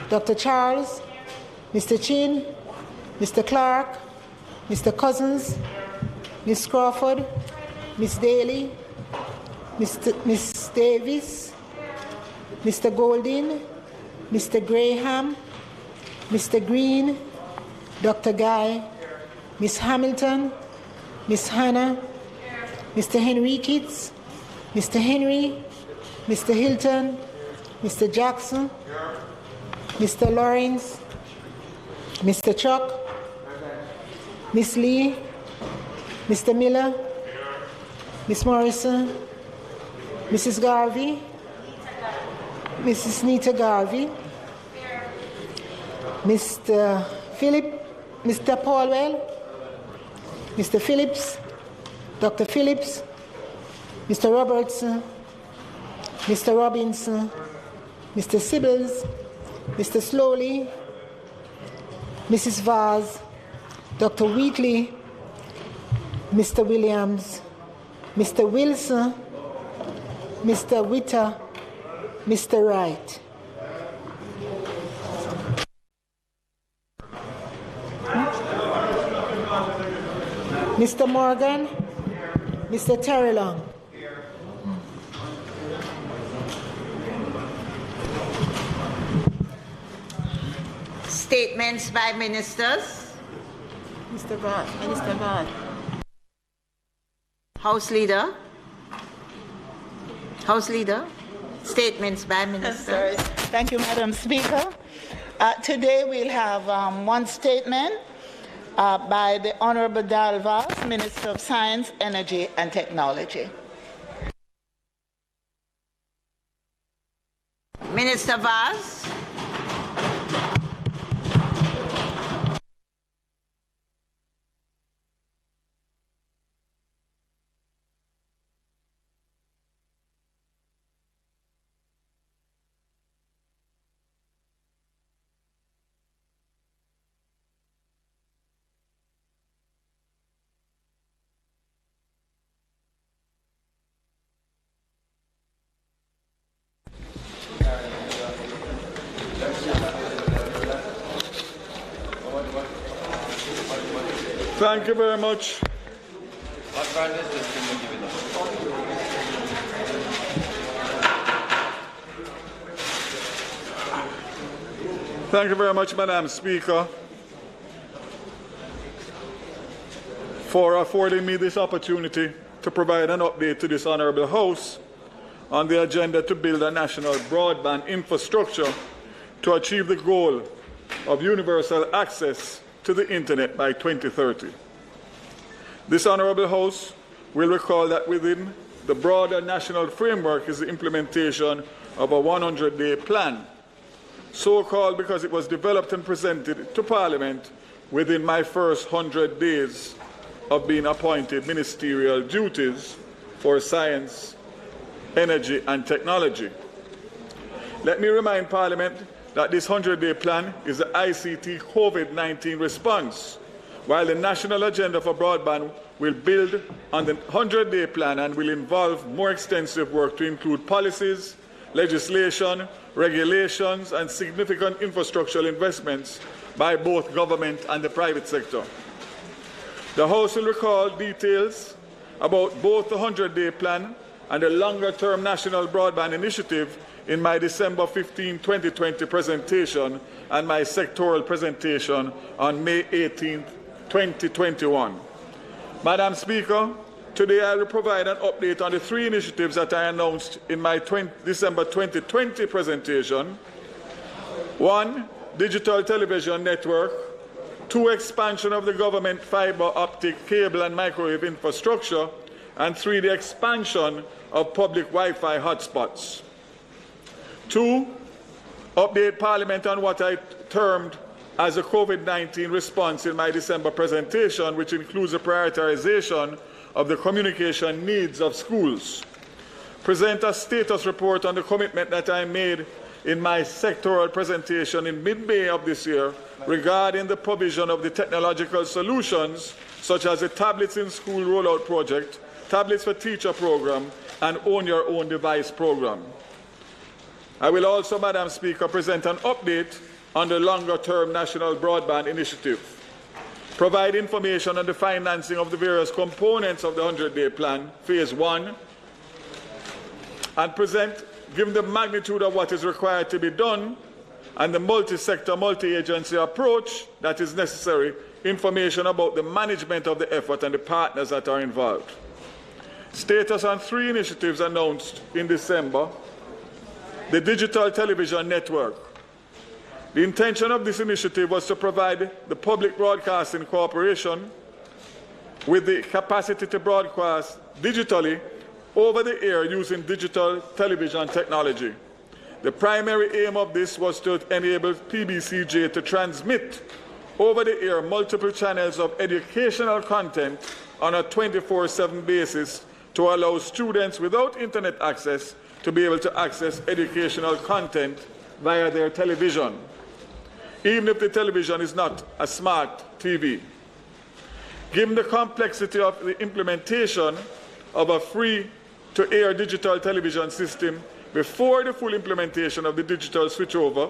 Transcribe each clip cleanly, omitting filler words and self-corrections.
Dr. Charles, Mr. Chin, Mr. Clark, Mr. Cousins, Ms. Crawford, Ms. Daly, Ms. Davis, Mr. Golding, Mr. Graham, Mr. Green, Dr. Guy, Ms. Hamilton, Ms. Hannah, Mr. Henriquez, Mr. Henry, Mr. Hilton, Mr. Jackson, Mr. Lawrence, Mr. Chuck, Ms. Lee, Mr. Miller, Ms. Morrison, Mrs. Garvey, Mrs. Nita Garvey, Mr. Philip, Mr. Paulwell, Mr. Phillips, Dr. Phillips, Mr. Robertson, Mr. Robinson, Mr. Sibbles, Mr. Slowly, Mrs. Vaz, Dr. Wheatley, Mr. Williams, Mr. Wilson, Mr. Witter, Mr. Wright. Mr. Morgan, Mr. Terry Long. Statements by ministers. Mr. Bard, Minister Bard. House Leader. House Leader. Statements by ministers. Thank you, Madam Speaker. Today we'll have one statement by the Honorable Dalvas, Minister of Science, Energy and Technology. Minister Vaz. Thank you very much. Thank you very much, Madam Speaker, for affording me this opportunity to provide an update to this Honourable House on the agenda to build a national broadband infrastructure to achieve the goal of universal access to the Internet by 2030. This Honourable House will recall that within the broader national framework is the implementation of a 100-day plan, so-called because it was developed and presented to Parliament within my first 100 days of being appointed ministerial duties for science, energy and technology. Let me remind Parliament that this 100-day plan is the ICT COVID-19 response, while the national agenda for broadband will build on the 100-day plan and will involve more extensive work to include policies, legislation, regulations, and significant infrastructural investments by both government and the private sector. The House will recall details about both the 100-day plan and the longer-term National Broadband Initiative in my December 15, 2020 presentation and my sectoral presentation on May 18, 2021. Madam Speaker, today I will provide an update on the three initiatives that I announced in my December 2020 presentation. 1, digital television network. 2, expansion of the government fiber optic cable and microwave infrastructure. And 3, the expansion of public Wi-Fi hotspots. 2, update Parliament on what I termed as a COVID-19 response in my December presentation, which includes a prioritization of the communication needs of schools. Present a status report on the commitment that I made in my sectoral presentation in mid-May of this year regarding the provision of the technological solutions such as the Tablets in School rollout project, Tablets for Teacher program, and Own Your Own Device program. I will also, Madam Speaker, present an update on the longer-term National Broadband Initiative, provide information on the financing of the various components of the 100-day plan, Phase 1, and present, given the magnitude of what is required to be done and the multi-sector, multi-agency approach that is necessary, information about the management of the effort and the partners that are involved. Status on 3 initiatives announced in December. The Digital Television Network. The intention of this initiative was to provide the Public Broadcasting Corporation with the capacity to broadcast digitally over the air using digital television technology. The primary aim of this was to enable PBCJ to transmit over the air multiple channels of educational content on a 24/7 basis to allow students without internet access to be able to access educational content via their television, even if the television is not a smart TV. Given the complexity of the implementation of a free-to-air digital television system before the full implementation of the digital switchover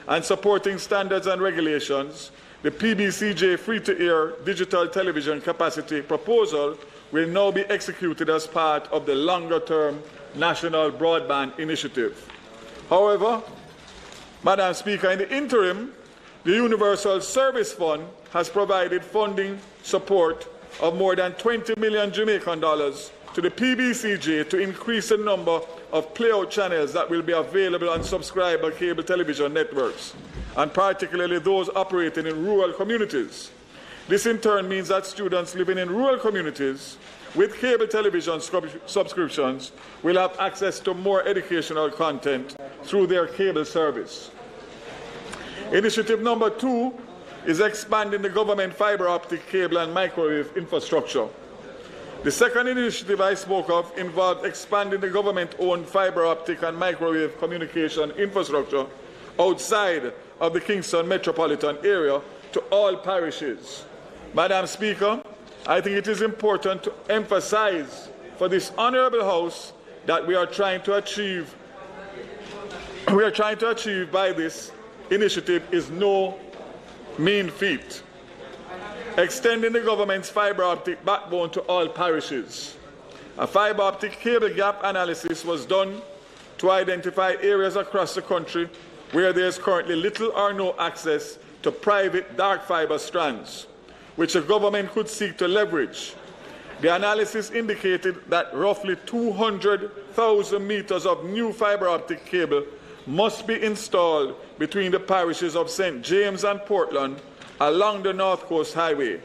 and supporting standards and regulations, the PBCJ free-to-air digital television capacity proposal will now be executed as part of the longer-term National Broadband Initiative. However, Madam Speaker, in the interim, the Universal Service Fund has provided funding support of more than 20 million Jamaican dollars to the PBCJ to increase the number of playout channels that will be available on subscriber cable television networks, and particularly those operating in rural communities. This in turn means that students living in rural communities with cable television subscriptions will have access to more educational content through their cable service. Initiative number 2 is expanding the government fiber optic cable and microwave infrastructure. The second initiative I spoke of involved expanding the government-owned fiber optic and microwave communication infrastructure outside of the Kingston metropolitan area to all parishes. Madam Speaker, I think it is important to emphasize for this honourable House that we are trying to achieve by this initiative is no mean feat. Extending the government's fibre optic backbone to all parishes. A fibre optic cable gap analysis was done to identify areas across the country where there is currently little or no access to private dark fibre strands, which the government could seek to leverage. The analysis indicated that roughly 200,000 meters of new fibre optic cable must be installed between the parishes of St. James and Portland along the North Coast Highway.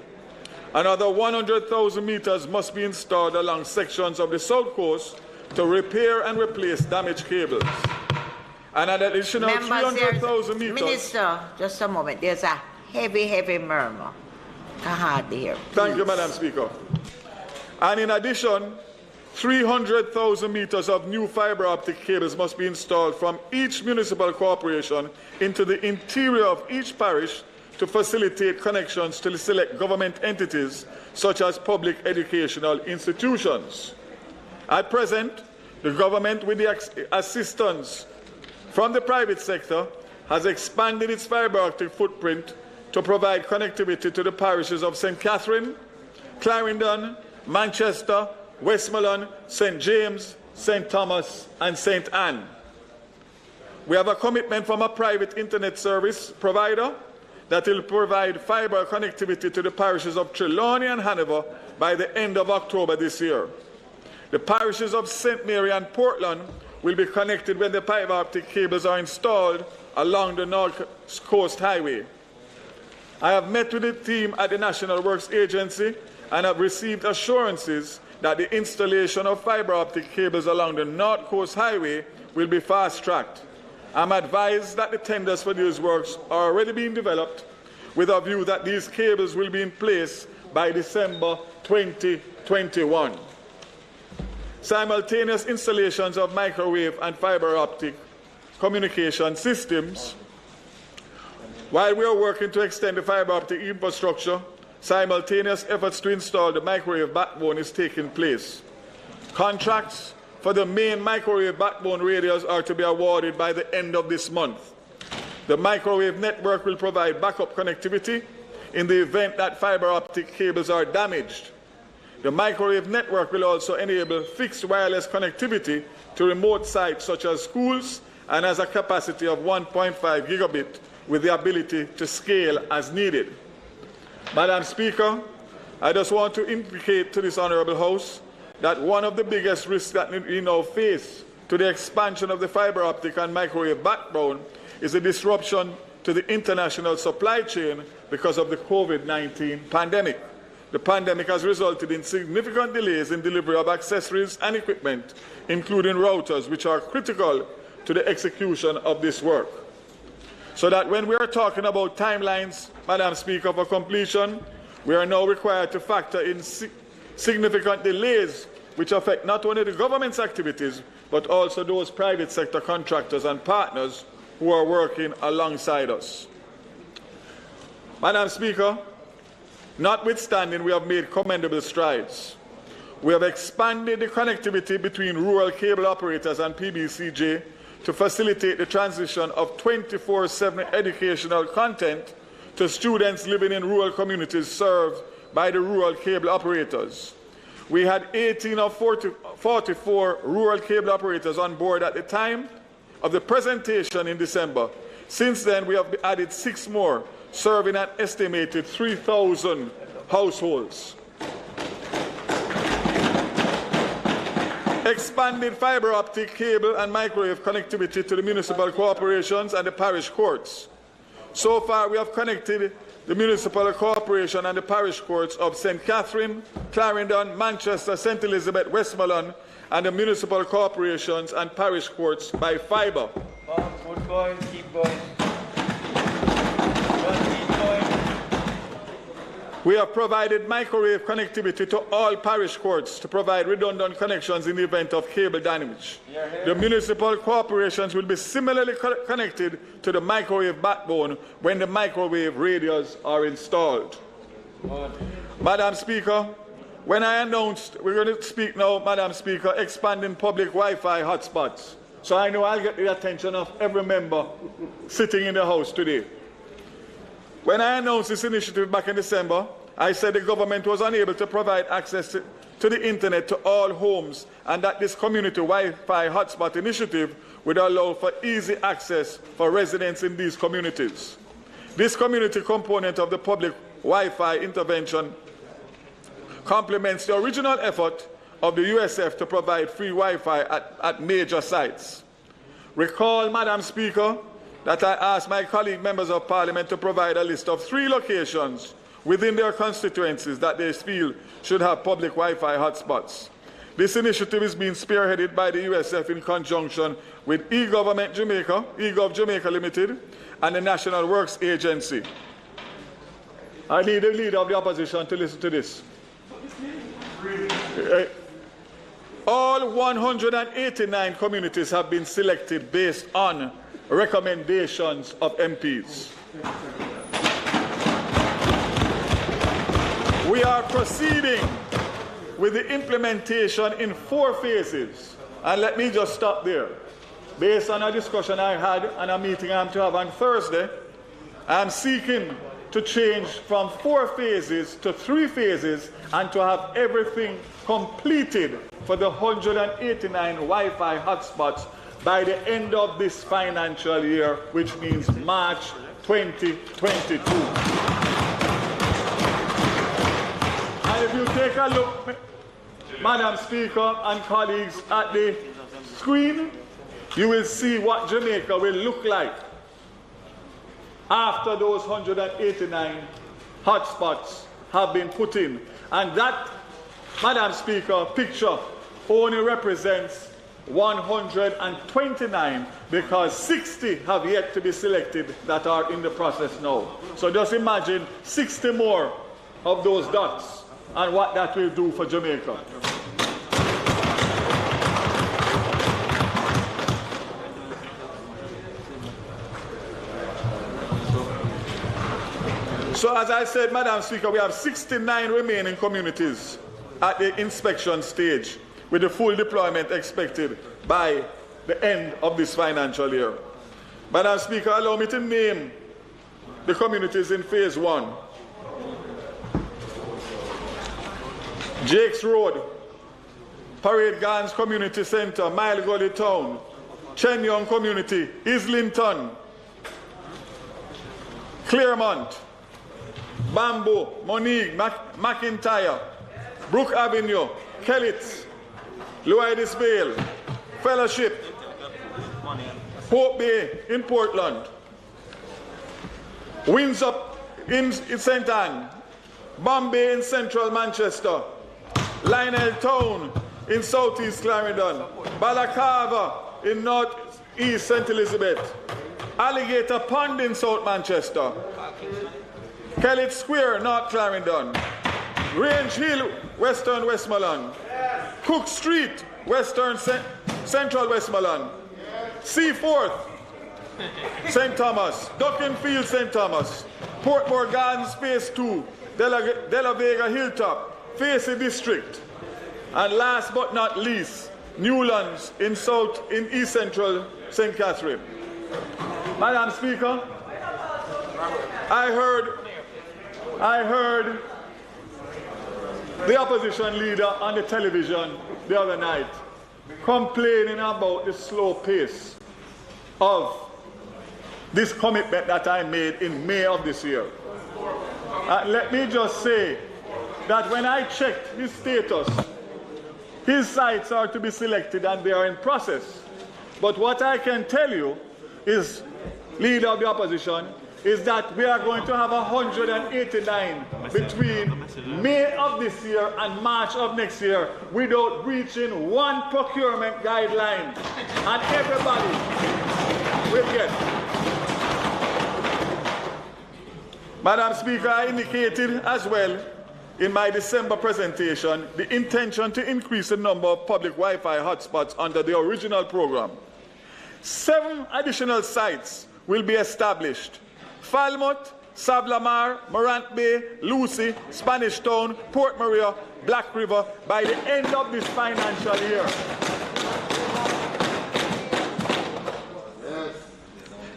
Another 100,000 meters must be installed along sections of the South Coast to repair and replace damaged cables. And an additional 300,000 meters... Minister, just a moment. There's a heavy murmur. I hardly hear. Thank you, Madam Speaker. And in addition, 300,000 meters of new fibre optic cables must be installed from each municipal corporation into the interior of each parish to facilitate connections to the select government entities such as public educational institutions. At present, the government, with the assistance from the private sector, has expanded its fibre optic footprint to provide connectivity to the parishes of St. Catherine, Clarendon, Manchester, Westmoreland, St. James, St. Thomas, and St. Anne. We have a commitment from a private internet service provider that will provide fibre connectivity to the parishes of Trelawney and Hanover by the end of October this year. The parishes of St. Mary and Portland will be connected when the fibre optic cables are installed along the North Coast Highway. I have met with the team at the National Works Agency and have received assurances that the installation of fibre optic cables along the North Coast Highway will be fast-tracked. I'm advised that the tenders for these works are already being developed with a view that these cables will be in place by December 2021. Simultaneous installations of microwave and fibre optic communication systems. While we are working to extend the fibre optic infrastructure, simultaneous efforts to install the microwave backbone is taking place. Contracts for the main microwave backbone radios are to be awarded by the end of this month. The microwave network will provide backup connectivity in the event that fiber optic cables are damaged. The microwave network will also enable fixed wireless connectivity to remote sites such as schools and has a capacity of 1.5 gigabit with the ability to scale as needed. Madam Speaker, I just want to indicate to this Honourable House that one of the biggest risks that we now face to the expansion of the fiber optic and microwave backbone is a disruption to the international supply chain because of the COVID-19 pandemic. The pandemic has resulted in significant delays in delivery of accessories and equipment, including routers, which are critical to the execution of this work. So that when we are talking about timelines, Madam Speaker, for completion, we are now required to factor in significant delays which affect not only the government's activities, but also those private sector contractors and partners who are working alongside us. Madam Speaker, notwithstanding, we have made commendable strides. We have expanded the connectivity between rural cable operators and PBCJ to facilitate the transition of 24/7 educational content to students living in rural communities served by the rural cable operators. We had 18 of 44 rural cable operators on board at the time of the presentation in December. Since then, we have added 6 more, serving an estimated 3,000 households. Expanded fiber optic cable and microwave connectivity to the municipal corporations and the parish courts. So far, we have connected the municipal corporation and the parish courts of St. Catherine, Clarendon, Manchester, St. Elizabeth, Westmoreland, and the municipal corporations and parish courts by fiber. Good going, keep going. We have provided microwave connectivity to all parish courts to provide redundant connections in the event of cable damage. The municipal corporations will be similarly connected to the microwave backbone when the microwave radios are installed. Madam Speaker, when I announced, we're going to speak now, Madam Speaker, expanding public Wi-Fi hotspots. So I know I'll get the attention of every member sitting in the House today. When I announced this initiative back in December, I said the government was unable to provide access to the internet to all homes and that this community Wi-Fi hotspot initiative would allow for easy access for residents in these communities. This community component of the public Wi-Fi intervention complements the original effort of the USF to provide free Wi-Fi at major sites. Recall, Madam Speaker, that I asked my colleague members of Parliament to provide a list of 3 locations within their constituencies that they feel should have public Wi-Fi hotspots. This initiative is being spearheaded by the USF in conjunction with eGovernment Jamaica, eGov Jamaica Limited, and the National Works Agency. I need the leader of the opposition to listen to this. All 189 communities have been selected based on recommendations of MPs. We are proceeding with the implementation in 4 phases. And let me just stop there. Based on a discussion I had and a meeting I'm to have on Thursday, I'm seeking to change from 4 phases to 3 phases and to have everything completed for the 189 Wi-Fi hotspots by the end of this financial year, which means March 2022. And if you take a look, Madam Speaker and colleagues, at the screen, you will see what Jamaica will look like after those 189 hotspots have been put in. And that, Madam Speaker, picture only represents 129 because 60 have yet to be selected that are in the process now. So just imagine 60 more of those dots and what that will do for Jamaica. So as I said, Madam Speaker, we have 69 remaining communities at the inspection stage, with the full deployment expected by the end of this financial year. Madam Speaker, allow me to name the communities in phase 1. Jakes Road, Parade Gardens Community Center, Mile Gully Town, Chenyong Community, Islington, Claremont, Bamboo, Monique, McIntyre, Brook Avenue, Kellitz, Loydis Vale, Fellowship, Hope Bay in Portland, Windsor in St. Anne, Bombay in central Manchester, Lionel Town in southeast Clarendon, Balaclava in northeast St. Elizabeth, Alligator Pond in South Manchester, Kellett Square, North Clarendon, Range Hill, Western Westmoreland, Cook Street, Western Central Westmoreland, Seaforth, St. Thomas, Duckenfield, St. Thomas, Portmore Gardens, Phase 2, De La Vega Hilltop, Facey District, and last but not least, Newlands in East Central St. Catherine. Madam Speaker, I heard the opposition leader on the television the other night complaining about the slow pace of this commitment that I made in May of this year. Let me just say that when I checked his status, his sites are to be selected and they are in process. But what I can tell you is, leader of the opposition, is that we are going to have 189 between May of this year and March of next year without breaching one procurement guideline. And everybody will get. Madam Speaker, I indicated as well in my December presentation the intention to increase the number of public Wi-Fi hotspots under the original program. 7 additional sites will be established: Falmouth, Savlamar, Morant Bay, Lucy, Spanish Town, Port Maria, Black River by the end of this financial year.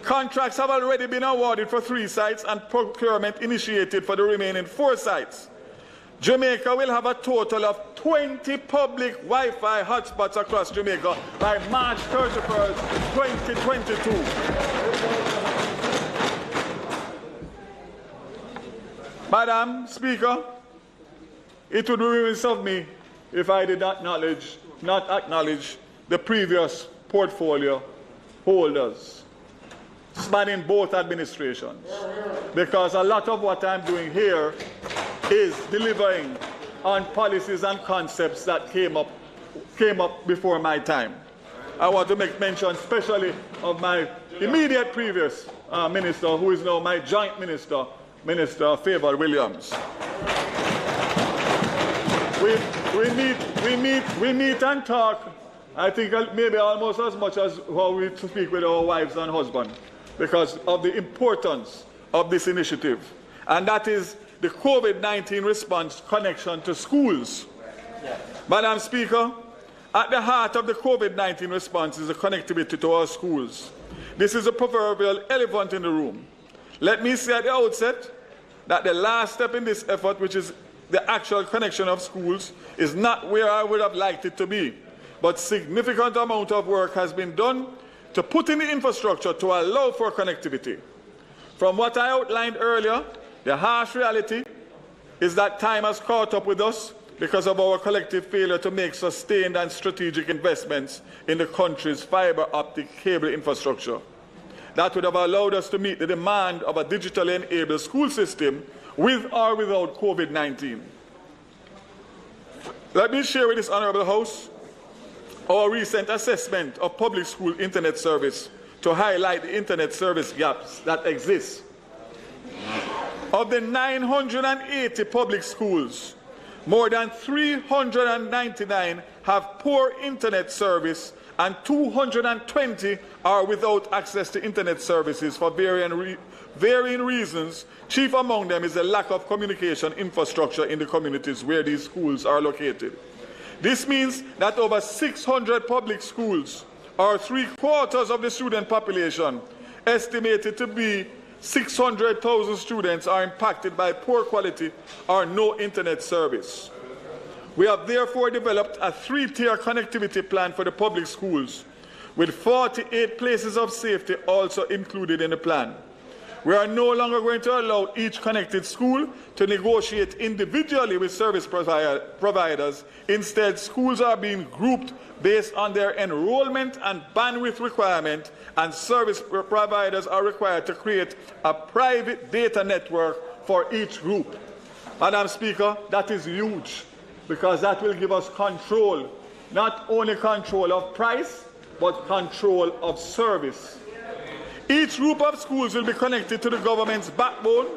Contracts have already been awarded for 3 sites and procurement initiated for the remaining 4 sites. Jamaica will have a total of 20 public Wi-Fi hotspots across Jamaica by March 31st, 2022. Madam Speaker, it would be remiss of me if I did not acknowledge the previous portfolio holders spanning both administrations, because a lot of what I'm doing here is delivering on policies and concepts that came up before my time. I want to make mention especially of my immediate previous minister, who is now my joint minister, Minister Favour Williams. We meet and talk, I think maybe almost as much as how we speak with our wives and husbands, because of the importance of this initiative. And that is the COVID-19 response connection to schools. Yeah. Madam Speaker, at the heart of the COVID-19 response is the connectivity to our schools. This is a proverbial elephant in the room. Let me say at the outset that the last step in this effort, which is the actual connection of schools, is not where I would have liked it to be. But significant amount of work has been done to put in the infrastructure to allow for connectivity. From what I outlined earlier, the harsh reality is that time has caught up with us because of our collective failure to make sustained and strategic investments in the country's fiber optic cable infrastructure. That would have allowed us to meet the demand of a digitally enabled school system with or without COVID-19. Let me share with this Honourable House our recent assessment of public school internet service to highlight the internet service gaps that exist. Of the 980 public schools, more than 399 have poor internet service and 220 are without access to internet services for varying reasons. Chief among them is the lack of communication infrastructure in the communities where these schools are located. This means that over 600 public schools, or 3/4 of the student population, estimated to be 600,000 students are impacted by poor quality or no internet service. We have therefore developed a 3-tier connectivity plan for the public schools, with 48 places of safety also included in the plan. We are no longer going to allow each connected school to negotiate individually with service providers. Instead, schools are being grouped based on their enrollment and bandwidth requirement, and service providers are required to create a private data network for each group. Madam Speaker, that is huge, because that will give us control, not only control of price, but control of service. Each group of schools will be connected to the government's backbone,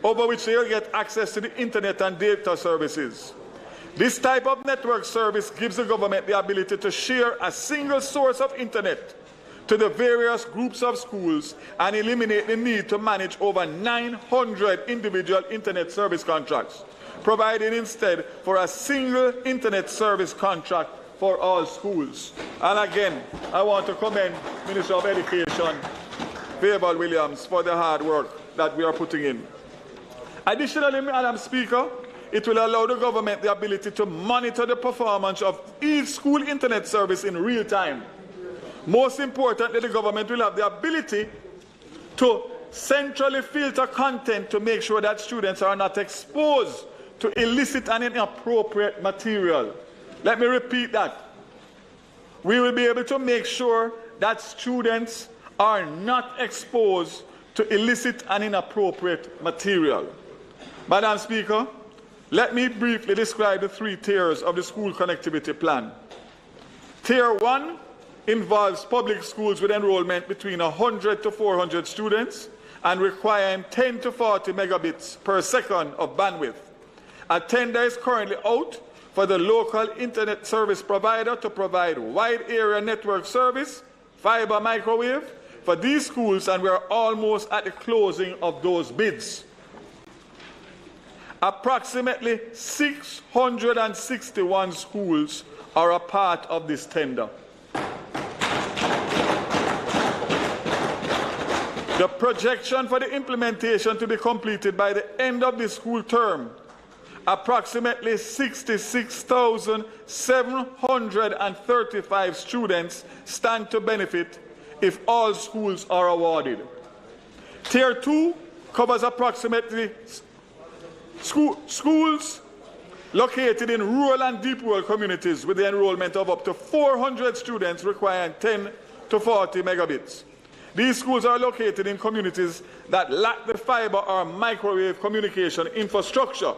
over which they will get access to the internet and data services. This type of network service gives the government the ability to share a single source of internet to the various groups of schools and eliminate the need to manage over 900 individual internet service contracts, providing instead for a single internet service contract for all schools. And again, I want to commend Minister of Education, Favour Williams, for the hard work that we are putting in. Additionally, Madam Speaker, it will allow the government the ability to monitor the performance of each school internet service in real time. Most importantly, the government will have the ability to centrally filter content to make sure that students are not exposed to illicit and inappropriate material. Let me repeat that. We will be able to make sure that students are not exposed to illicit and inappropriate material. Madam Speaker, let me briefly describe the 3 tiers of the school connectivity plan. Tier 1 involves public schools with enrollment between 100 to 400 students and requiring 10 to 40 megabits per second of bandwidth. A tender is currently out for the local internet service provider to provide wide area network service, fiber microwave, for these schools, and we are almost at the closing of those bids. Approximately 661 schools are a part of this tender. The projection for the implementation to be completed by the end of the school term, approximately 66,735 students stand to benefit if all schools are awarded. Tier 2 covers approximately schools located in rural and deep rural communities with the enrollment of up to 400 students requiring 10 to 40 megabits. These schools are located in communities that lack the fiber or microwave communication infrastructure.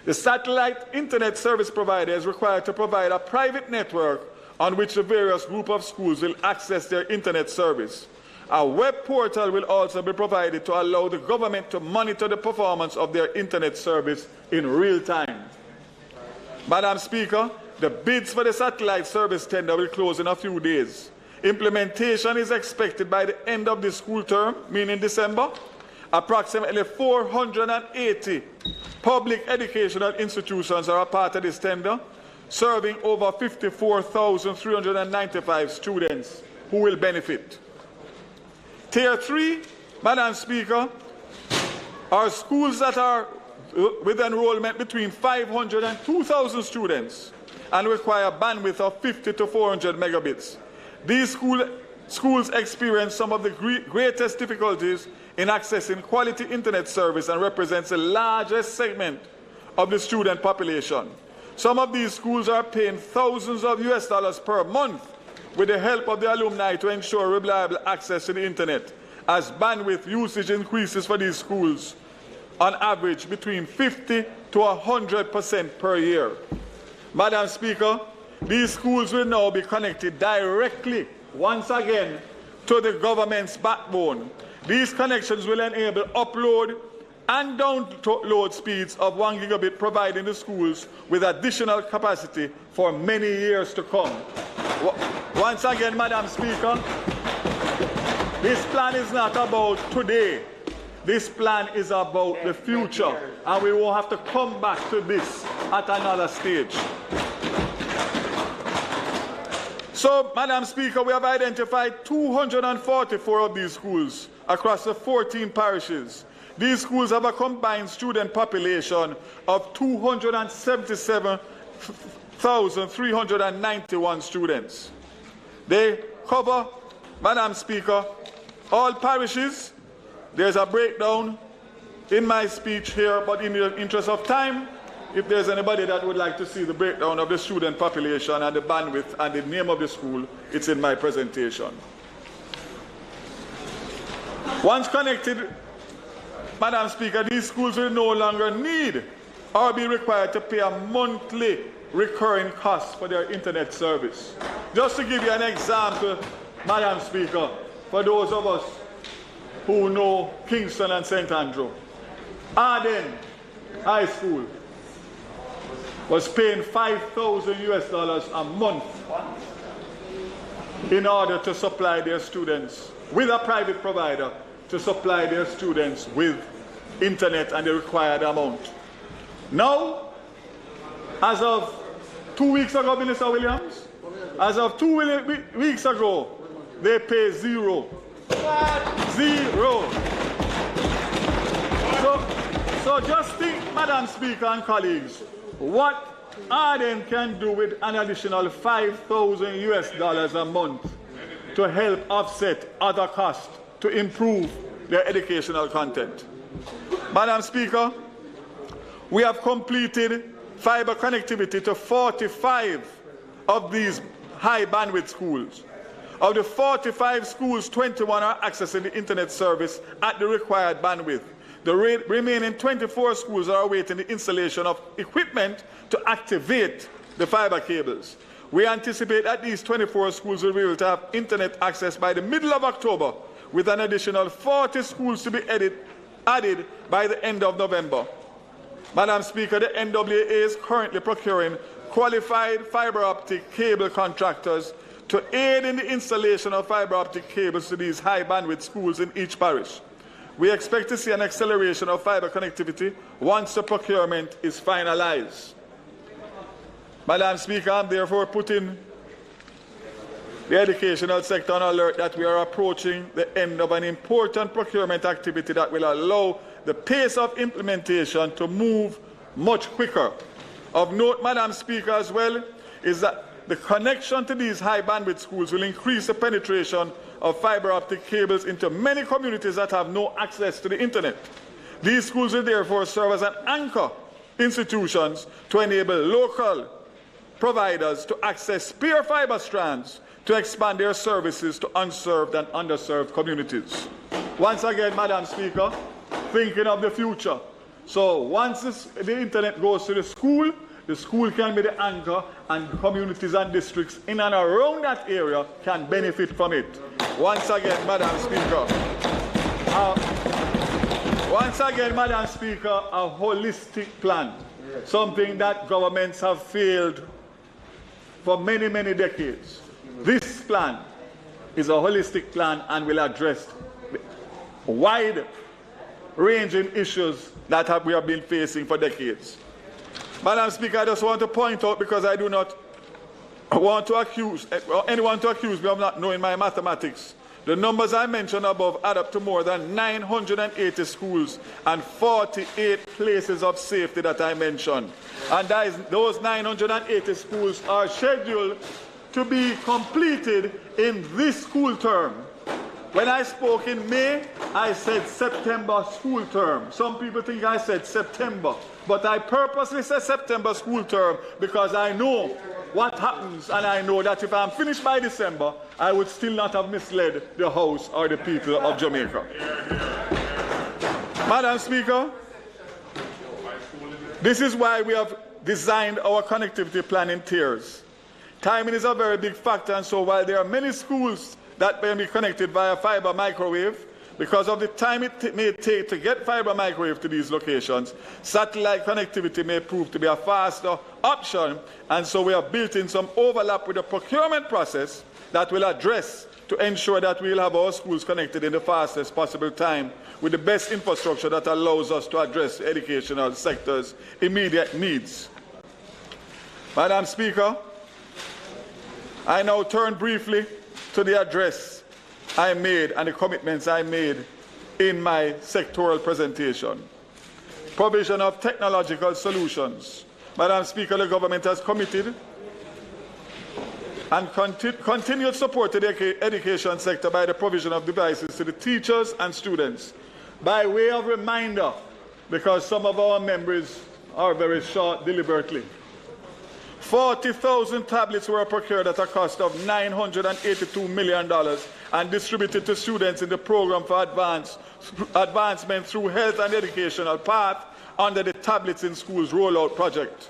The satellite internet service provider is required to provide a private network on which the various group of schools will access their internet service. A web portal will also be provided to allow the government to monitor the performance of their internet service in real time. Madam Speaker, the bids for the satellite service tender will close in a few days. Implementation is expected by the end of the school term, meaning December. Approximately 480 public educational institutions are a part of this tender, serving over 54,395 students who will benefit. Tier 3, Madam Speaker, are schools that are with enrollment between 500 and 2,000 students and require bandwidth of 50 to 400 megabits. These schools experience some of the greatest difficulties in accessing quality internet service and represents the largest segment of the student population. Some of these schools are paying thousands of US dollars per month with the help of the alumni to ensure reliable access to the internet, as bandwidth usage increases for these schools on average between 50 to 100% per year. Madam Speaker, these schools will now be connected directly, once again, to the government's backbone. These connections will enable upload and download speeds of 1 gigabit, providing the schools with additional capacity for many years to come. Once again, Madam Speaker, this plan is not about today. This plan is about the future, and we will have to come back to this at another stage. So, Madam Speaker, we have identified 244 of these schools across the 14 parishes. These schools have a combined student population of 277,391 students. They cover, Madam Speaker, all parishes. There's a breakdown in my speech here, but in the interest of time, if there's anybody that would like to see the breakdown of the student population and the bandwidth and the name of the school, it's in my presentation. Once connected, Madam Speaker, these schools will no longer need or be required to pay a monthly recurring cost for their internet service. Just to give you an example, Madam Speaker, for those of us who know Kingston and St. Andrew, Arden High School was paying $5,000 a month in order to supply their students with a private provider to supply their students with internet and the required amount. Now, as of 2 weeks ago, Minister Williams, as of 2 weeks ago, they pay zero. Zero. So just think, Madam Speaker and colleagues, what Arden can do with an additional $5,000 a month to help offset other costs to improve their educational content. Madam Speaker, we have completed fiber connectivity to 45 of these high bandwidth schools. Of the 45 schools, 21 are accessing the internet service at the required bandwidth. The remaining 24 schools are awaiting the installation of equipment to activate the fiber cables. We anticipate that these 24 schools will be able to have internet access by the middle of October, with an additional 40 schools to be added by the end of November. Madam Speaker, the NWA is currently procuring qualified fiber optic cable contractors to aid in the installation of fiber optic cables to these high bandwidth schools in each parish. We expect to see an acceleration of fiber connectivity once the procurement is finalized. Madam Speaker, I'm therefore putting the educational sector on alert that we are approaching the end of an important procurement activity that will allow the pace of implementation to move much quicker. Of note, Madam Speaker, as well, is that the connection to these high bandwidth schools will increase the penetration of fiber optic cables into many communities that have no access to the internet. These schools will therefore serve as an anchor institutions to enable local providers to access spare fiber strands to expand their services to unserved and underserved communities. Once again, Madam Speaker, thinking of the future. So once the internet goes to the school can be the anchor, and communities and districts in and around that area can benefit from it. Once again, Madam Speaker, a holistic plan, something that governments have failed for many, many decades. This plan is a holistic plan and will address wide-ranging issues that we have been facing for decades. Madam Speaker, I just want to point out, because I do not want to accuse anyone to accuse me of not knowing my mathematics. The numbers I mentioned above add up to more than 980 schools and 48 places of safety that I mentioned. And those 980 schools are scheduled to be completed in this school term. When I spoke in May, I said September school term. Some people think I said September, but I purposely said September school term because I know what happens, and I know that if I'm finished by December, I would still not have misled the House or the people of Jamaica. Madam Speaker, this is why we have designed our connectivity plan in tiers. Timing is a very big factor, and so while there are many schools that may be connected via fiber microwave, because of the time it may take to get fiber microwave to these locations, satellite connectivity may prove to be a faster option, and so we have built in some overlap with the procurement process that will address to ensure that we'll have our schools connected in the fastest possible time with the best infrastructure that allows us to address the educational sector's immediate needs. Madam Speaker, I now turn briefly to the address I made and the commitments I made in my sectoral presentation. Provision of technological solutions. Madam Speaker, the government has committed and continued support to the education sector by the provision of devices to the teachers and students. By way of reminder, because some of our memories are very short deliberately, 40,000 tablets were procured at a cost of $982 million and distributed to students in the program for advancement through health and educational path under the Tablets in Schools rollout project.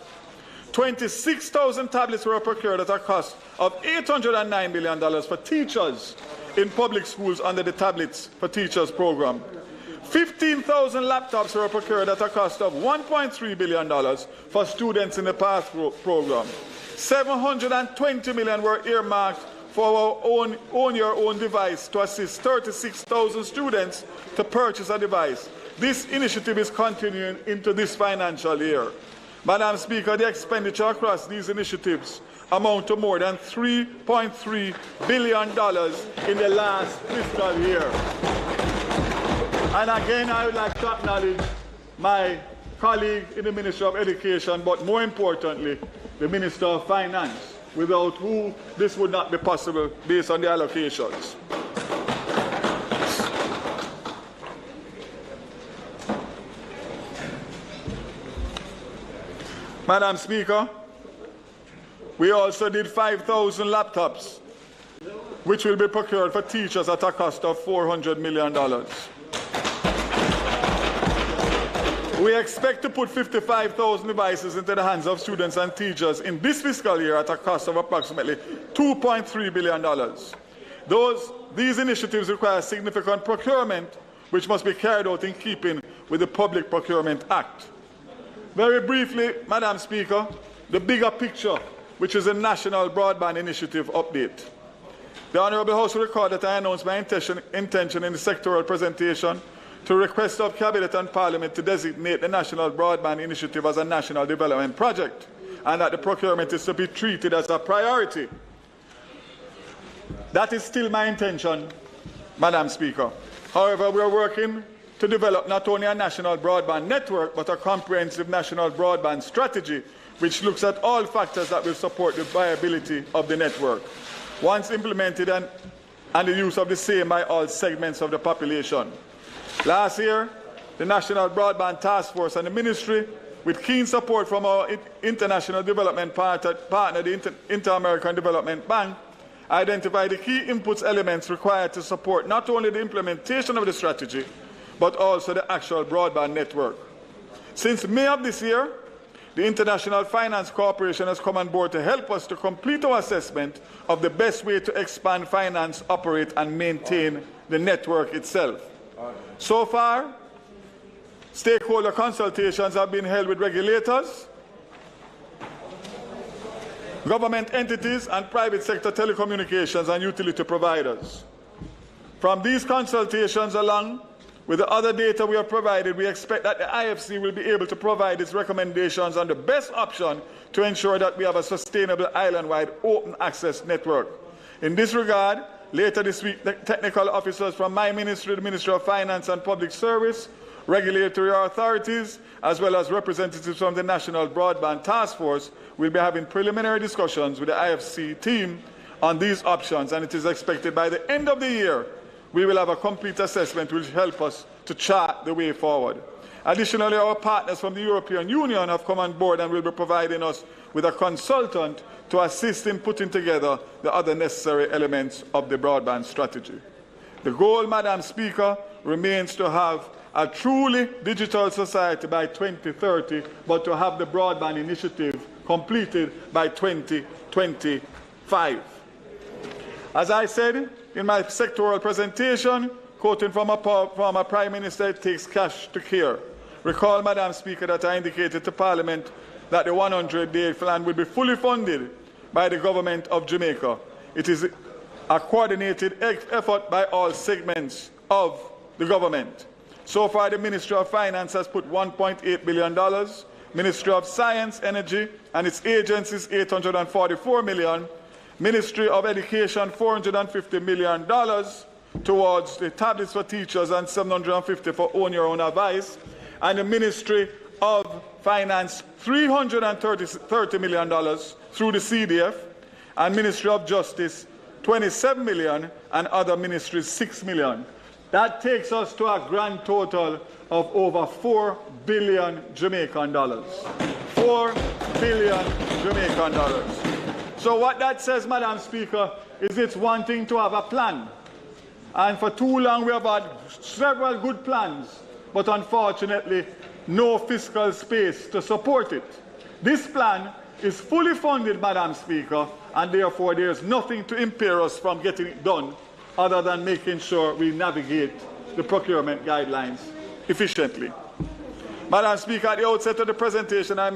26,000 tablets were procured at a cost of $809 million for teachers in public schools under the Tablets for Teachers program. 15,000 laptops were procured at a cost of $1.3 billion for students in the PATH program. $720 million were earmarked for our own your own device to assist 36,000 students to purchase a device. This initiative is continuing into this financial year. Madam Speaker, the expenditure across these initiatives amount to more than $3.3 billion in the last fiscal year. And again, I would like to acknowledge my colleague in the Ministry of Education, but more importantly, the Minister of Finance, without whom this would not be possible based on the allocations. Madam Speaker, we also did 5,000 laptops, which will be procured for teachers at a cost of $400 million. We expect to put 55,000 devices into the hands of students and teachers in this fiscal year at a cost of approximately $2.3 billion. These initiatives require significant procurement, which must be carried out in keeping with the Public Procurement Act. Very briefly, Madam Speaker, the bigger picture, which is a National Broadband Initiative update. The Honourable House will record that I announced my intention in the sectoral presentation to request of Cabinet and Parliament to designate the National Broadband Initiative as a national development project, and that the procurement is to be treated as a priority. That is still my intention, Madam Speaker. However, we are working to develop not only a national broadband network, but a comprehensive national broadband strategy, which looks at all factors that will support the viability of the network, once implemented and the use of the same by all segments of the population. Last year, the National Broadband Task Force and the Ministry, with keen support from our international development partner, the Inter-American Development Bank, identified the key inputs elements required to support not only the implementation of the strategy, but also the actual broadband network. Since May of this year, the International Finance Corporation has come on board to help us to complete our assessment of the best way to expand, finance, operate, and maintain the network itself. So far, stakeholder consultations have been held with regulators, government entities, and private sector telecommunications and utility providers. From these consultations, along with the other data we have provided, we expect that the IFC will be able to provide its recommendations on the best option to ensure that we have a sustainable island-wide open access network. In this regard, later this week, the technical officers from my ministry, the Ministry of Finance and Public Service, regulatory authorities, as well as representatives from the National Broadband Task Force, will be having preliminary discussions with the IFC team on these options, and it is expected by the end of the year we will have a complete assessment which will help us to chart the way forward. Additionally, our partners from the European Union have come on board and will be providing us with a consultant to assist in putting together the other necessary elements of the broadband strategy. The goal, Madam Speaker, remains to have a truly digital society by 2030, but to have the broadband initiative completed by 2025. As I said in my sectoral presentation, quoting from a former Prime Minister, it takes cash to care. Recall, Madam Speaker, that I indicated to Parliament that the 100-day plan will be fully funded by the government of Jamaica. It is a coordinated effort by all segments of the government. So far, the Ministry of Finance has put $1.8 billion, Ministry of Science, Energy, and its agencies $844 million, Ministry of Education $450 million towards the tablets for teachers and $750 for own your own advice, and the Ministry of Finance $330 million through the CDF, and Ministry of Justice $27 million, and other ministries $6 million. That takes us to a grand total of over 4 billion Jamaican dollars. 4 billion Jamaican dollars. So what that says, Madam Speaker, is it's one thing to have a plan. And for too long we have had several good plans, but unfortunately no fiscal space to support it. This plan is fully funded, Madam Speaker, and therefore there is nothing to impair us from getting it done other than making sure we navigate the procurement guidelines efficiently. Madam Speaker, at the outset of the presentation, I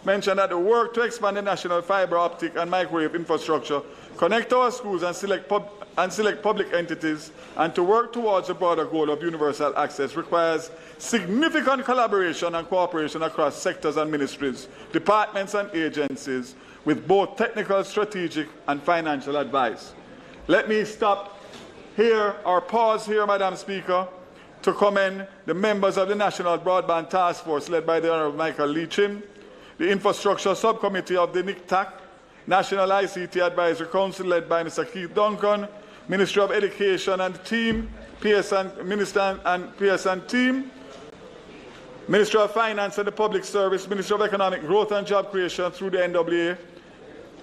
mentioned that the work to expand the national fiber optic and microwave infrastructure, connect our schools and select public entities, and to work towards the broader goal of universal access requires significant collaboration and cooperation across sectors and ministries, departments and agencies, with both technical, strategic, and financial advice. Let me stop here, or pause here, Madam Speaker, to commend the members of the National Broadband Task Force led by the Honourable Michael Leachin, the Infrastructure Subcommittee of the NICTAC, National ICT Advisory Council led by Mr. Keith Duncan, Ministry of Education and team, Minister and PS and team, Ministry of Finance and the Public Service, Ministry of Economic Growth and Job Creation through the NWA,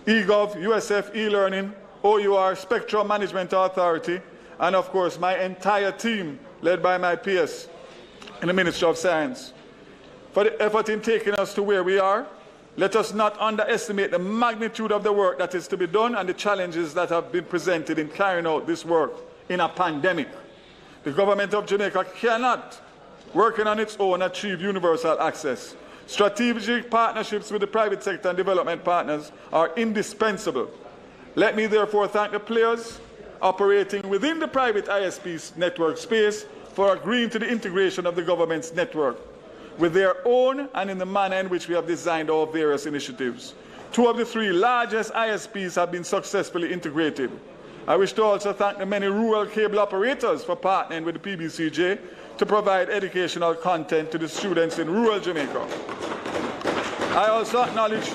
eGov, USF e-learning, OUR, Spectrum Management Authority, and of course my entire team led by my PS in the Ministry of Science. For the effort in taking us to where we are, let us not underestimate the magnitude of the work that is to be done and the challenges that have been presented in carrying out this work in a pandemic. The government of Jamaica cannot, working on its own, achieve universal access. Strategic partnerships with the private sector and development partners are indispensable. Let me therefore thank the players operating within the private ISP network space for agreeing to the integration of the government's network with their own and in the manner in which we have designed our various initiatives. 2 of the 3 largest ISPs have been successfully integrated. I wish to also thank the many rural cable operators for partnering with the PBCJ to provide educational content to the students in rural Jamaica. I also acknowledge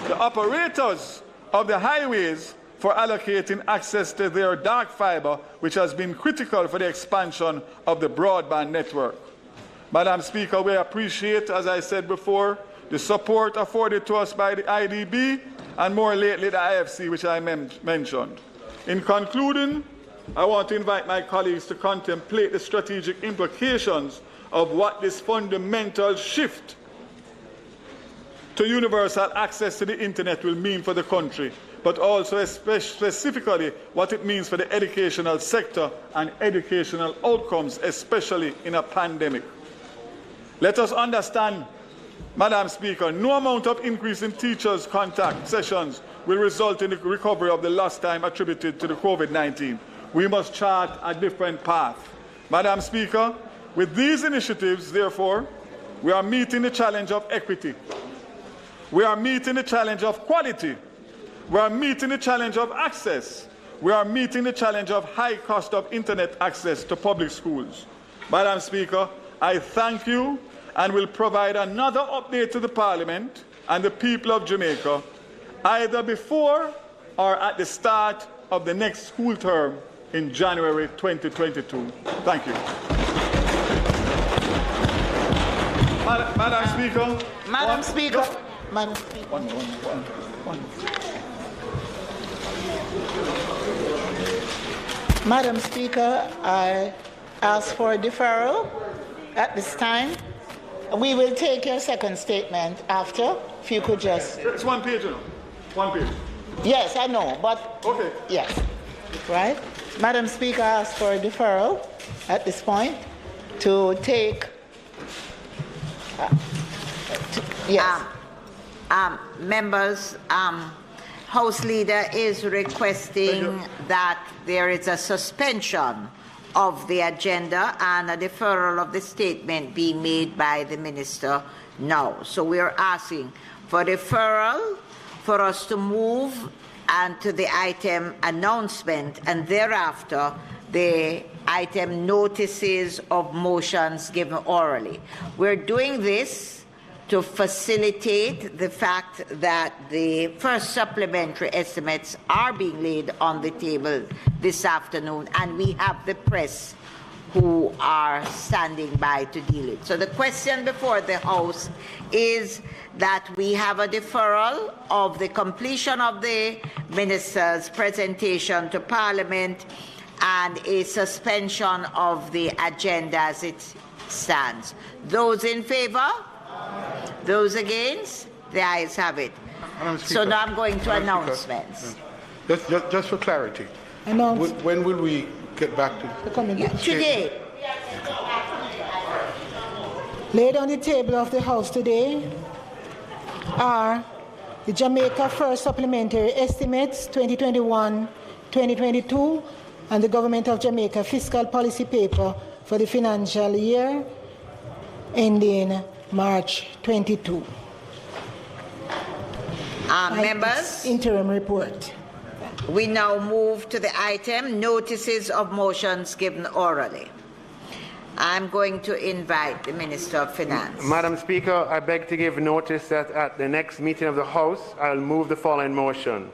the operators of the highways for allocating access to their dark fiber, which has been critical for the expansion of the broadband network. Madam Speaker, we appreciate, as I said before, the support afforded to us by the IDB and more lately the IFC, which I mentioned. In concluding, I want to invite my colleagues to contemplate the strategic implications of what this fundamental shift to universal access to the internet will mean for the country, but also specifically what it means for the educational sector and educational outcomes, especially in a pandemic. Let us understand, Madam Speaker, no amount of increase in teachers' contact sessions will result in the recovery of the lost time attributed to the COVID-19. We must chart a different path. Madam Speaker, with these initiatives, therefore, we are meeting the challenge of equity. We are meeting the challenge of quality. We are meeting the challenge of access. We are meeting the challenge of high cost of internet access to public schools. Madam Speaker, I thank you and will provide another update to the Parliament and the people of Jamaica either before or at the start of the next school term in January 2022. Thank you. Madam Speaker. Madam Speaker. Madam Speaker. One. Madam Speaker, I ask for a deferral at this time. We will take your second statement after. If you could just... It's 1 page, you know. 1 page. Yes, I know, but... Okay. Yes. Right? Madam Speaker, I ask for a deferral at this point to take... yes. Members, House Leader is requesting that there is a suspension of the agenda and a deferral of the statement be made by the Minister now. So we are asking for deferral for us to move and to the item announcement, and thereafter the item notices of motions given orally. We're doing this to facilitate the fact that the first supplementary estimates are being laid on the table this afternoon, and we have the press who are standing by to deal it. So the question before the House is that we have a deferral of the completion of the Minister's presentation to Parliament and a suspension of the agenda as it stands. Those in favour? Those against? The ayes have it. So now I'm going to announcements. Just for clarity, when will we get back to today? Laid on the table of the House today are the Jamaica First Supplementary Estimates 2021-2022 and the Government of Jamaica Fiscal Policy Paper for the financial year ending March 22. Members? Interim report. We now move to the item, notices of motions given orally. I'm going to invite the Minister of Finance. Madam Speaker, I beg to give notice that at the next meeting of the House, I'll move the following motion.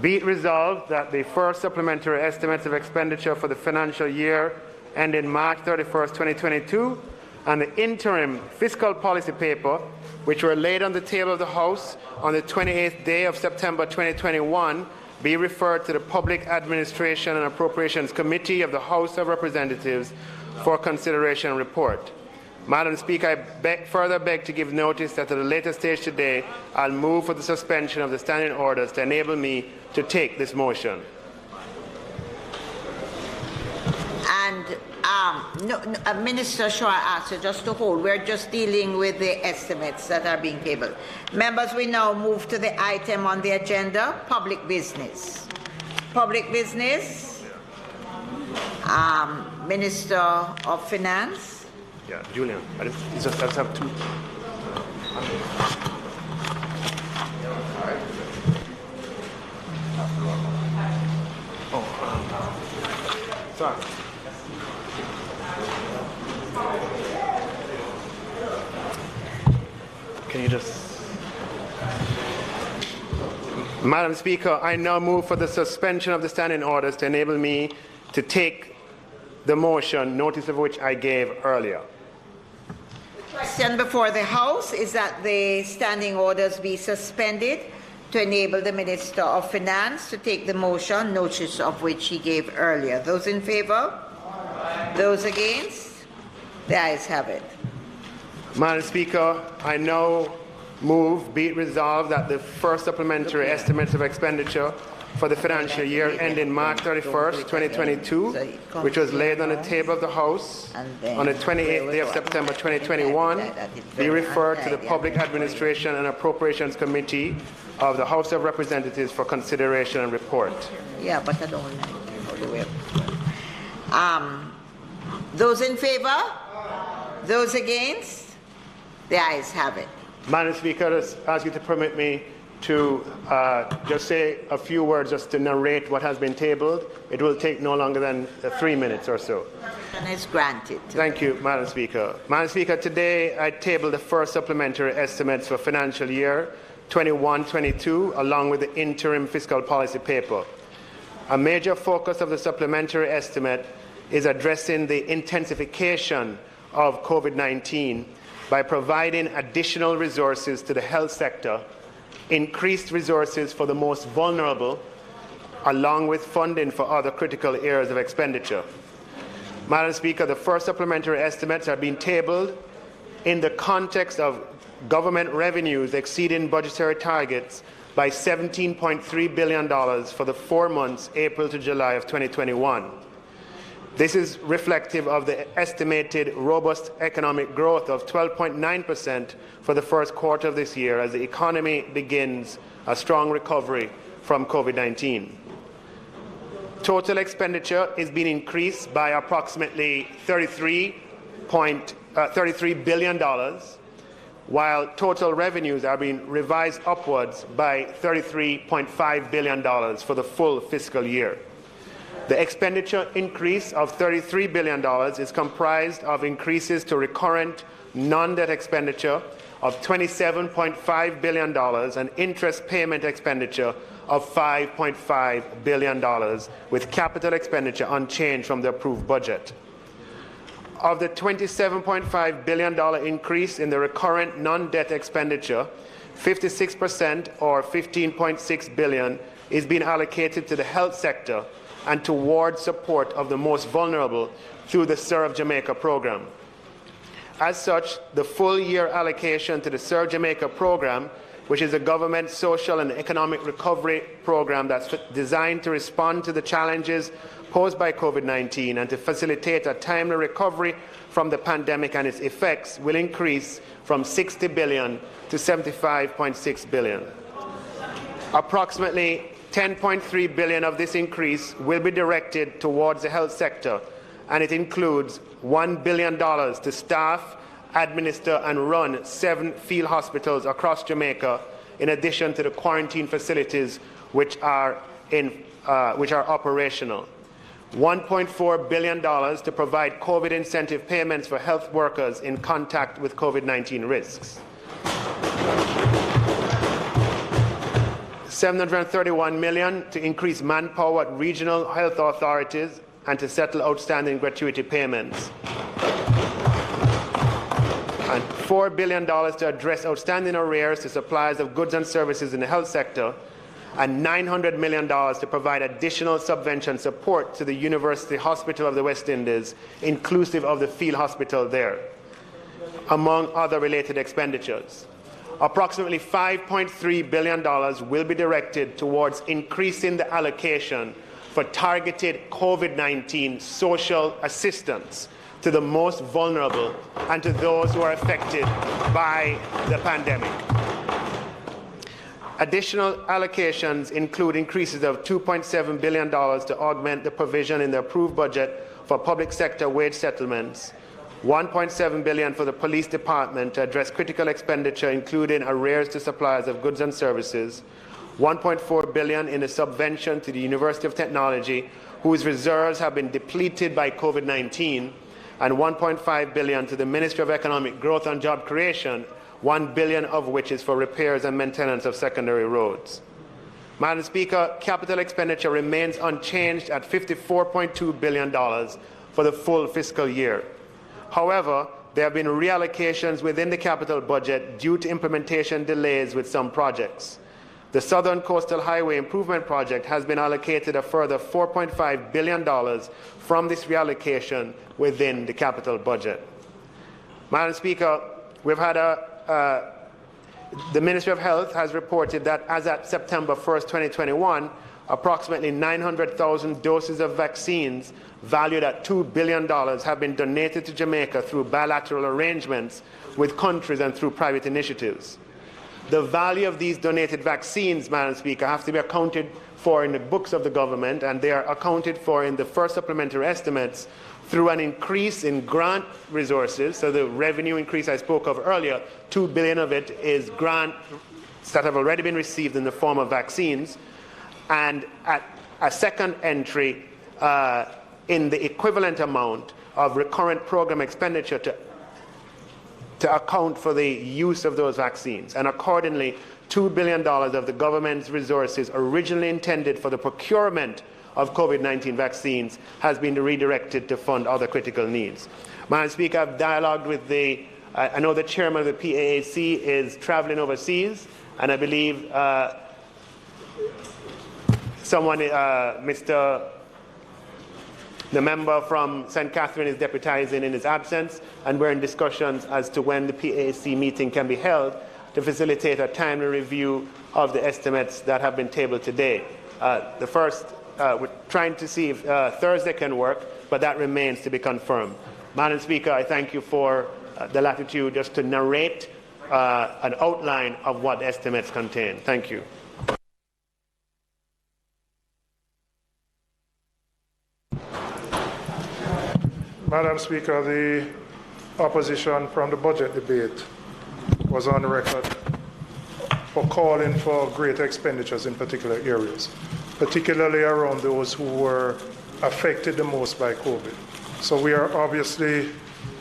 Be it resolved that the first supplementary estimates of expenditure for the financial year ending March 31st, 2022, and the interim fiscal policy paper, which were laid on the table of the House on the 28th day of September 2021, be referred to the Public Administration and Appropriations Committee of the House of Representatives for consideration and report. Madam Speaker, I further beg to give notice that at a later stage today, I'll move for the suspension of the standing orders to enable me to take this motion. And Minister Shaw asked you just to hold. We're just dealing with the estimates that are being tabled. Members, we now move to the item on the agenda, public business. Public business. Minister of Finance. Yeah, Julian. Let's have two. Sorry. Can you just... Madam Speaker, I now move for the suspension of the standing orders to enable me to take the motion, notice of which I gave earlier. The question before the House is that the standing orders be suspended to enable the Minister of Finance to take the motion, notice of which he gave earlier. Those in favour? Those against? The ayes have it. Madam Speaker, I now move, be it resolved, that the first supplementary estimates of expenditure for the financial year ending March 31st, 2022, which was laid on the table of the House on the 28th day of September 2021, be referred to the Public Administration and Appropriations Committee of the House of Representatives for consideration and report. Yeah, but I don't know the way. Those in favour? Those against? The ayes have it. Madam Speaker, I ask you to permit me to just say a few words just to narrate what has been tabled. It will take no longer than 3 minutes or so. And it's granted. Thank you, Madam Speaker. Madam Speaker, today I tabled the first supplementary estimates for financial year 21-22 along with the interim fiscal policy paper. A major focus of the supplementary estimate is addressing the intensification of COVID-19 by providing additional resources to the health sector, increased resources for the most vulnerable, along with funding for other critical areas of expenditure. Madam Speaker, the first supplementary estimates are being tabled in the context of government revenues exceeding budgetary targets by $17.3 billion for the 4 months, April to July of 2021. This is reflective of the estimated robust economic growth of 12.9% for the first quarter of this year as the economy begins a strong recovery from COVID-19. Total expenditure is being increased by approximately $33 billion, while total revenues are being revised upwards by $33.5 billion for the full fiscal year. The expenditure increase of $33 billion is comprised of increases to recurrent non-debt expenditure of $27.5 billion and interest payment expenditure of $5.5 billion, with capital expenditure unchanged from the approved budget. Of the $27.5 billion increase in the recurrent non-debt expenditure, 56% or $15.6 billion is being allocated to the health sector and towards support of the most vulnerable through the Serve Jamaica program. As such, the full-year allocation to the Serve Jamaica program, which is a government social and economic recovery program that's designed to respond to the challenges posed by COVID-19 and to facilitate a timely recovery from the pandemic and its effects, will increase from $60 billion to $75.6 billion. Approximately $10.3 billion of this increase will be directed towards the health sector, and it includes $1 billion to staff, administer and run 7 field hospitals across Jamaica, in addition to the quarantine facilities which are operational. $1.4 billion to provide COVID incentive payments for health workers in contact with COVID-19 risks. $731 million to increase manpower at regional health authorities and to settle outstanding gratuity payments. And $4 billion to address outstanding arrears to suppliers of goods and services in the health sector, and $900 million to provide additional subvention support to the University Hospital of the West Indies, inclusive of the field hospital there, among other related expenditures. Approximately $5.3 billion will be directed towards increasing the allocation for targeted COVID-19 social assistance to the most vulnerable and to those who are affected by the pandemic. Additional allocations include increases of $2.7 billion to augment the provision in the approved budget for public sector wage settlements, $1.7 billion for the police department to address critical expenditure, including arrears to suppliers of goods and services, $1.4 billion in a subvention to the University of Technology, whose reserves have been depleted by COVID-19, and $1.5 billion to the Ministry of Economic Growth and Job Creation, $1 billion of which is for repairs and maintenance of secondary roads. Madam Speaker, capital expenditure remains unchanged at $54.2 billion for the full fiscal year. However, there have been reallocations within the capital budget due to implementation delays with some projects. The Southern Coastal Highway Improvement Project has been allocated a further $4.5 billion from this reallocation within the capital budget. Madam Speaker, we've had the Ministry of Health has reported that as at September 1st, 2021, approximately 900,000 doses of vaccines valued at $2 billion have been donated to Jamaica through bilateral arrangements with countries and through private initiatives. The value of these donated vaccines, Madam Speaker, have to be accounted for in the books of the government, and they are accounted for in the first supplementary estimates through an increase in grant resources. So the revenue increase I spoke of earlier, $2 billion of it is grants that have already been received in the form of vaccines, and at a second entry in the equivalent amount of recurrent program expenditure to account for the use of those vaccines. And accordingly, $2 billion of the government's resources originally intended for the procurement of COVID-19 vaccines has been redirected to fund other critical needs. Madam Speaker, I've dialogued with I know the chairman of the PAAC is traveling overseas, and I believe the member from St. Catherine is deputizing in his absence, and we're in discussions as to when the PAAC meeting can be held to facilitate a timely review of the estimates that have been tabled today. We're trying to see if Thursday can work, but that remains to be confirmed. Madam Speaker, I thank you for the latitude just to narrate an outline of what estimates contain. Thank you. Madam Speaker, the opposition from the budget debate. was on record for calling for greater expenditures in particular areas, particularly around those who were affected the most by COVID. So we are obviously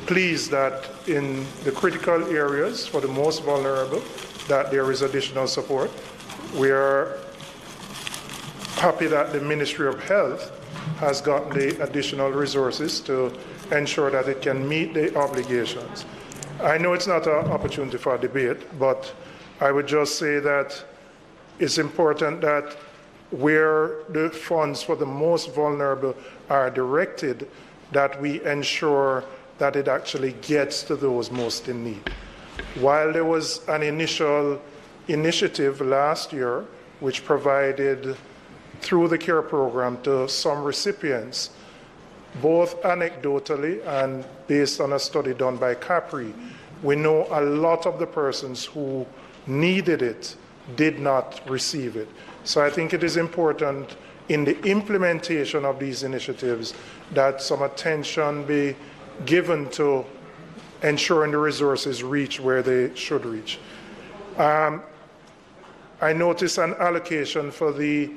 pleased that in the critical areas for the most vulnerable, that there is additional support. We are happy that the Ministry of Health has gotten the additional resources to ensure that it can meet the obligations. I know it's not an opportunity for a debate, but I would just say that it's important that where the funds for the most vulnerable are directed, that we ensure that it actually gets to those most in need. While there was an initial initiative last year which provided through the CARE program to some recipients, both anecdotally and based on a study done by Capri, we know a lot of the persons who needed it did not receive it. So I think it is important in the implementation of these initiatives that some attention be given to ensuring the resources reach where they should reach. I noticed an allocation for the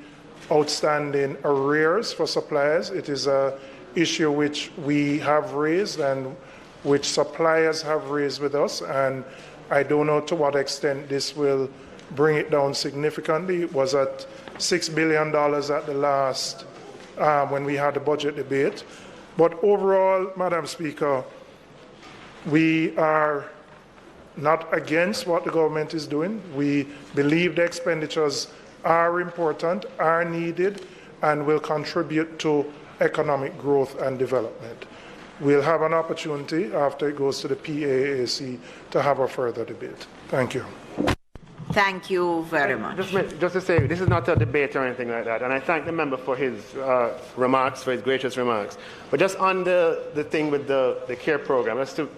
outstanding arrears for suppliers. It is an issue which we have raised and which suppliers have raised with us, and I don't know to what extent this will bring it down significantly. It was at $6 billion at the last, when we had the budget debate. But overall, Madam Speaker, we are not against what the government is doing. We believe the expenditures are important, are needed, and will contribute to economic growth and development. We'll have an opportunity after it goes to the PAAC to have a further debate. Thank you. Thank you very much. Just to say, this is not a debate or anything like that, and I thank the member for his remarks, for his gracious remarks. But just on the thing with the CARE program, as to,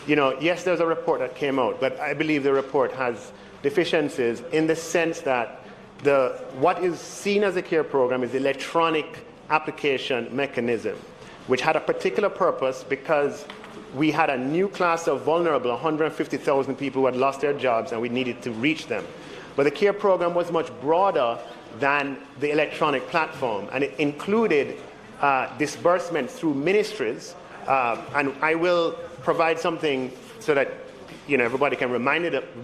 yes, there's a report that came out, but I believe the report has deficiencies in the sense that what is seen as a CARE program is the electronic application mechanism, which had a particular purpose because we had a new class of vulnerable, 150,000 people who had lost their jobs, and we needed to reach them. But the CARE program was much broader than the electronic platform, and it included disbursements through ministries, and I will provide something so that everybody can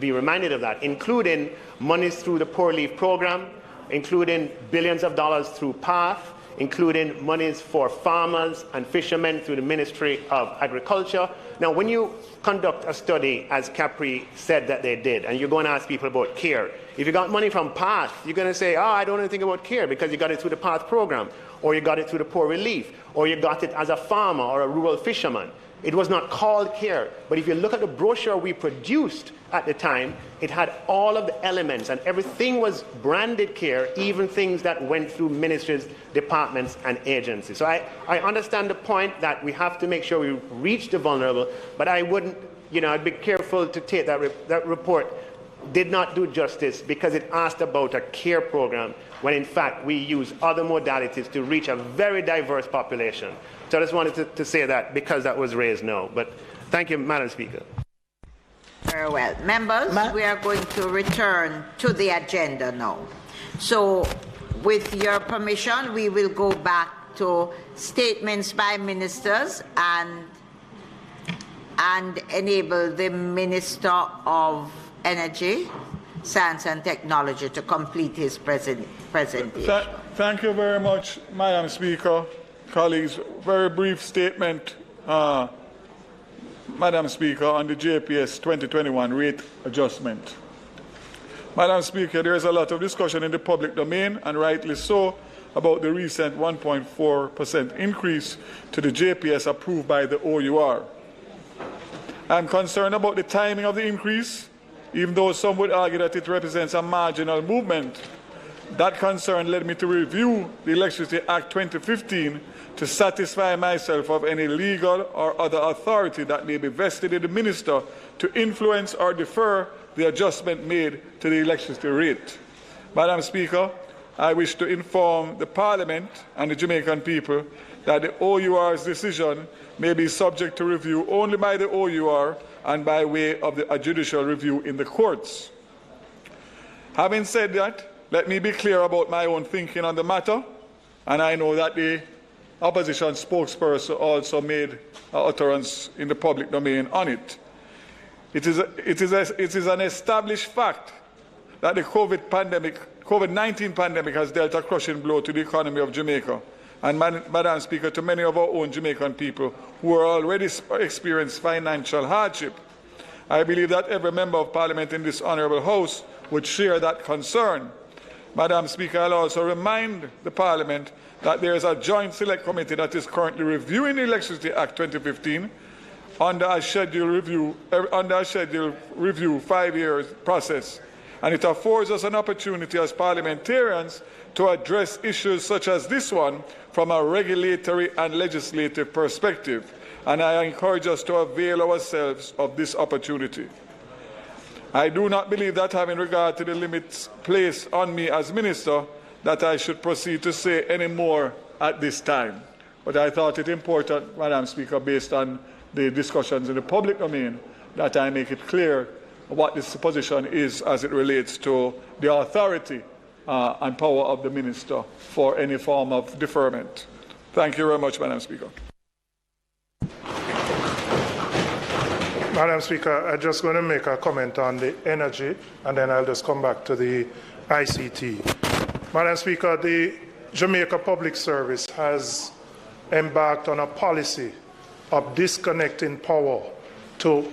be reminded of that, including monies through the Poor Relief Program, including billions of dollars through PATH, including monies for farmers and fishermen through the Ministry of Agriculture. Now, when you conduct a study, as Capri said that they did, and you're going to ask people about CARE, if you got money from PATH, you're going to say, I don't know anything about CARE because you got it through the PATH program, or you got it through the Poor Relief, or you got it as a farmer or a rural fisherman. It was not called CARE, but if you look at the brochure we produced at the time, it had all of the elements and everything was branded CARE, even things that went through ministries, departments, and agencies. So I understand the point that we have to make sure we reach the vulnerable, but I wouldn't, I'd be careful to take that report did not do justice because it asked about a CARE program when in fact we use other modalities to reach a very diverse population. So I just wanted to say that because that was raised now. But thank you, Madam Speaker. Very well. Members, we are going to return to the agenda now. So with your permission, we will go back to statements by ministers and enable the Minister of Energy, Science and Technology to complete his presentation. Thank you very much, Madam Speaker. Colleagues, very brief statement, Madam Speaker, on the JPS 2021 rate adjustment. Madam Speaker, there is a lot of discussion in the public domain, and rightly so, about the recent 1.4% increase to the JPS approved by the OUR. I'm concerned about the timing of the increase, even though some would argue that it represents a marginal movement. That concern led me to review the Electricity Act 2015 to satisfy myself of any legal or other authority that may be vested in the minister to influence or defer the adjustment made to the electricity rate. Madam Speaker, I wish to inform the Parliament and the Jamaican people that the OUR's decision may be subject to review only by the OUR and by way of a judicial review in the courts. Having said that, let me be clear about my own thinking on the matter, and I know that the opposition spokesperson also made utterance in the public domain on it. It is an established fact that the COVID-19 pandemic has dealt a crushing blow to the economy of Jamaica, and Madam Speaker, to many of our own Jamaican people who are already experiencing financial hardship. I believe that every member of Parliament in this honourable House would share that concern. Madam Speaker, I'll also remind the Parliament that there is a joint select committee that is currently reviewing the Electricity Act 2015 under a scheduled review 5-year process. And it affords us an opportunity as parliamentarians to address issues such as this one from a regulatory and legislative perspective. And I encourage us to avail ourselves of this opportunity. I do not believe that, having regard to the limits placed on me as Minister, that I should proceed to say any more at this time. But I thought it important, Madam Speaker, based on the discussions in the public domain, that I make it clear what this position is as it relates to the authority and power of the Minister for any form of deferment. Thank you very much, Madam Speaker. Madam Speaker, I'm just going to make a comment on the energy, and then I'll just come back to the ICT. Madam Speaker, the Jamaica Public Service has embarked on a policy of disconnecting power to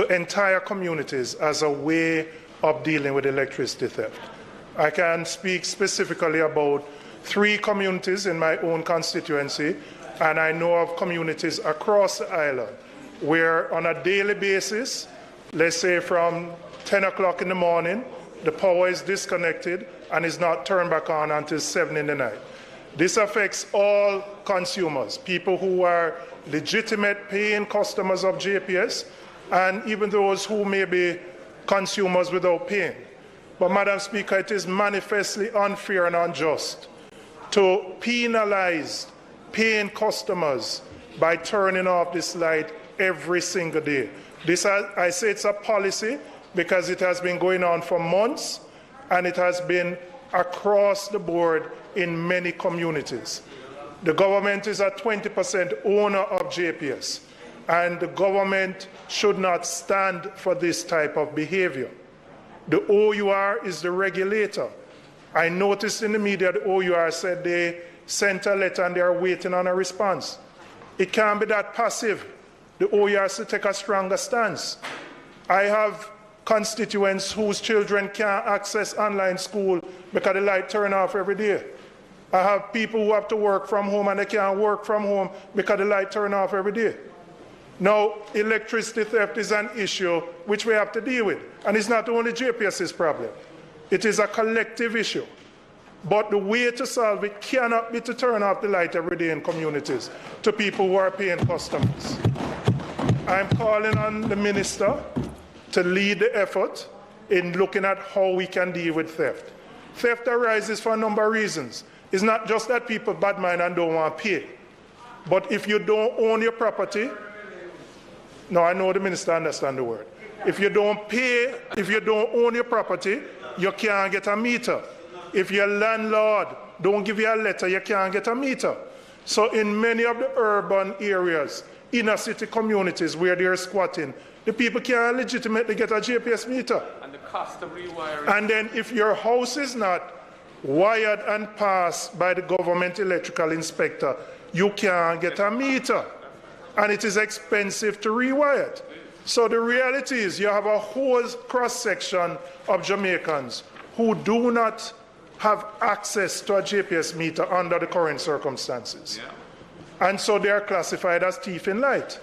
entire communities as a way of dealing with electricity theft. I can speak specifically about 3 communities in my own constituency, and I know of communities across the island where on a daily basis, let's say from 10 o'clock in the morning, the power is disconnected and is not turned back on until 7 in the night. This affects all consumers, people who are legitimate paying customers of JPS, and even those who may be consumers without paying. But, Madam Speaker, it is manifestly unfair and unjust to penalize paying customers by turning off this light every single day. This, I say it's a policy because it has been going on for months, and it has been across the board in many communities. The government is a 20% owner of JPS, and the government should not stand for this type of behavior. The OUR is the regulator. I noticed in the media the OUR said they sent a letter and they are waiting on a response. It can't be that passive. The OUR has to take a stronger stance. I have constituents whose children can't access online school because the light turns off every day. I have people who have to work from home and they can't work from home because the light turns off every day. Now, electricity theft is an issue which we have to deal with. And it's not only JPS's problem. It is a collective issue. But the way to solve it cannot be to turn off the light every day in communities to people who are paying customers. I'm calling on the Minister to lead the effort in looking at how we can deal with theft. Theft arises for a number of reasons. It's not just that people bad mind and don't want to pay. But if you don't own your property, no, I know the Minister understands the word. If you don't pay, if you don't own your property, you can't get a meter. If your landlord don't give you a letter, you can't get a meter. So in many of the urban areas, inner city communities where they're squatting, the people can't legitimately get a JPS meter. And the cost of rewiring. And then if your house is not wired and passed by the government electrical inspector, you can't get a meter. And it is expensive to rewire it. So the reality is you have a whole cross-section of Jamaicans who do not have access to a JPS meter under the current circumstances. Yeah. And so they are classified as thief in light.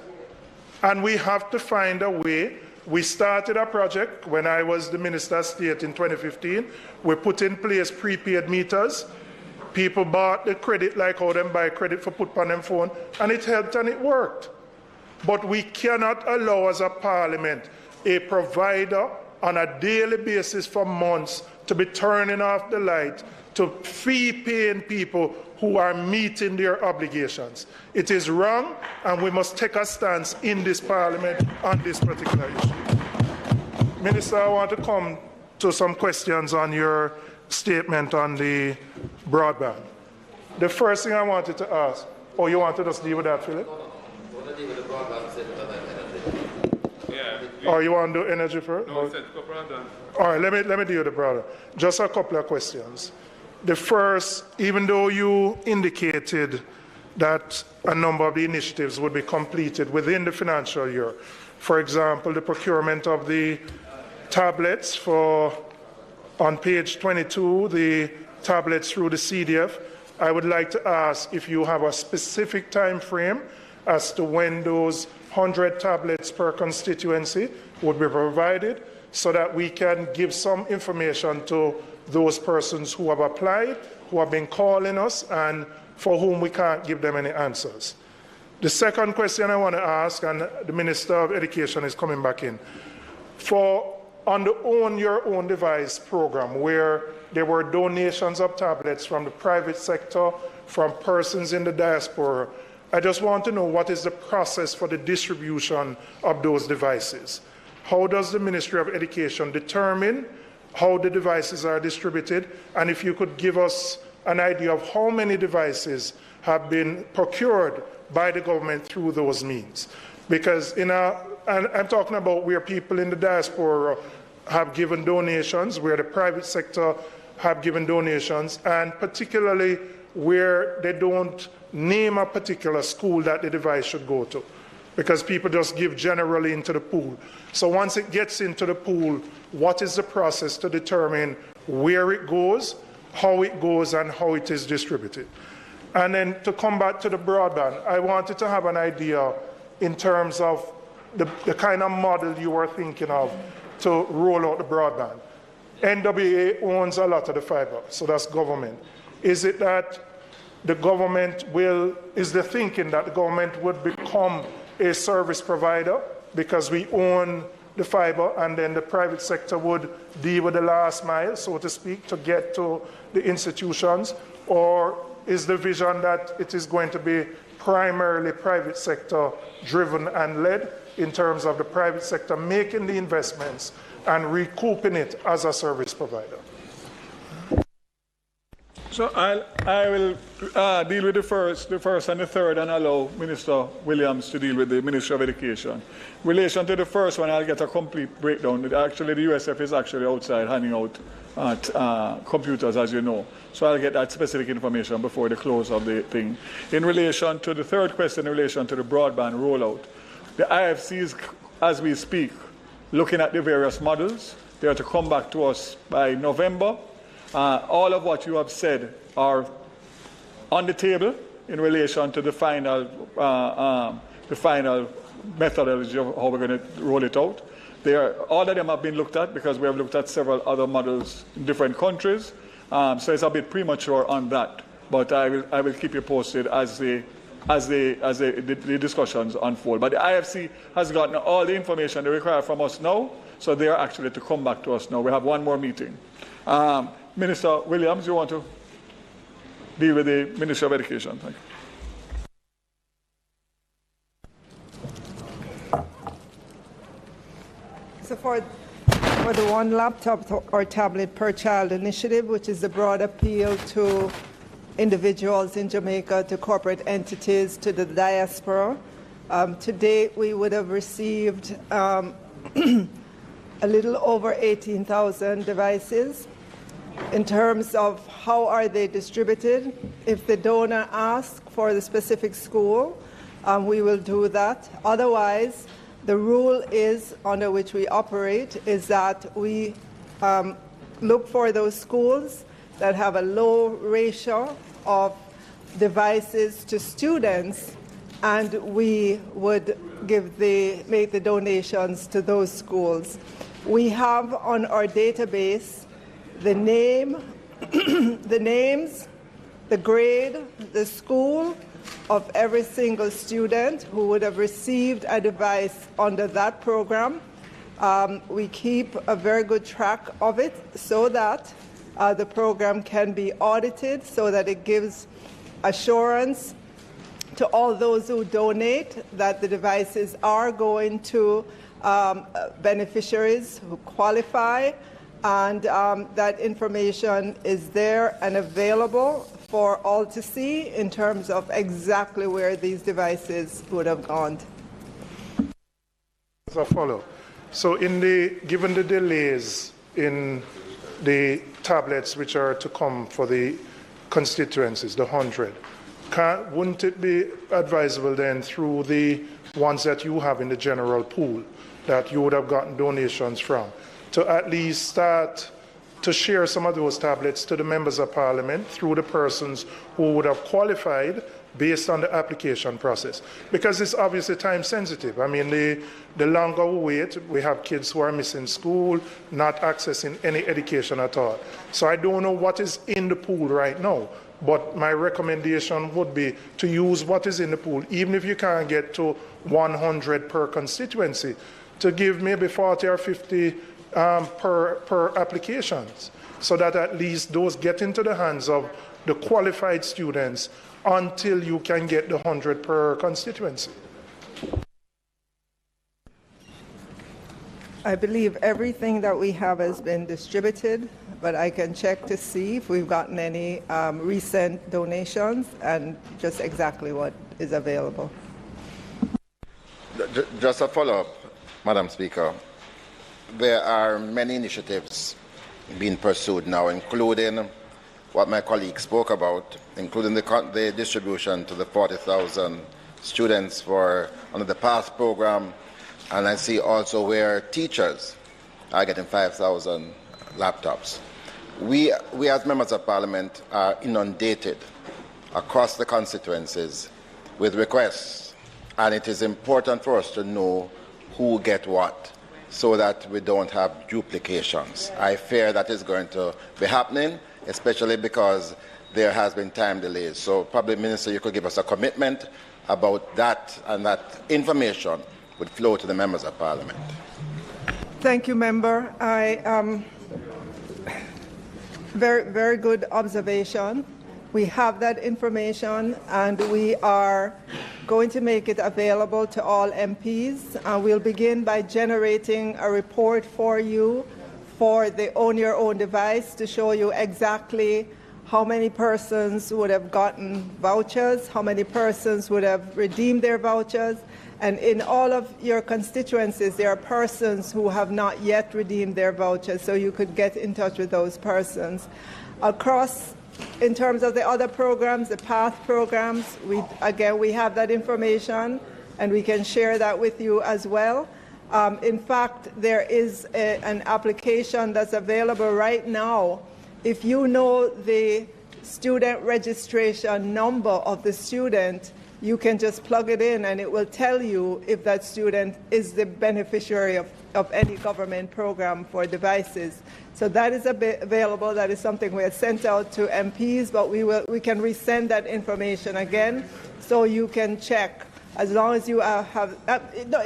And we have to find a way. We started a project when I was the Minister of State in 2015. We put in place prepaid meters. People bought the credit like how them buy credit for put on them phone, and it helped and it worked. But we cannot allow as a parliament a provider on a daily basis for months to be turning off the light to fee-paying people who are meeting their obligations. It is wrong, and we must take a stance in this Parliament on this particular issue. Minister, I want to come to some questions on your statement on the broadband. The first thing I wanted to ask, you want to just deal with that, Philip? Or you want to do energy first? No, all right, let me deal with the broadband. Just a couple of questions. The first, even though you indicated that a number of the initiatives would be completed within the financial year, for example, the procurement of the tablets on page 22, the tablets through the CDF, I would like to ask if you have a specific time frame as to when those 100 tablets per constituency would be provided, so that we can give some information to those persons who have applied, who have been calling us, and for whom we can't give them any answers. The second question I want to ask, and the Minister of Education is coming back in, on the Own Your Own Device program, where there were donations of tablets from the private sector, from persons in the diaspora, I just want to know what is the process for the distribution of those devices. How does the Ministry of Education determine how the devices are distributed? And if you could give us an idea of how many devices have been procured by the government through those means. Because and I'm talking about where people in the diaspora have given donations, where the private sector have given donations, and particularly where they don't name a particular school that the device should go to, because people just give generally into the pool. So once it gets into the pool, what is the process to determine where it goes, how it goes, and how it is distributed? And then to come back to the broadband, I wanted to have an idea in terms of the kind of model you were thinking of to roll out the broadband. NWA owns a lot of the fiber, so that's government. Is it that the government is the thinking that the government would become a service provider because we own the fiber, and then the private sector would deal with the last mile, so to speak, to get to the institutions? Or is the vision that it is going to be primarily private sector driven and led, in terms of the private sector making the investments and recouping it as a service provider? So I will deal with the first and the third, and allow Minister Williams to deal with the Ministry of Education. In relation to the first one, I'll get a complete breakdown. Actually, the USF is actually outside handing out computers, as you know. So I'll get that specific information before the close of the thing. In relation to the third question, in relation to the broadband rollout, the IFCs, as we speak, looking at the various models. They are to come back to us by November. All of what you have said are on the table in relation to the final methodology of how we're going to roll it out. All of them have been looked at, because we have looked at several other models in different countries. So it's a bit premature on that, but I will keep you posted as the discussions unfold. But the IFC has gotten all the information they require from us now, so they are actually to come back to us now. We have one more meeting. Minister Williams, you want to deal with the Ministry of Education? Thank you. So for the one laptop or tablet per child initiative, which is the broad appeal to individuals in Jamaica, to corporate entities, to the diaspora, to date we would have received a little over 18,000 devices. In terms of how are they distributed, if the donor asks for the specific school, we will do that. Otherwise, the rule is under which we operate is that we look for those schools that have a low ratio of devices to students, and we would make the donations to those schools. We have on our database the name, the names, the grade, the school of every single student who would have received a device under that program. We keep a very good track of it, so that the program can be audited so that it gives assurance to all those who donate that the devices are going to beneficiaries who qualify, and that information is there and available for all to see in terms of exactly where these devices would have gone. As a follow, so given the delays in the tablets which are to come for the constituencies, the 100, wouldn't it be advisable then through the ones that you have in the general pool that you would have gotten donations from to at least start to share some of those tablets to the members of parliament through the persons who would have qualified based on the application process? Because it's obviously time sensitive. I mean, the longer we wait, we have kids who are missing school, not accessing any education at all. So I don't know what is in the pool right now, but my recommendation would be to use what is in the pool, even if you can't get to 100 per constituency, to give maybe 40 or 50 per applications, so that at least those get into the hands of the qualified students until you can get the 100 per constituency. I believe everything that we have has been distributed, but I can check to see if we've gotten any recent donations and just exactly what is available. Just a follow-up, Madam Speaker. There are many initiatives being pursued now, including what my colleague spoke about, including the distribution to the 40,000 students under the PASS program, and I see also where teachers are getting 5,000 laptops. We as members of parliament are inundated across the constituencies with requests, and it is important for us to know who get what, so that we don't have duplications. I fear that is going to be happening, especially because there has been time delays. So probably, Minister, you could give us a commitment about that, and that information would flow to the members of parliament. Thank you, member. Very, very good observation. We have that information, and we are going to make it available to all MPs. We'll begin by generating a report for you for the Own Your Own device to show you exactly how many persons would have gotten vouchers, how many persons would have redeemed their vouchers, and in all of your constituencies, there are persons who have not yet redeemed their vouchers, so you could get in touch with those persons. Across, in terms of the other programs, the PATH programs, we have that information, and we can share that with you as well. In fact, there is an application that's available right now. If you know the student registration number of the student, you can just plug it in and it will tell you if that student is the beneficiary of any government program for devices. So that is available. That is something we have sent out to MPs, but we can resend that information again so you can check. As long as you have,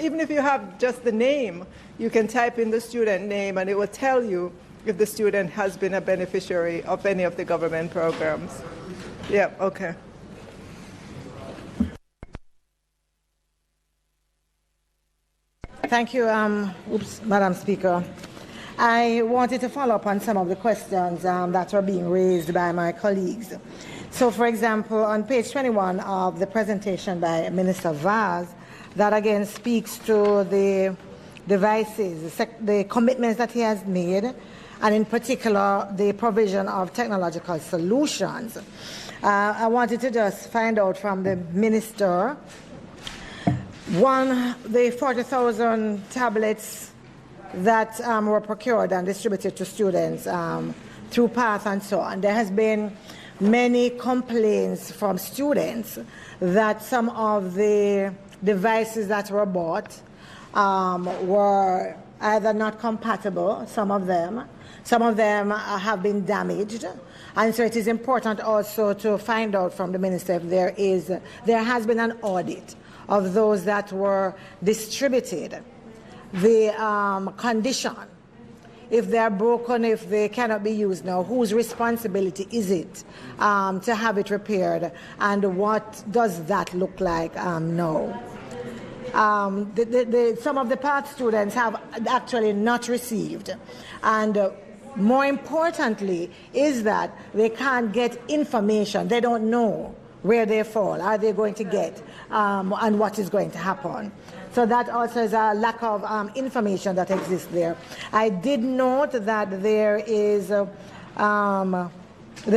even if you have just the name, you can type in the student name and it will tell you if the student has been a beneficiary of any of the government programs. Yeah, okay. Thank you, Madam Speaker. I wanted to follow up on some of the questions that were being raised by my colleagues. So, for example, on page 21 of the presentation by Minister Vaz, that again speaks to the devices, the commitments that he has made, and in particular, the provision of technological solutions. I wanted to just find out from the Minister, one, the 40,000 tablets that were procured and distributed to students through PATH and so on. There has been many complaints from students that some of the devices that were bought were either not compatible, some of them have been damaged. And so it is important also to find out from the Minister if there has been an audit of those that were distributed. The condition if they are broken, if they cannot be used now, whose responsibility is it to have it repaired, and what does that look like now? Some of the PATH students have actually not received, and more importantly is that they can't get information. They don't know where they fall, are they going to get, and what is going to happen. So that also is a lack of information that exists there. I did note that there is the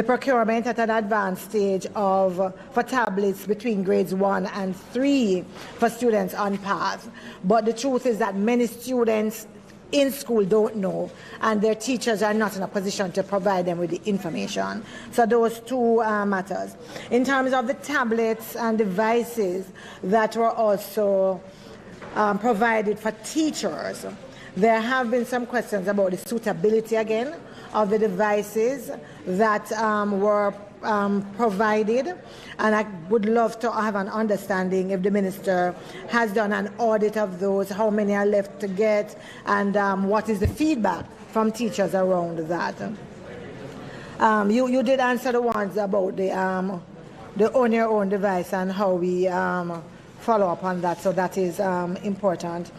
procurement at an advanced stage for tablets between grades 1 and 3 for students on PATH. But the truth is that many students in school don't know, and their teachers are not in a position to provide them with the information. So those two matters. In terms of the tablets and devices that were also provided for teachers, there have been some questions about the suitability again of the devices that were provided, and I would love to have an understanding if the minister has done an audit of those, how many are left to get, and what is the feedback from teachers around that. You did answer the ones about the own your own device and how we follow up on that, so that is important.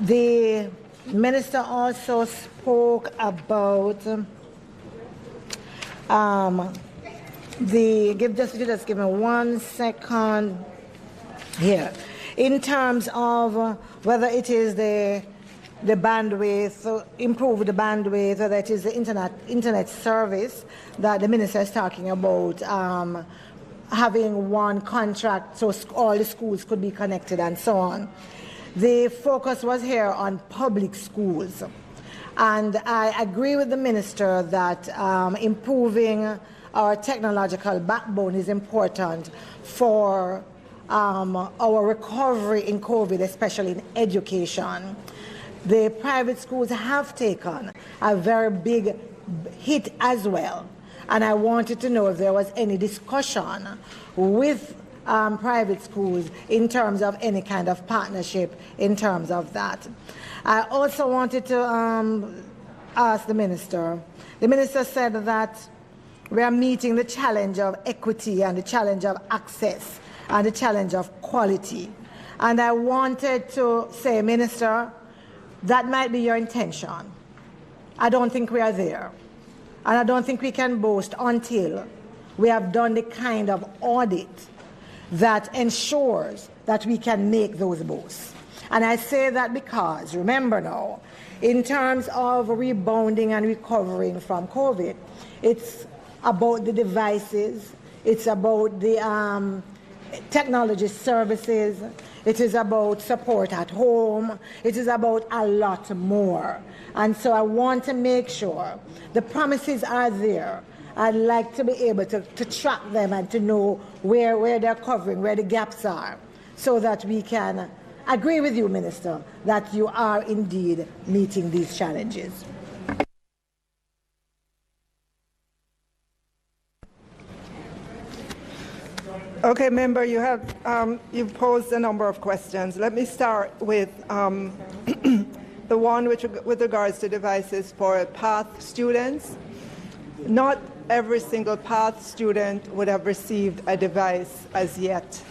The minister also spoke about just give me 1 second here. In terms of whether it is the bandwidth, improve the bandwidth, whether it is the internet service that the minister is talking about, having one contract so all the schools could be connected and so on. The focus was here on public schools. And I agree with the minister that improving our technological backbone is important for our recovery in COVID, especially in education. The private schools have taken a very big hit as well. And I wanted to know if there was any discussion with private schools in terms of any kind of partnership in terms of that. I also wanted to ask the minister. The minister said that we are meeting the challenge of equity and the challenge of access and the challenge of quality. And I wanted to say, Minister, that might be your intention. I don't think we are there. And I don't think we can boast until we have done the kind of audit that ensures that we can make those boasts. And I say that because, remember now, in terms of rebounding and recovering from COVID, it's about the devices, it's about the technology services, it is about support at home, it is about a lot more. And so I want to make sure the promises are there. I'd like to be able to track them and to know where they're covering, where the gaps are, so that we can agree with you, Minister, that you are indeed meeting these challenges. Okay, member, you've posed a number of questions. Let me start with the one with regards to devices for PATH students. Not every single PATH student would have received a device as yet.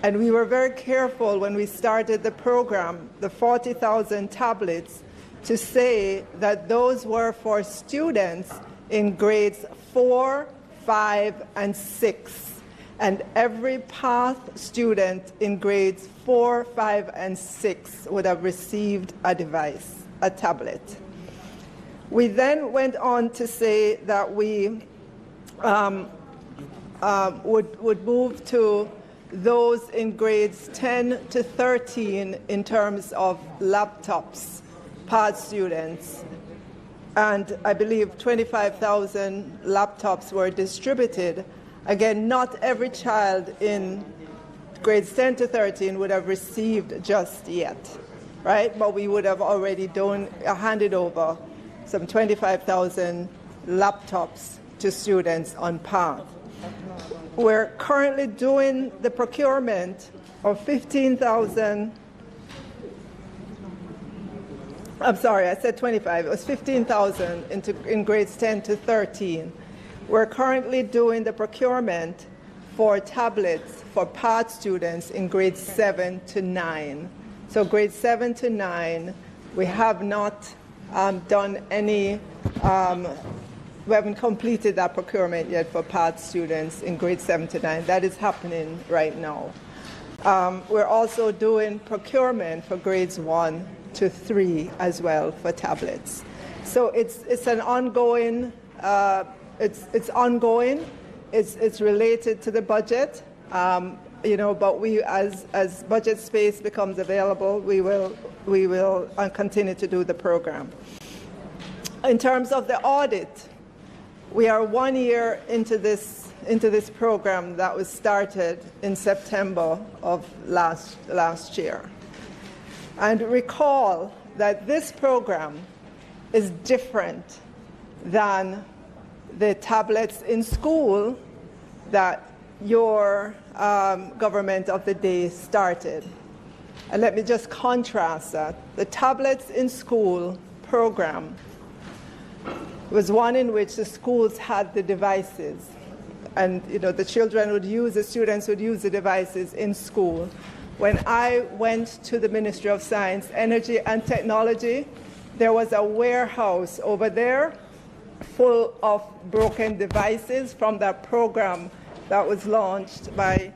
And we were very careful when we started the program, the 40,000 tablets, to say that those were for students in grades 4, 5, and 6. And every PATH student in grades 4, 5, and 6 would have received a device, a tablet. We then went on to say that we would move to those in grades 10 to 13 in terms of laptops, PATH students. And I believe 25,000 laptops were distributed. Again, not every child in grades 10 to 13 would have received just yet, right? But we would have already handed over some 25,000 laptops to students on PATH. We're currently doing the procurement of 15,000 I'm sorry, I said 25. It was 15,000 in grades 10 to 13. We're currently doing the procurement for tablets for part students in grades 7 to 9. So grades 7 to 9, we have not done any, we haven't completed that procurement yet for part students in grades 7 to 9. That is happening right now. We're also doing procurement for grades 1 to 3 as well for tablets. So it's an ongoing, it's ongoing. It's related to the budget, but we, as budget space becomes available, we will continue to do the program. In terms of the audit, we are 1 year into this program that was started in September of last year. And recall that this program is different than the tablets in school that your government of the day started. And let me just contrast that. The tablets in school program was one in which the schools had the devices. And the students would use the devices in school. When I went to the Ministry of Science, Energy and Technology, there was a warehouse over there full of broken devices from that program that was launched by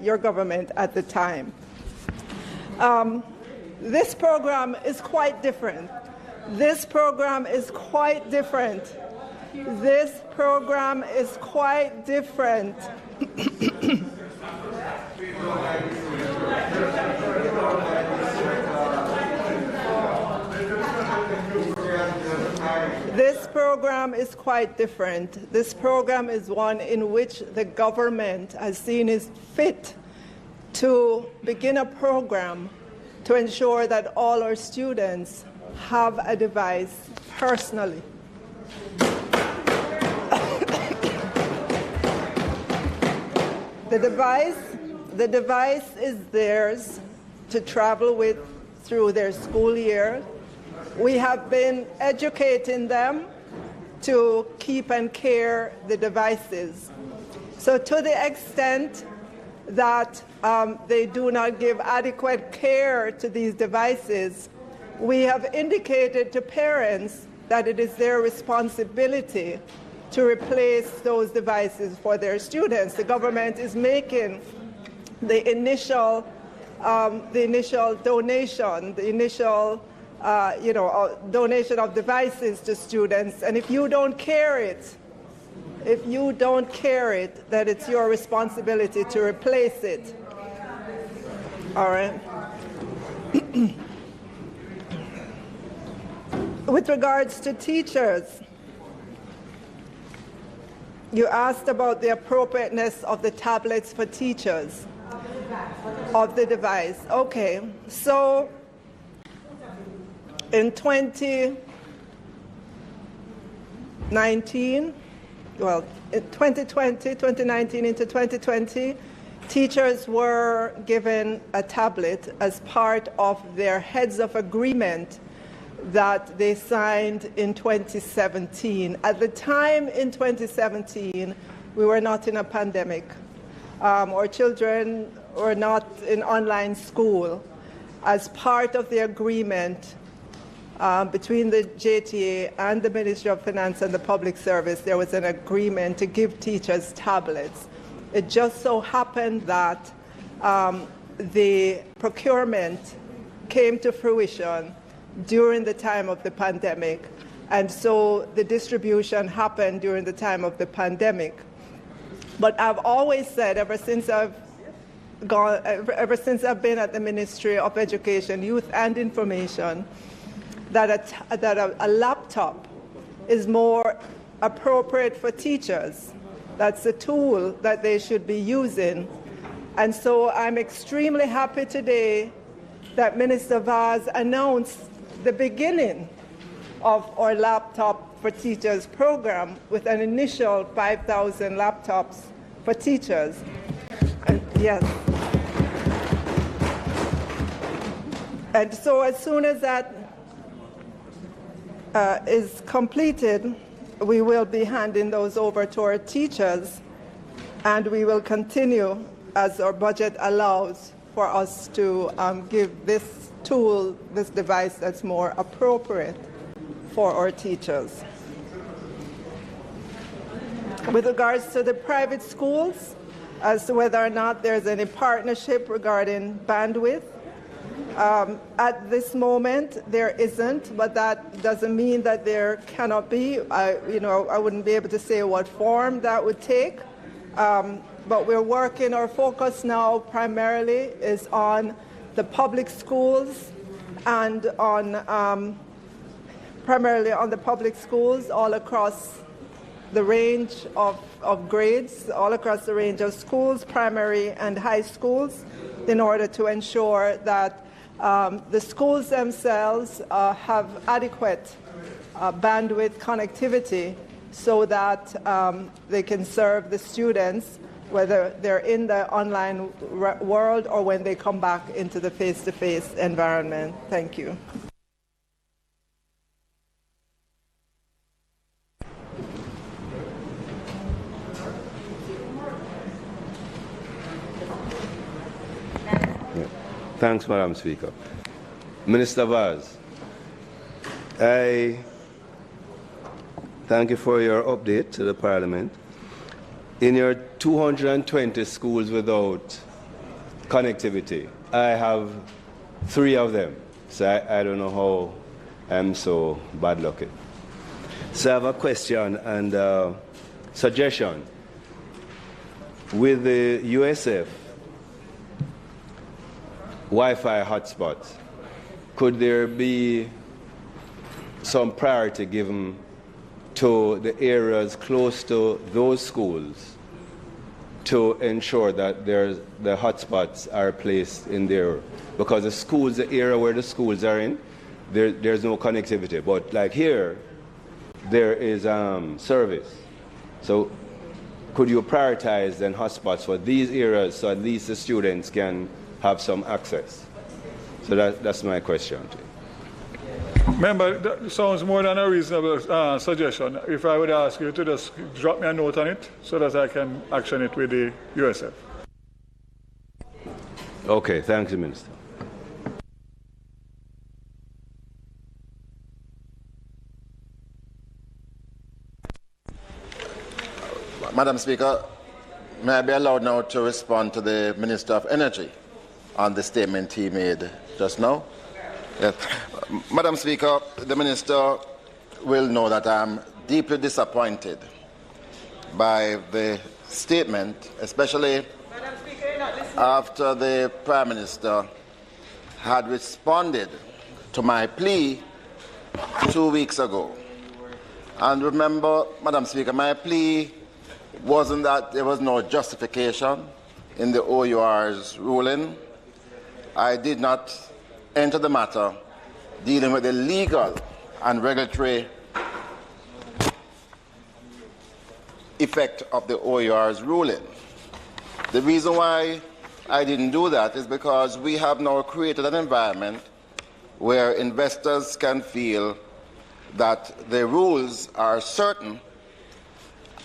your government at the time. This program is quite different. This program is quite different. This program is quite different. This program is quite different. This program is one in which the government has seen it fit to begin a program to ensure that all our students have a device personally. The device is theirs to travel with through their school year. We have been educating them to keep and care the devices. So to the extent that they do not give adequate care to these devices, we have indicated to parents that it is their responsibility to replace those devices for their students. The government is making the initial donation, donation of devices to students, and if you don't care it, that it's your responsibility to replace it. All right. With regards to teachers, you asked about the appropriateness of the tablets for teachers, of the device. Okay, so in 2019 into 2020, teachers were given a tablet as part of their heads of agreement that they signed in 2017. At the time in 2017, we were not in a pandemic. Our children were not in online school. As part of the agreement between the JTA and the Ministry of Finance and the Public Service, there was an agreement to give teachers tablets. It just so happened that the procurement came to fruition during the time of the pandemic, and so the distribution happened during the time of the pandemic. But I've always said, ever since I've been at the Ministry of Education, Youth and Information, that a laptop is more appropriate for teachers. That's a tool that they should be using. And so I'm extremely happy today that Minister Vaz announced the beginning of our Laptop for Teachers program with an initial 5,000 laptops for teachers. And yes. And so as soon as that is completed, we will be handing those over to our teachers, and we will continue as our budget allows for us to give this tool, this device that's more appropriate for our teachers. With regards to the private schools, as to whether or not there's any partnership regarding bandwidth, at this moment there isn't, but that doesn't mean that there cannot be. I wouldn't be able to say what form that would take, but we're working. Our focus now primarily is on the public schools and on primarily on the public schools all across the range of grades, all across the range of schools, primary and high schools, in order to ensure that the schools themselves have adequate bandwidth connectivity so that they can serve the students, whether they're in the online world or when they come back into the face-to-face environment. Thank you. Thanks, Madam Speaker. Minister Vaz, I thank you for your update to the Parliament. In your 220 schools without connectivity, I have 3 of them, so I don't know how I'm so bad lucky. So I have a question and a suggestion. With the USF Wi-Fi hotspots, could there be some priority given to the areas close to those schools to ensure that the hotspots are placed in there? Because the schools, the area where the schools are in, there's no connectivity. But like here, there is service. So could you prioritize then hotspots for these areas so at least the students can have some access? So that's my question to you. Member, that sounds more than a reasonable suggestion. If I would ask you to just drop me a note on it so that I can action it with the USF. Okay, thank you, Minister. Madam Speaker, may I be allowed now to respond to the Minister of Energy on the statement he made just now? Yes. Madam Speaker, the Minister will know that I'm deeply disappointed by the statement, especially after the Prime Minister had responded to my plea 2 weeks ago. And remember, Madam Speaker, my plea wasn't that there was no justification in the OUR's ruling. I did not enter the matter dealing with the legal and regulatory effect of the OUR's ruling. The reason why I didn't do that is because we have now created an environment where investors can feel that the rules are certain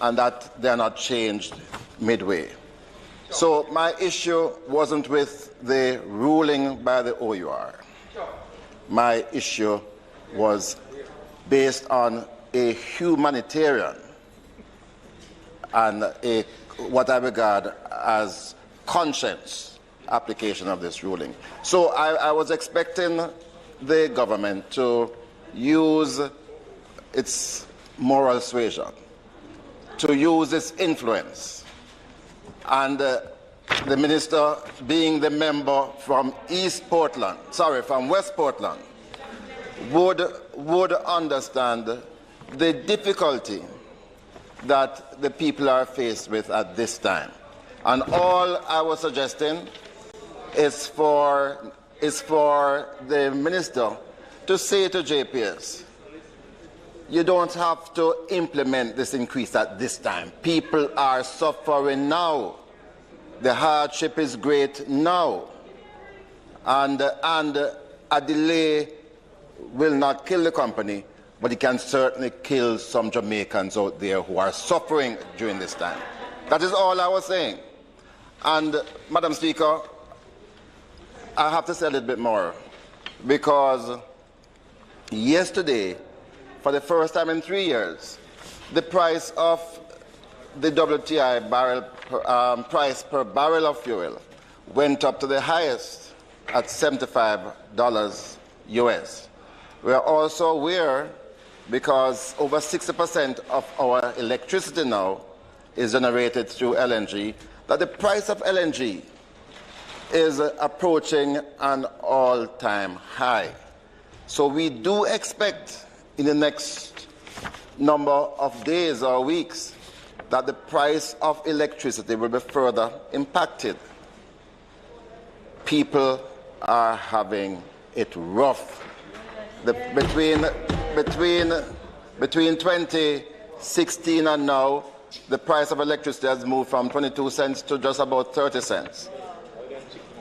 and that they are not changed midway. So my issue wasn't with the ruling by the OUR. My issue was based on a humanitarian and what I regard as conscience application of this ruling. So I was expecting the government to use its moral suasion, to use its influence, and the minister, being the member from from West Portland, would understand the difficulty that the people are faced with at this time. And all I was suggesting is for the minister to say to JPS, you don't have to implement this increase at this time. People are suffering now. The hardship is great now. And a delay will not kill the company, but it can certainly kill some Jamaicans out there who are suffering during this time. That is all I was saying. And, Madam Speaker, I have to say a little bit more, because yesterday, for the first time in 3 years, the price of the WTI barrel, price per barrel of fuel went up to the highest at $75 US. We are also aware, because over 60% of our electricity now is generated through LNG, that the price of LNG is approaching an all-time high. So we do expect in the next number of days or weeks that the price of electricity will be further impacted. People are having it rough. Between 2016 and now, the price of electricity has moved from 22 cents to just about 30 cents.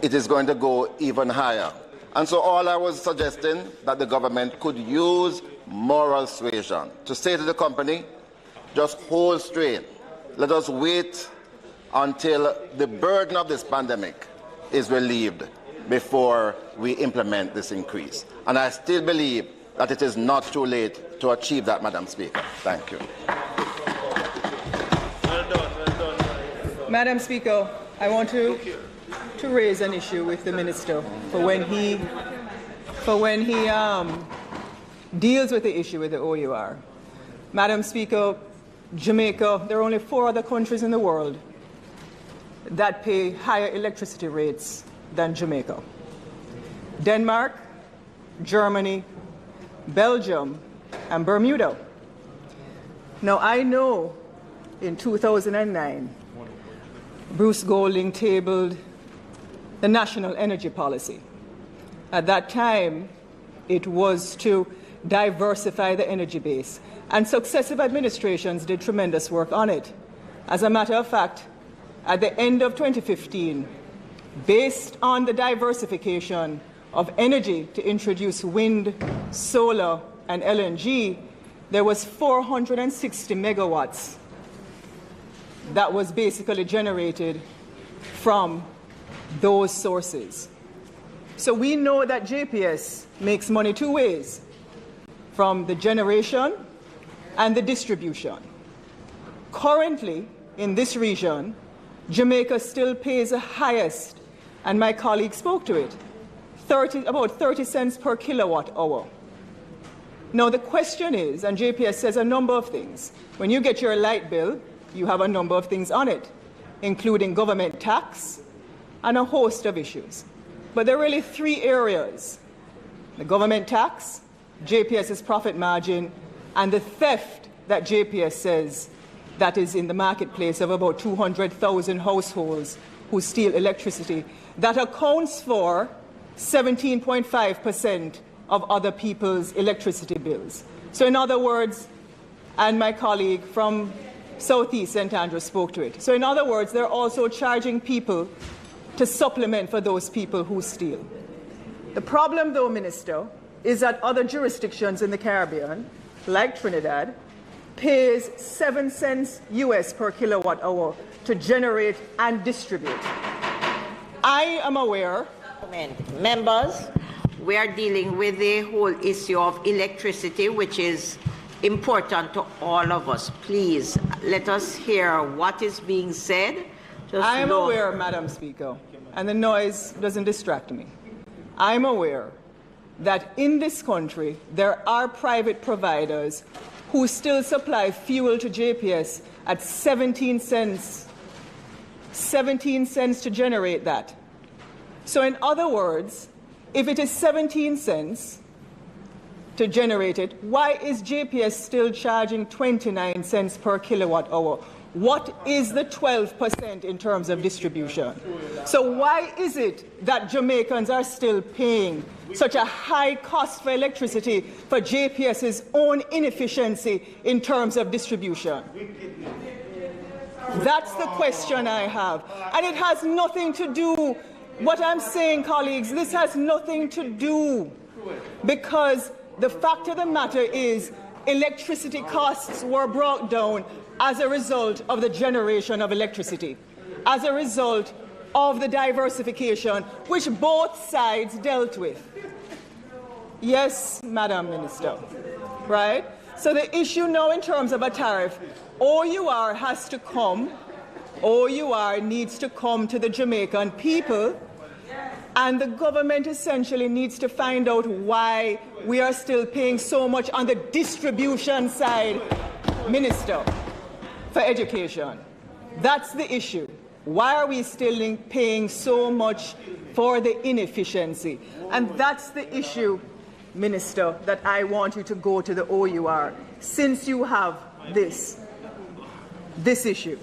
It is going to go even higher. And so all I was suggesting that the government could use moral suasion to say to the company, just hold straight. Let us wait until the burden of this pandemic is relieved before we implement this increase. And I still believe that it is not too late to achieve that, Madam Speaker. Thank you. Madam Speaker, I want to raise an issue with the minister for when he deals with the issue with the OUR. Madam Speaker, Jamaica, there are only 4 other countries in the world that pay higher electricity rates than Jamaica: Denmark, Germany, Belgium, and Bermuda. Now, I know in 2009, Bruce Golding tabled the National Energy Policy. At that time, it was to diversify the energy base, and successive administrations did tremendous work on it. As a matter of fact, at the end of 2015, based on the diversification of energy to introduce wind, solar, and LNG, there was 460 megawatts that was basically generated from those sources. So we know that JPS makes money 2 ways: from the generation and the distribution. Currently, in this region, Jamaica still pays the highest, and my colleague spoke to it, about 30 cents per kilowatt hour. Now the question is, and JPS says a number of things. When you get your light bill, you have a number of things on it, including government tax and a host of issues. But there are really 3 areas: the government tax, JPS's profit margin, and the theft that JPS says that is in the marketplace of about 200,000 households who steal electricity. That accounts for 17.5% of other people's electricity bills. So in other words, and my colleague from Southeast St. Andrews spoke to it. So in other words, they're also charging people to supplement for those people who steal. The problem, though, Minister, is that other jurisdictions in the Caribbean, like Trinidad, pays 7 cents US per kilowatt hour to generate and distribute. I am aware. Members, we are dealing with the whole issue of electricity, which is important to all of us. Please, let us hear what is being said. I am aware, Madam Speaker, and the noise doesn't distract me. I'm aware that in this country there are private providers who still supply fuel to JPS at 17 cents to generate that. So in other words, if it is 17 cents to generate it, why is JPS still charging 29 cents per kilowatt hour? What is the 12% in terms of distribution? So why is it that Jamaicans are still paying such a high cost for electricity for JPS's own inefficiency in terms of distribution? That's the question I have. And it has nothing to do, what I'm saying, colleagues, this has nothing to do because the fact of the matter is electricity costs were brought down as a result of the generation of electricity, as a result of the diversification which both sides dealt with. Yes, Madam Minister, right? So the issue now in terms of a tariff, OUR has to come, OUR needs to come to the Jamaican people, and the government essentially needs to find out why we are still paying so much on the distribution side, Minister, for education. That's the issue. Why are we still paying so much for the inefficiency? And that's the issue, Minister, that I want you to go to the OUR, since you have this issue,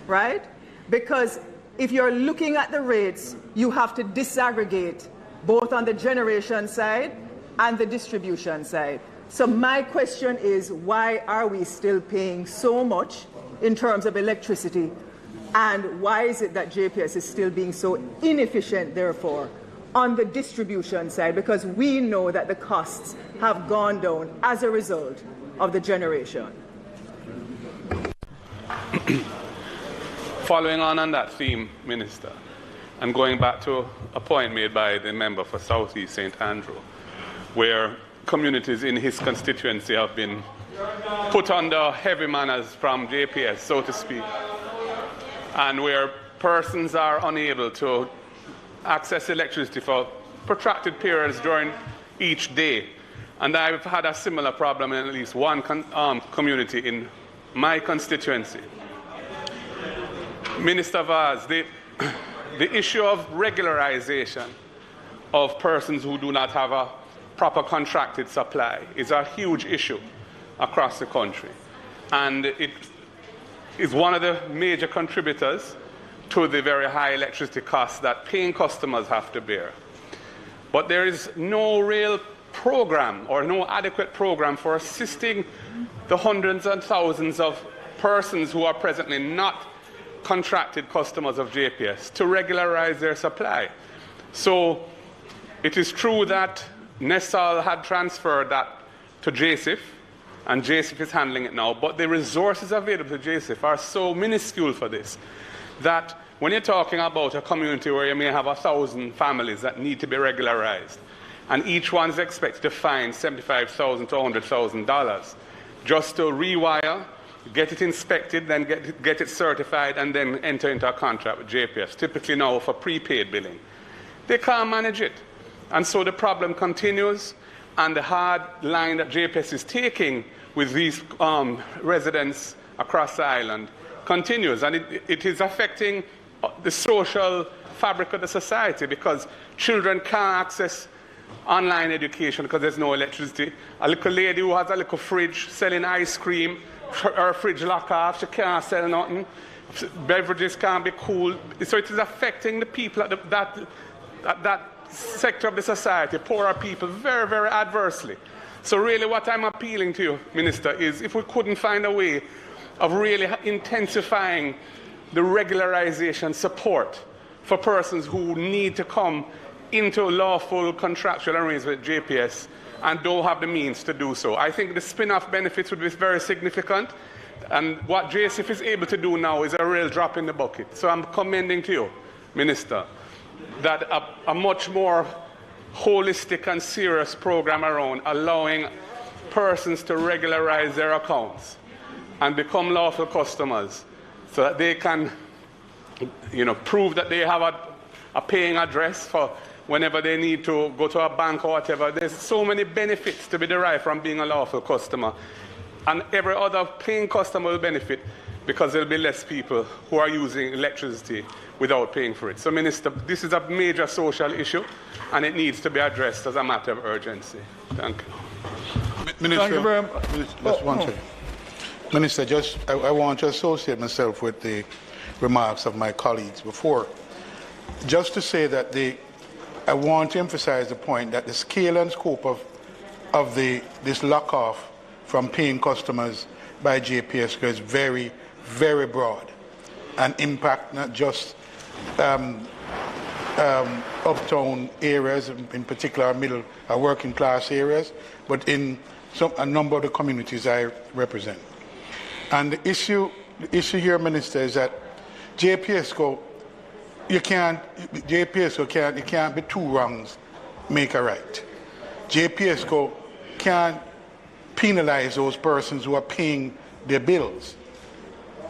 right? Because if you're looking at the rates, you have to disaggregate both on the generation side and the distribution side. So my question is, why are we still paying so much in terms of electricity? And why is it that JPS is still being so inefficient, therefore, on the distribution side? Because we know that the costs have gone down as a result of the generation. Following on that theme, Minister, and going back to a point made by the member for South East St. Andrew, where communities in his constituency have been put under heavy manners from JPS, so to speak, and where persons are unable to access electricity for protracted periods during each day. And I've had a similar problem in at least one community in my constituency. Minister Vaz, the issue of regularization of persons who do not have a proper contracted supply is a huge issue across the country. And it is one of the major contributors to the very high electricity costs that paying customers have to bear. But there is no real program or no adequate program for assisting the hundreds and thousands of persons who are presently not contracted customers of JPS to regularize their supply. So it is true that NESAL had transferred that to JISTV, and JISTV is handling it now, but the resources available to JISTV are so minuscule for this that when you're talking about a community where you may have 1,000 families that need to be regularized, and each one is expected to find $75,000 to $100,000 just to rewire, get it inspected, then get it certified, and then enter into a contract with JPS, typically now for prepaid billing. They can't manage it. And so the problem continues, and the hard line that JPS is taking with these residents across the island continues. And it is affecting the social fabric of the society, because children can't access online education because there's no electricity. A little lady who has a little fridge selling ice cream, her fridge lock off, she can't sell nothing. Beverages can't be cooled. So it is affecting the people at that sector of the society, poorer people, very, very adversely. So really what I'm appealing to you, Minister, is if we couldn't find a way of really intensifying the regularization support for persons who need to come into lawful contractual arrangement with JPS and don't have the means to do so. I think the spin-off benefits would be very significant, and what JISTV is able to do now is a real drop in the bucket. So I'm commending to you, Minister, that a much more holistic and serious program around allowing persons to regularize their accounts and become lawful customers so that they can, prove that they have a paying address for whenever they need to go to a bank or whatever. There's so many benefits to be derived from being a lawful customer. And every other paying customer will benefit because there'll be less people who are using electricity without paying for it. So, Minister, this is a major social issue, and it needs to be addressed as a matter of urgency. Thank you. Minister, thank you very much. Just one second. Minister, I want to associate myself with the remarks of my colleagues before. Just to say that I want to emphasize the point that the scale and scope of this lock-off from paying customers by JPS is very, very broad and impact not just uptown areas, in particular middle working class areas, but in a number of the communities I represent. And the issue here, Minister, is that JPSCO, it can't be two wrongs make a right. JPSCO can't penalize those persons who are paying their bills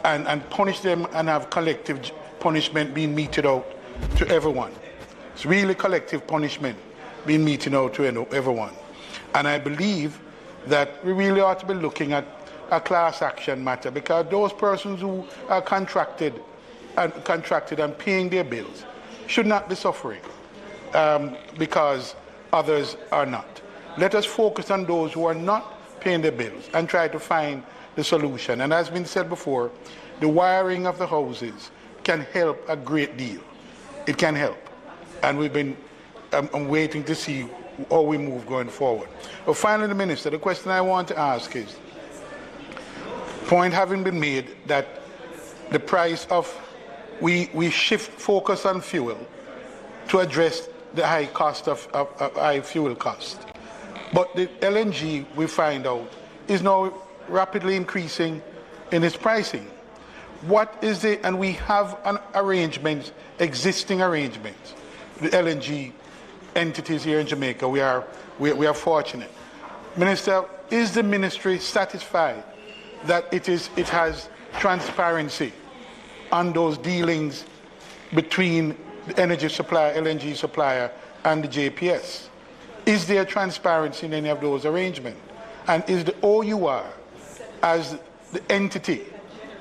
and punish them and have collective punishment being meted out to everyone. It's really collective punishment being meted out to everyone. And I believe that we really ought to be looking at a class action matter, because those persons who are contracted and paying their bills should not be suffering because others are not. Let us focus on those who are not paying their bills and try to find the solution. And as has been said before, the wiring of the houses can help a great deal. It can help. And we've been I'm waiting to see how we move going forward. But finally, Minister, the question I want to ask is, point having been made that the price of, we shift focus on fuel to address the high cost of high fuel cost. But the LNG, we find out, is now rapidly increasing in its pricing. What is it, and we have an arrangement, existing arrangements, the LNG entities here in Jamaica, we are fortunate. Minister, is the ministry satisfied that it has transparency on those dealings between the energy supplier, LNG supplier, and the JPS? Is there transparency in any of those arrangements? And is the OUR, as the entity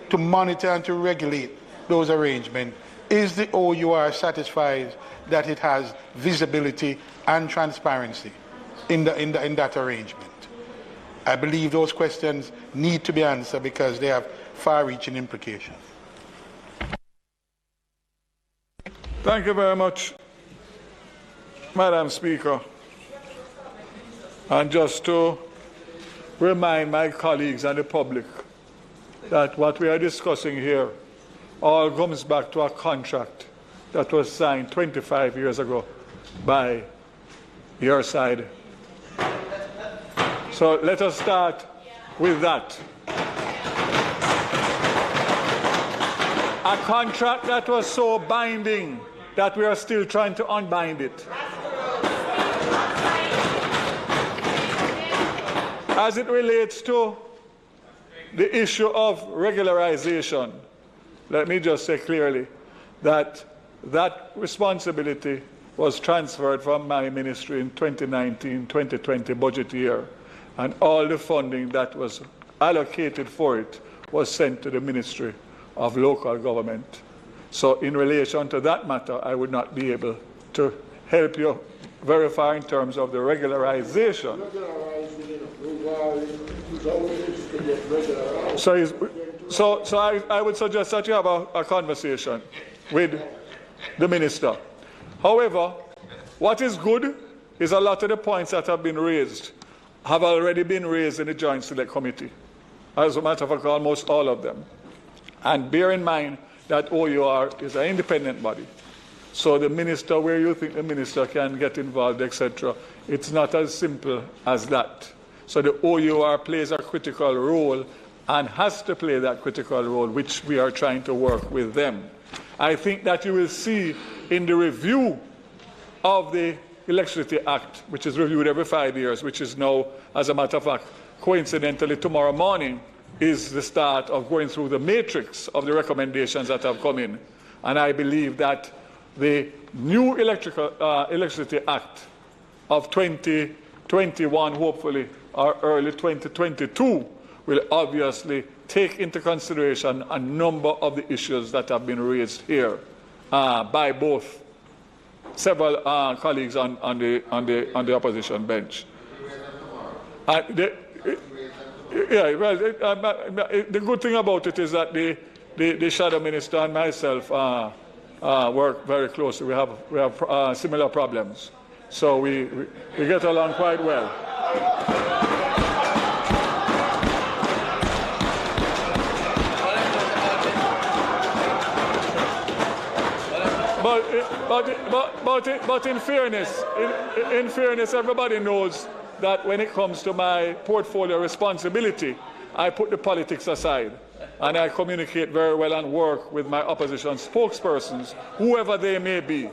to monitor and to regulate those arrangements, is the OUR satisfied that it has visibility and transparency in that arrangement? I believe those questions need to be answered because they have far-reaching implications. Thank you very much, Madam Speaker. And just to remind my colleagues and the public that what we are discussing here all comes back to a contract that was signed 25 years ago by your side. So let us start with that. A contract that was so binding that we are still trying to unbind it. As it relates to the issue of regularization, let me just say clearly that that responsibility was transferred from my ministry in 2019-2020 budget year, and all the funding that was allocated for it was sent to the Ministry of Local Government. So in relation to that matter, I would not be able to help you verify in terms of the regularization. So I would suggest that you have a conversation with the minister. However, what is good is a lot of the points that have been raised have already been raised in the Joint Select Committee. As a matter of fact, almost all of them. And bear in mind that OUR is an independent body. So the minister, where you think the minister can get involved, etc., it's not as simple as that. So the OUR plays a critical role and has to play that critical role, which we are trying to work with them. I think that you will see in the review of the Electricity Act, which is reviewed every 5 years, which is now, as a matter of fact, coincidentally tomorrow morning, is the start of going through the matrix of the recommendations that have come in. And I believe that the new Electricity Act of 2021, hopefully, or early 2022, will obviously take into consideration a number of the issues that have been raised here by both several colleagues on the opposition bench. The good thing about it is that the shadow minister and myself work very closely. We have similar problems, so we get along quite well. But in fairness, everybody knows that when it comes to my portfolio responsibility, I put the politics aside and I communicate very well and work with my opposition spokespersons, whoever they may be.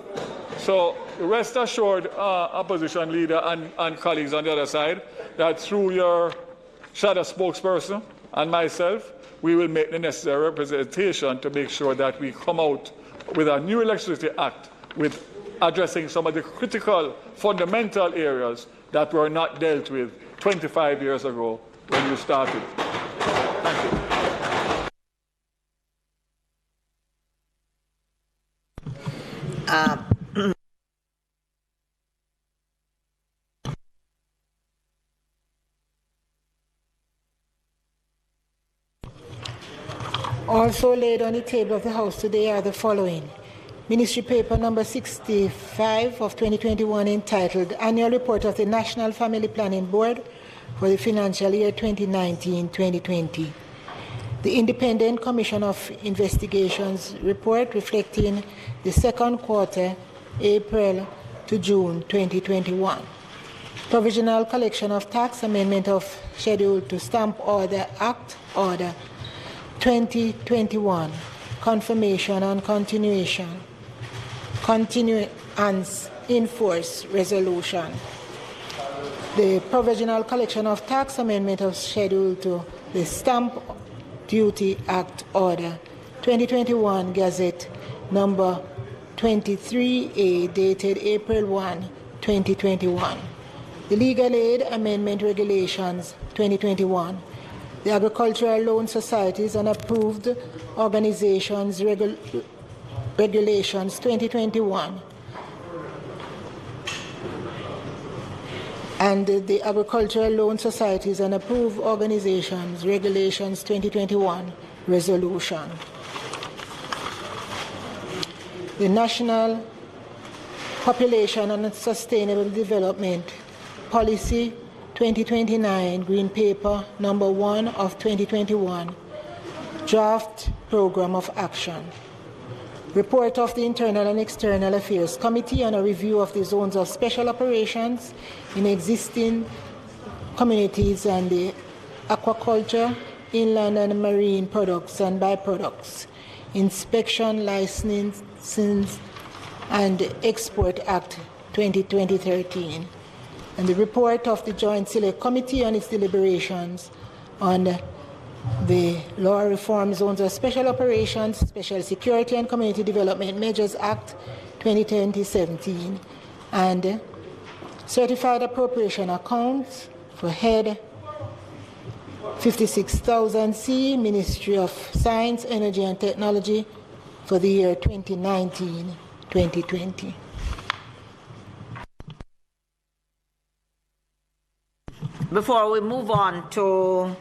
So rest assured, opposition leader and colleagues on the other side, that through your shadow spokesperson and myself, we will make the necessary representation to make sure that we come out with a new Electricity Act with addressing some of the critical, fundamental areas that were not dealt with 25 years ago when you started. Thank you. Also laid on the table of the House today are the following. Ministry Paper number 65 of 2021 entitled Annual Report of the National Family Planning Board for the financial year 2019-2020. The Independent Commission of Investigations report reflecting the second quarter, April to June 2021. Provisional Collection of Tax Amendment of Schedule to Stamp Order Act Order 2021, Confirmation and Continuance in Force Resolution. The Provisional Collection of Tax Amendment of Schedule to the Stamp Duty Act Order 2021 Gazette number 23A dated April 1, 2021. The Legal Aid Amendment Regulations 2021. The Agricultural Loan Societies and Approved Organizations Regulations 2021 and the Agricultural Loan Societies and Approved Organizations Regulations 2021 Resolution. The National Population and Sustainable Development Policy 2029 Green Paper number 1 of 2021, Draft Program of Action. Report of the Internal and External Affairs Committee on a review of the zones of special operations in existing communities and the aquaculture, inland and marine products and byproducts, inspection, licensing and Export Act 2013. And the report of the Joint Select Committee on its deliberations on the Law Reform Zones of Special Operations, Special Security and Community Development Measures Act 2017, and certified appropriation accounts for Head 56,000C, Ministry of Science, Energy and Technology for the year 2019-2020. Before we move on to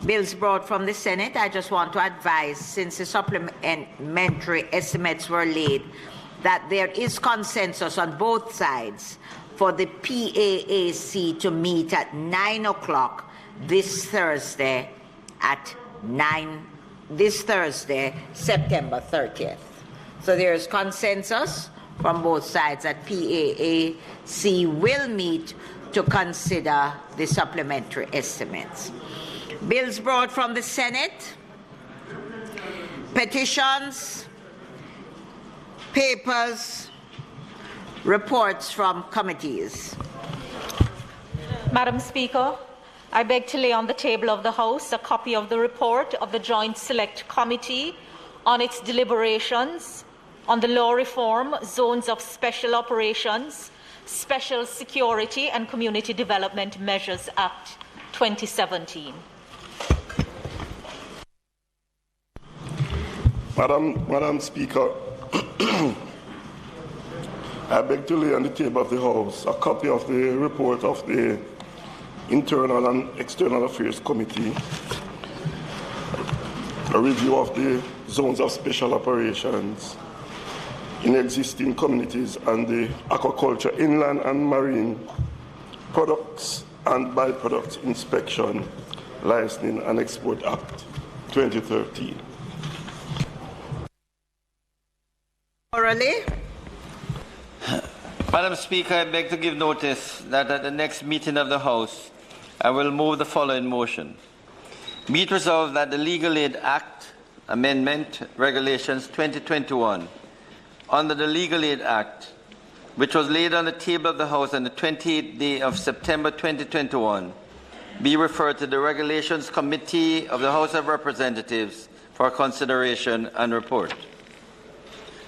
bills brought from the Senate, I just want to advise, since the supplementary estimates were laid, that there is consensus on both sides for the PAAC to meet at 9 o'clock this Thursday, September 30th. So there is consensus from both sides that PAAC will meet to consider the supplementary estimates. Bills brought from the Senate, petitions, papers, reports from committees. Madam Speaker, I beg to lay on the table of the House a copy of the report of the Joint Select Committee on its deliberations on the Law Reform Zones of Special Operations, Special Security and Community Development Measures Act 2017. Madam Speaker, I beg to lay on the table of the House a copy of the report of the Internal and External Affairs Committee, a review of the zones of special operations in existing communities and the aquaculture, inland and marine products and byproducts inspection, licensing and Export Act 2013. orally. Madam Speaker, I beg to give notice that at the next meeting of the House, I will move the following motion. Be it resolved that the Legal Aid Act Amendment Regulations 2021, under the Legal Aid Act, which was laid on the table of the House on the 28th day of September 2021, be referred to the Regulations Committee of the House of Representatives for consideration and report.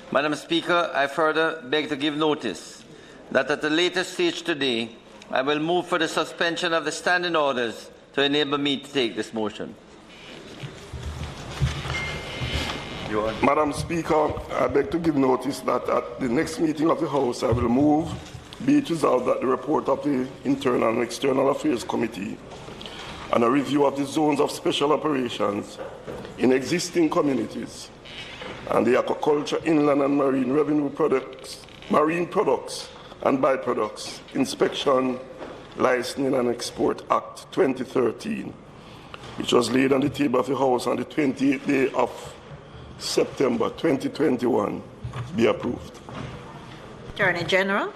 Madam Speaker, I further beg to give notice that at a later stage today, I will move for the suspension of the standing orders to enable me to take this motion. Madam Speaker, I beg to give notice that at the next meeting of the House, I will move, be it resolved that the report of the Internal and External Affairs Committee and a review of the zones of special operations in existing communities and the aquaculture, inland and marine revenue products, marine products and byproducts Inspection, Licensing and Export Act 2013, which was laid on the table of the House on the 28th day of September 2021, be approved. Attorney General.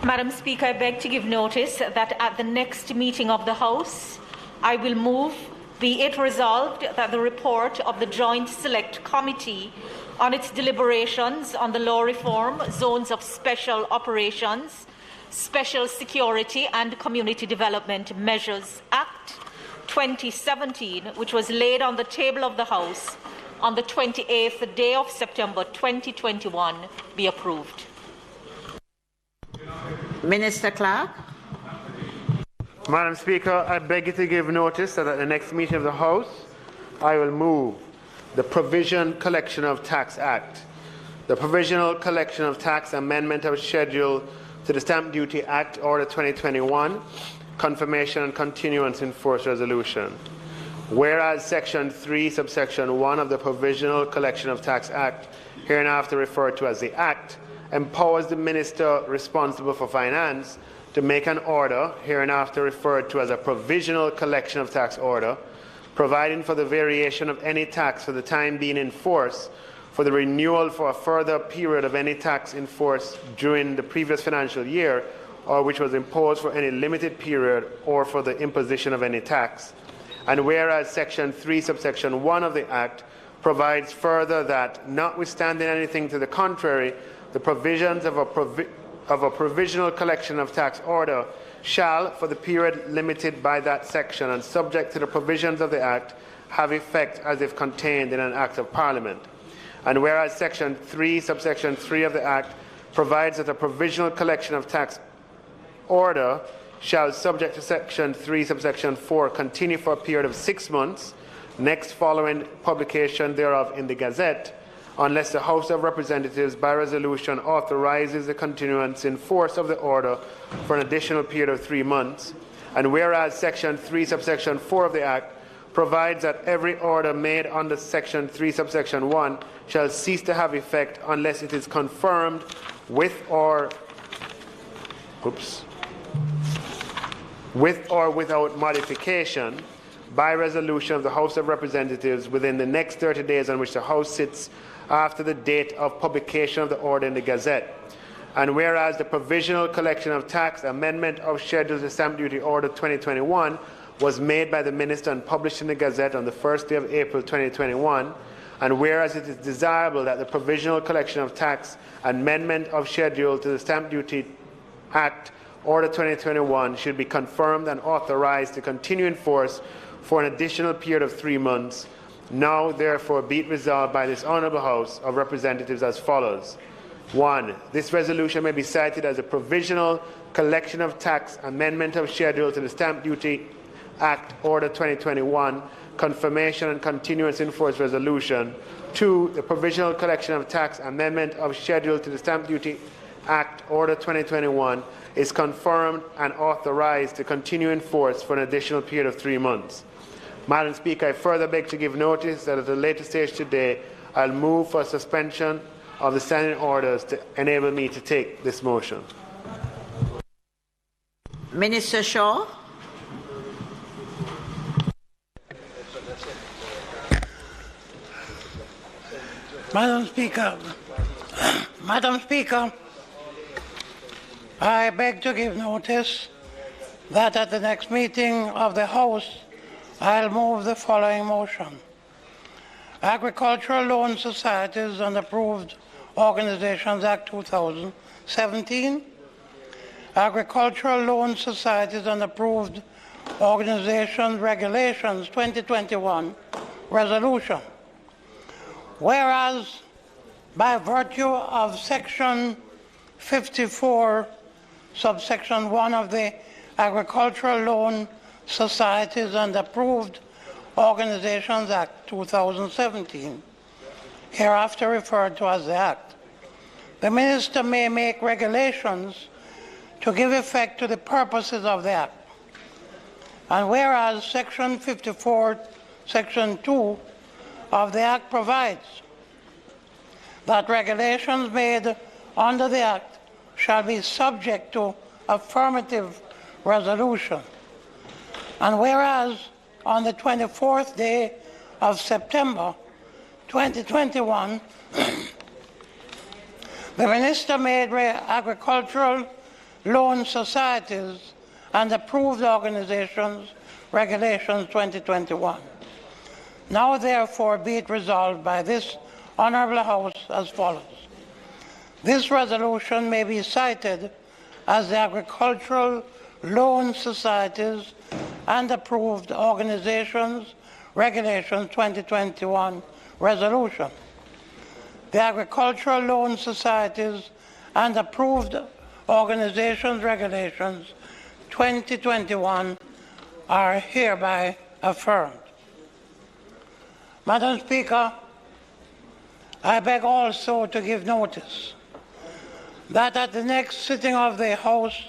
Madam Speaker, I beg to give notice that at the next meeting of the House, I will move, be it resolved that the report of the Joint Select Committee on its deliberations on the law reform, zones of special operations, special security and community development measures Act 2017, which was laid on the table of the House on the 28th day of September 2021, be approved. Minister Clark. Madam Speaker, I beg you to give notice that at the next meeting of the House, I will move the Provision Collection of Tax Act, the Provisional Collection of Tax Amendment of Schedule to the Stamp Duty Act, Order 2021, Confirmation and Continuance in Force Resolution. Whereas Section 3, Subsection 1 of the Provisional Collection of Tax Act, hereinafter referred to as the Act, empowers the Minister responsible for finance to make an order, hereinafter referred to as a Provisional Collection of Tax Order, providing for the variation of any tax for the time being in force, for the renewal for a further period of any tax in force during the previous financial year, or which was imposed for any limited period, or for the imposition of any tax. And whereas Section 3, Subsection 1 of the Act provides further that, notwithstanding anything to the contrary, the provisions of a provisional collection of tax order shall, for the period limited by that section and subject to the provisions of the Act, have effect as if contained in an Act of Parliament. And whereas Section 3, Subsection 3 of the Act provides that a provisional collection of tax order shall, subject to Section 3, Subsection 4, continue for a period of 6 months, next following publication thereof in the Gazette, unless the House of Representatives by resolution authorizes the continuance in force of the order for an additional period of 3 months. And whereas Section 3, Subsection 4 of the Act provides that every order made under Section 3, Subsection 1 shall cease to have effect unless it is confirmed with or without modification by resolution of the House of Representatives within the next 30 days on which the House sits after the date of publication of the order in the Gazette. And whereas the Provisional Collection of Tax Amendment of Schedule to Stamp Duty Order 2021 was made by the Minister and published in the Gazette on the 1st day of April 2021, and whereas it is desirable that the Provisional Collection of Tax Amendment of Schedule to the Stamp Duty Act Order 2021 should be confirmed and authorized to continue in force for an additional period of 3 months, now therefore be it resolved by this Honourable House of Representatives as follows. 1. This resolution may be cited as a Provisional Collection of Tax Amendment of Schedule to the Stamp Duty Act Order 2021, Confirmation and Continuance in Force Resolution. 2. The Provisional Collection of Tax Amendment of Schedule to the Stamp Duty Act Order 2021 is confirmed and authorized to continue in force for an additional period of 3 months. Madam Speaker, I further beg to give notice that at a later stage today, I'll move for suspension of the standing orders to enable me to take this motion. Minister Shaw. Madam Speaker, Madam Speaker, I beg to give notice that at the next meeting of the House, I'll move the following motion. Agricultural Loan Societies and Approved Organizations Act 2017, Agricultural Loan Societies and Approved Organizations Regulations 2021 Resolution. Whereas by virtue of Section 54, subsection 1 of the Agricultural Loan Societies and Approved Organizations Act 2017, hereafter referred to as the Act, the Minister may make regulations to give effect to the purposes of the Act. And whereas Section 54, Section 2 of the Act provides that regulations made under the Act shall be subject to affirmative resolution. And whereas on the 24th day of September 2021, the Minister made agricultural loan societies and approved organizations regulations 2021. Now therefore be it resolved by this Honourable House as follows. This resolution may be cited as the Agricultural Loan Societies and Approved Organizations Regulations 2021 Resolution. The Agricultural Loan Societies and Approved Organizations Regulations 2021 are hereby affirmed. Madam Speaker, I beg also to give notice that at the next sitting of the House,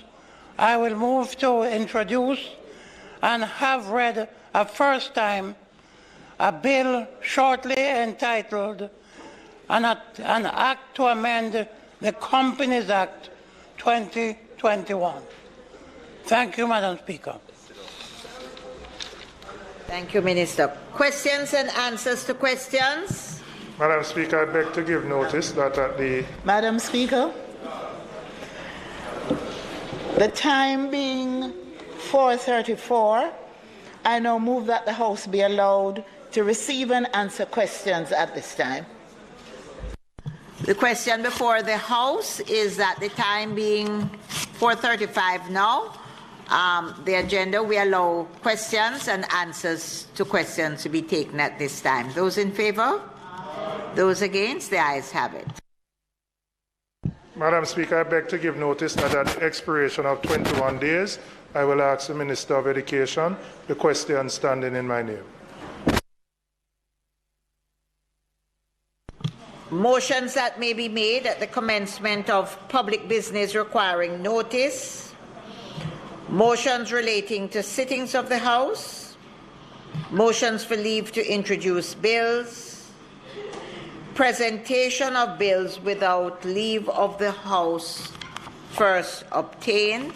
I will move to introduce and have read a first time a bill shortly entitled an Act to Amend the Companies Act 2021. Thank you, Madam Speaker. Thank you, Minister. Questions and answers to questions? Madam Speaker, I beg to give notice that at the... Madam Speaker, the time being 4:34, I now move that the House be allowed to receive and answer questions at this time. The question before the House is that the time being 4:35 now, the agenda, we allow questions and answers to questions to be taken at this time. Those in favor? Those against? The ayes have it. Madam Speaker, I beg to give notice that at the expiration of 21 days, I will ask the Minister of Education the question standing in my name. Motions that may be made at the commencement of public business requiring notice. Motions relating to sittings of the House. Motions for leave to introduce bills. Presentation of bills without leave of the House first obtained.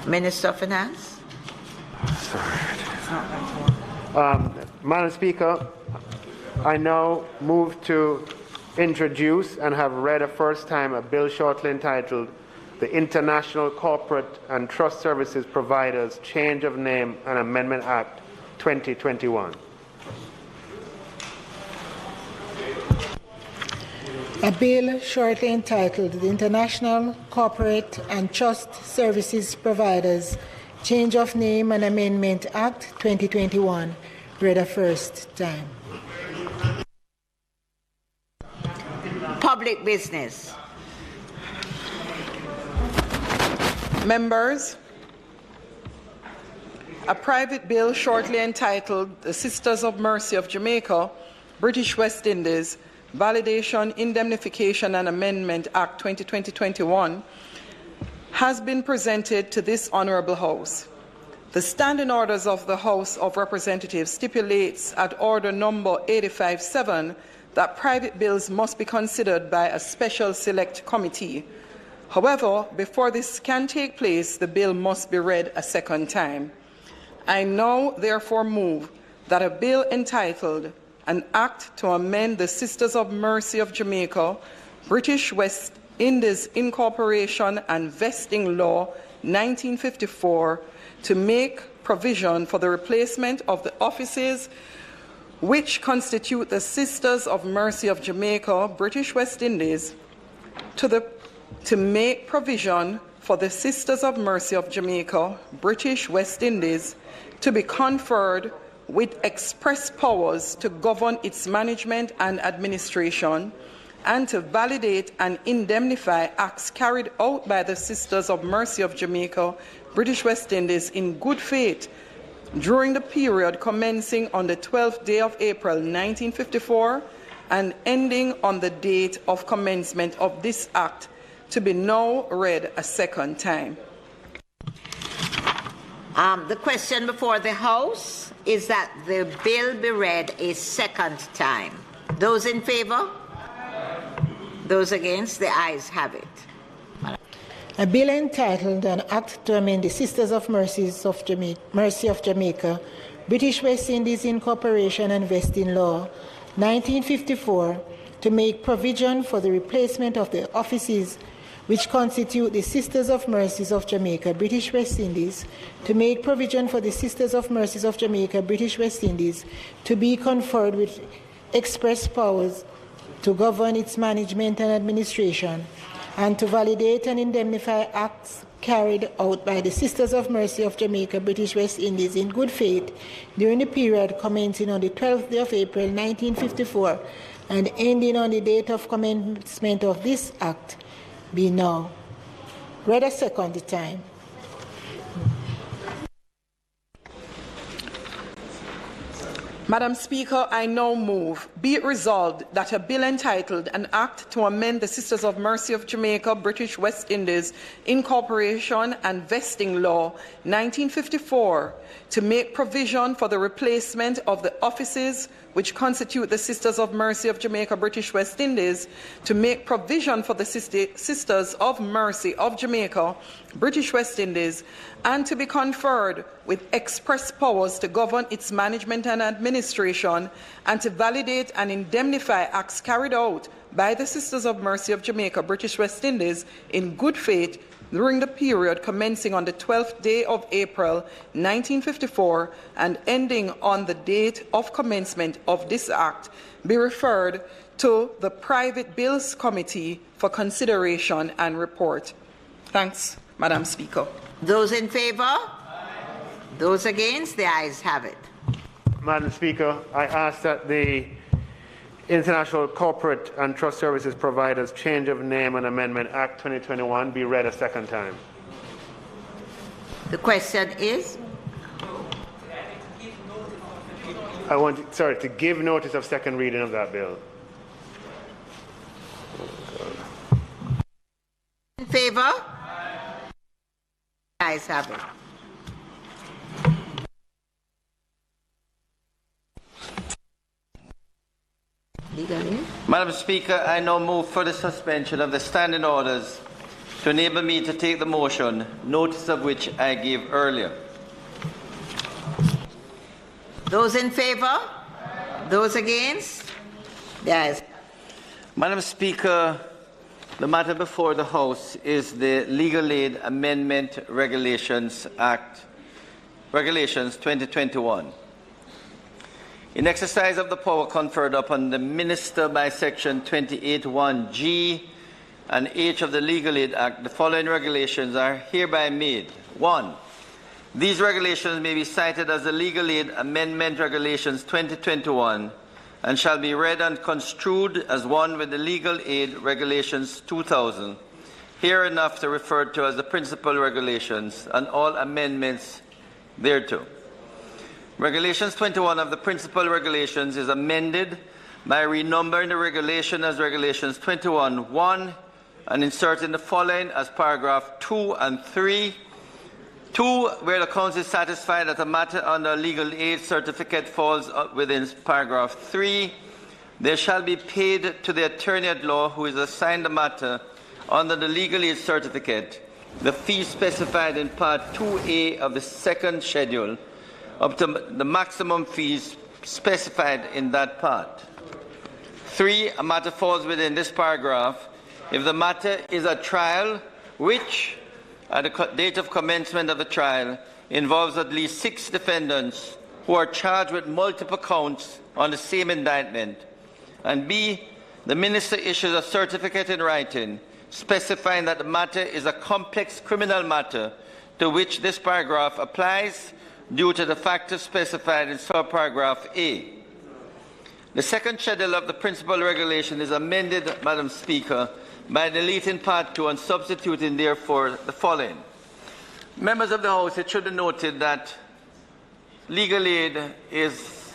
Minister of Finance. Madam Speaker, I now move to introduce and have read a first time a bill shortly entitled the International Corporate and Trust Services Providers Change of Name and Amendment Act 2021. A bill shortly entitled the International Corporate and Trust Services Providers Change of Name and Amendment Act 2021, read a first time. Public business. Members, a private bill shortly entitled the Sisters of Mercy of Jamaica, British West Indies, Validation, Indemnification and Amendment Act 2020-21 has been presented to this Honourable House. The standing orders of the House of Representatives stipulates at order number 85-7 that private bills must be considered by a special select committee. However, before this can take place, the bill must be read a second time. I now therefore move that a bill entitled An Act to Amend the Sisters of Mercy of Jamaica, British West Indies Incorporation and Vesting Law 1954 to make provision for the replacement of the offices which constitute the Sisters of Mercy of Jamaica, British West Indies, to make provision for the Sisters of Mercy of Jamaica, British West Indies, to be conferred with express powers to govern its management and administration, and to validate and indemnify acts carried out by the Sisters of Mercy of Jamaica, British West Indies, in good faith during the period commencing on the 12th day of April 1954 and ending on the date of commencement of this Act, to be now read a second time. The question before the House is that the bill be read a second time. Those in favour? Those against? The ayes have it. A bill entitled An Act to Amend the Sisters of Mercy of Jamaica, British West Indies Incorporation and Vesting Law, 1954, to make provision for the replacement of the offices which constitute the Sisters of Mercies of Jamaica, British West Indies, to make provision for the Sisters of Mercies of Jamaica, British West Indies, to be conferred with express powers to govern its management and administration, and to validate and indemnify acts carried out by the Sisters of Mercy of Jamaica, British West Indies, in good faith during the period commencing on the 12th day of April 1954 and ending on the date of commencement of this Act, be now read a second time. Madam Speaker, I now move, be it resolved that a bill entitled An Act to Amend the Sisters of Mercy of Jamaica, British West Indies Incorporation and Vesting Law 1954 to make provision for the replacement of the offices which constitute the Sisters of Mercy of Jamaica, British West Indies, to make provision for the Sisters of Mercy of Jamaica, British West Indies, and to be conferred with express powers to govern its management and administration, and to validate and indemnify acts carried out by the Sisters of Mercy of Jamaica, British West Indies, in good faith during the period commencing on the 12th day of April 1954 and ending on the date of commencement of this Act, be referred to the Private Bills Committee for consideration and report. Thanks, Madam Speaker. Those in favour? Those against? The ayes have it. Madam Speaker, I ask that the International Corporate and Trust Services Providers Change of Name and Amendment Act 2021 be read a second time. The question is? I want to give notice of second reading of that bill. In favour? The ayes have it. Madam Speaker, I now move for the suspension of the standing orders to enable me to take the motion, notice of which I gave earlier. Those in favour? Those against? Yes. Madam Speaker, the matter before the House is the Legal Aid Amendment Regulations Act, Regulations 2021. In exercise of the power conferred upon the Minister by Section 28(1)(g) and H of the Legal Aid Act, the following regulations are hereby made. 1. These regulations may be cited as the Legal Aid Amendment Regulations 2021 and shall be read and construed as one with the Legal Aid Regulations 2000, hereinafter referred to as the principal regulations, and all amendments thereto. Regulations 21 of the principal regulations is amended by renumbering the regulation as Regulations 21(1) and inserting the following as paragraph 2 and 3. 2, where the Council is satisfied that a matter under legal aid certificate falls within paragraph 3, there shall be paid to the attorney at law who is assigned the matter under the legal aid certificate the fee specified in Part 2A of the second schedule up to the maximum fees specified in that part. 3. A matter falls within this paragraph if the matter is a trial which, at the date of commencement of the trial, involves at least 6 defendants who are charged with multiple counts on the same indictment, and B. The minister issues a certificate in writing specifying that the matter is a complex criminal matter to which this paragraph applies due to the factors specified in subparagraph A. The second schedule of the principal regulation is amended, Madam Speaker, by deleting Part 2 and substituting, therefore, the following. Members of the House, it should be noted that legal aid is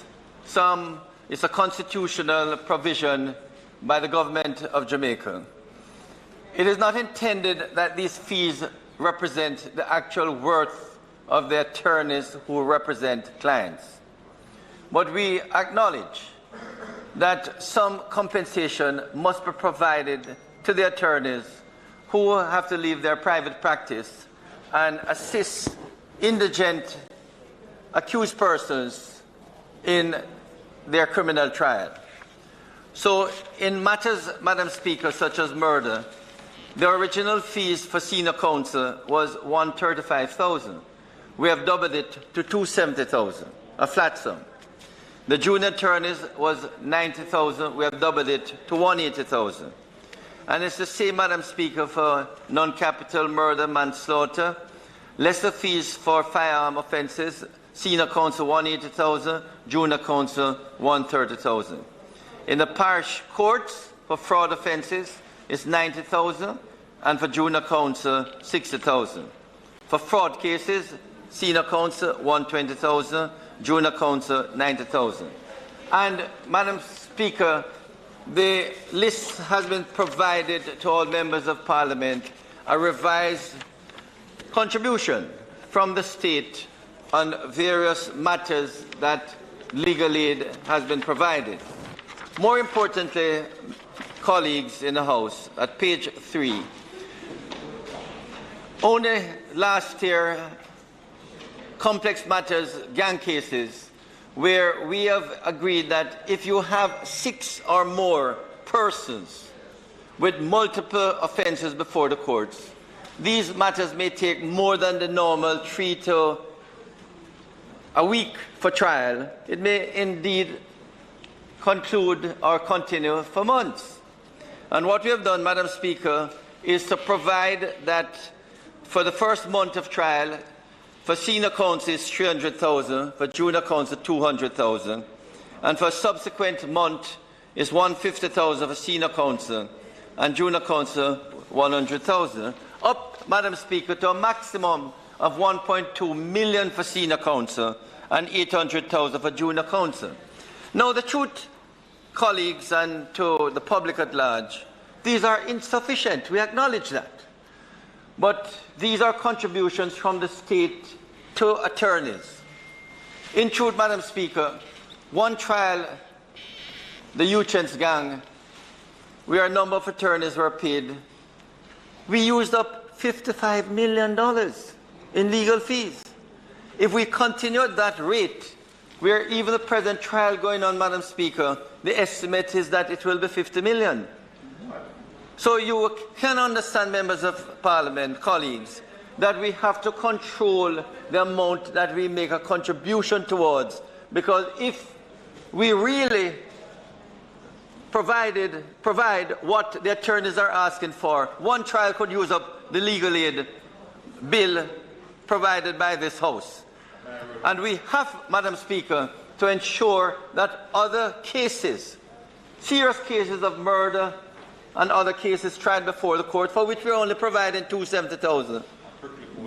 a constitutional provision by the government of Jamaica. It is not intended that these fees represent the actual worth of the attorneys who represent clients. But we acknowledge that some compensation must be provided to the attorneys who have to leave their private practice and assist indigent accused persons in their criminal trial. So in matters, Madam Speaker, such as murder, the original fees for senior counsel was $135,000. We have doubled it to $270,000, a flat sum. The junior attorneys was $90,000. We have doubled it to $180,000. And it's the same, Madam Speaker, for non-capital murder, manslaughter, lesser fees for firearm offences, senior counsel $180,000, junior counsel $130,000. In the parish courts for fraud offences, it's $90,000, and for junior counsel $60,000. For fraud cases, senior counsel $120,000, junior counsel $90,000. And Madam Speaker, the list has been provided to all members of Parliament, a revised contribution from the state on various matters that legal aid has been provided. More importantly, colleagues in the House, at page 3, only last year, complex matters, gang cases, where we have agreed that if you have 6 or more persons with multiple offences before the courts, these matters may take more than the normal 3 to a week for trial. It may indeed conclude or continue for months. And what we have done, Madam Speaker, is to provide that for the first month of trial, for senior counsel is $300,000, for junior counsel $200,000, and for subsequent month is $150,000 for senior counsel and junior counsel $100,000, up, Madam Speaker, to a maximum of $1.2 million for senior counsel and $800,000 for junior counsel. Now, the truth, colleagues, and to the public at large, these are insufficient. We acknowledge that. But these are contributions from the state to attorneys. In truth, Madam Speaker, one trial, the Uchens gang, where a number of attorneys were paid, we used up $55 million in legal fees. If we continue at that rate, where even the present trial going on, Madam Speaker, the estimate is that it will be $50 million. So you can understand, members of Parliament, colleagues, that we have to control the amount that we make a contribution towards, because if we really provide what the attorneys are asking for, one trial could use up the legal aid bill provided by this House. And we have, Madam Speaker, to ensure that other cases, serious cases of murder and other cases tried before the court, for which we're only providing $270,000,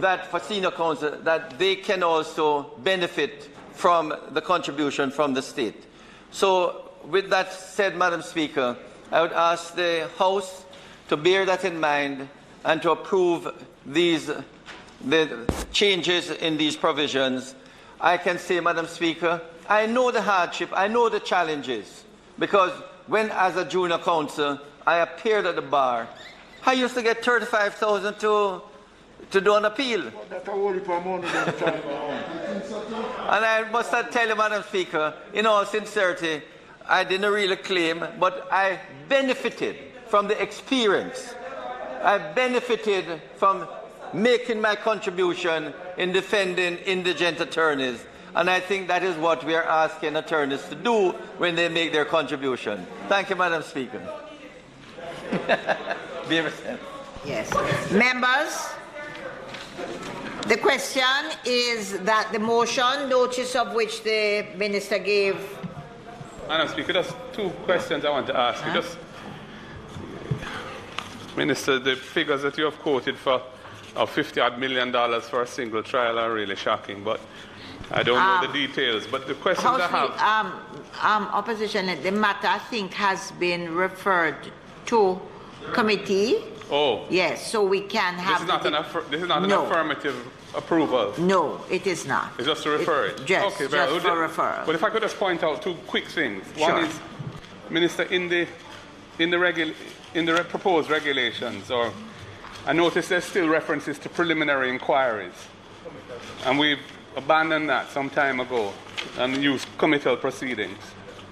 that for senior counsel, that they can also benefit from the contribution from the state. So with that said, Madam Speaker, I would ask the House to bear that in mind and to approve the changes in these provisions. I can say, Madam Speaker, I know the hardship, I know the challenges, because when as a junior counsel I appeared at the bar, I used to get $35,000 to do an appeal. And I must tell you, Madam Speaker, in all sincerity, I didn't really claim, but I benefited from the experience. I benefited from making my contribution in defending indigent attorneys. And I think that is what we are asking attorneys to do when they make their contribution. Thank you, Madam Speaker. Yes. Members, the question is that the motion, notice of which the Minister gave. Madam Speaker, just two questions I want to ask you. Just, Minister, the figures that you have quoted for of $50-odd million for a single trial are really shocking, but I don't know the details. But the questions I have... Opposition, the matter, I think, has been referred to committee. Oh. Yes, so we can have... This is not an affirmative approval? No, it is not. It's just to refer it? Yes, okay, just for referral. But if I could just point out two quick things. Sure. One is, Minister, in the proposed regulations, or I notice there's still references to preliminary inquiries. And we've abandoned that some time ago and used committal proceedings.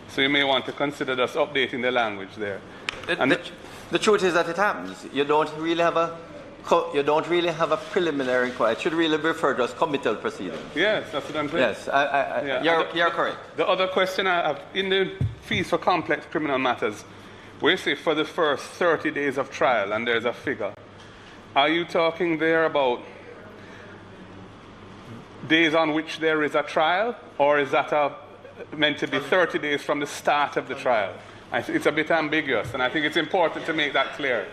So you may want to consider just updating the language there. The truth is that it happens. You don't really have a preliminary inquiry. It should really be referred to as committal proceedings. Yes, that's what I'm saying. Yes, you're correct. The other question I have, in the fees for complex criminal matters, we say for the first 30 days of trial, and there's a figure. Are you talking there about days on which there is a trial, or is that meant to be 30 days from the start of the trial? It's a bit ambiguous, and I think it's important to make that clear.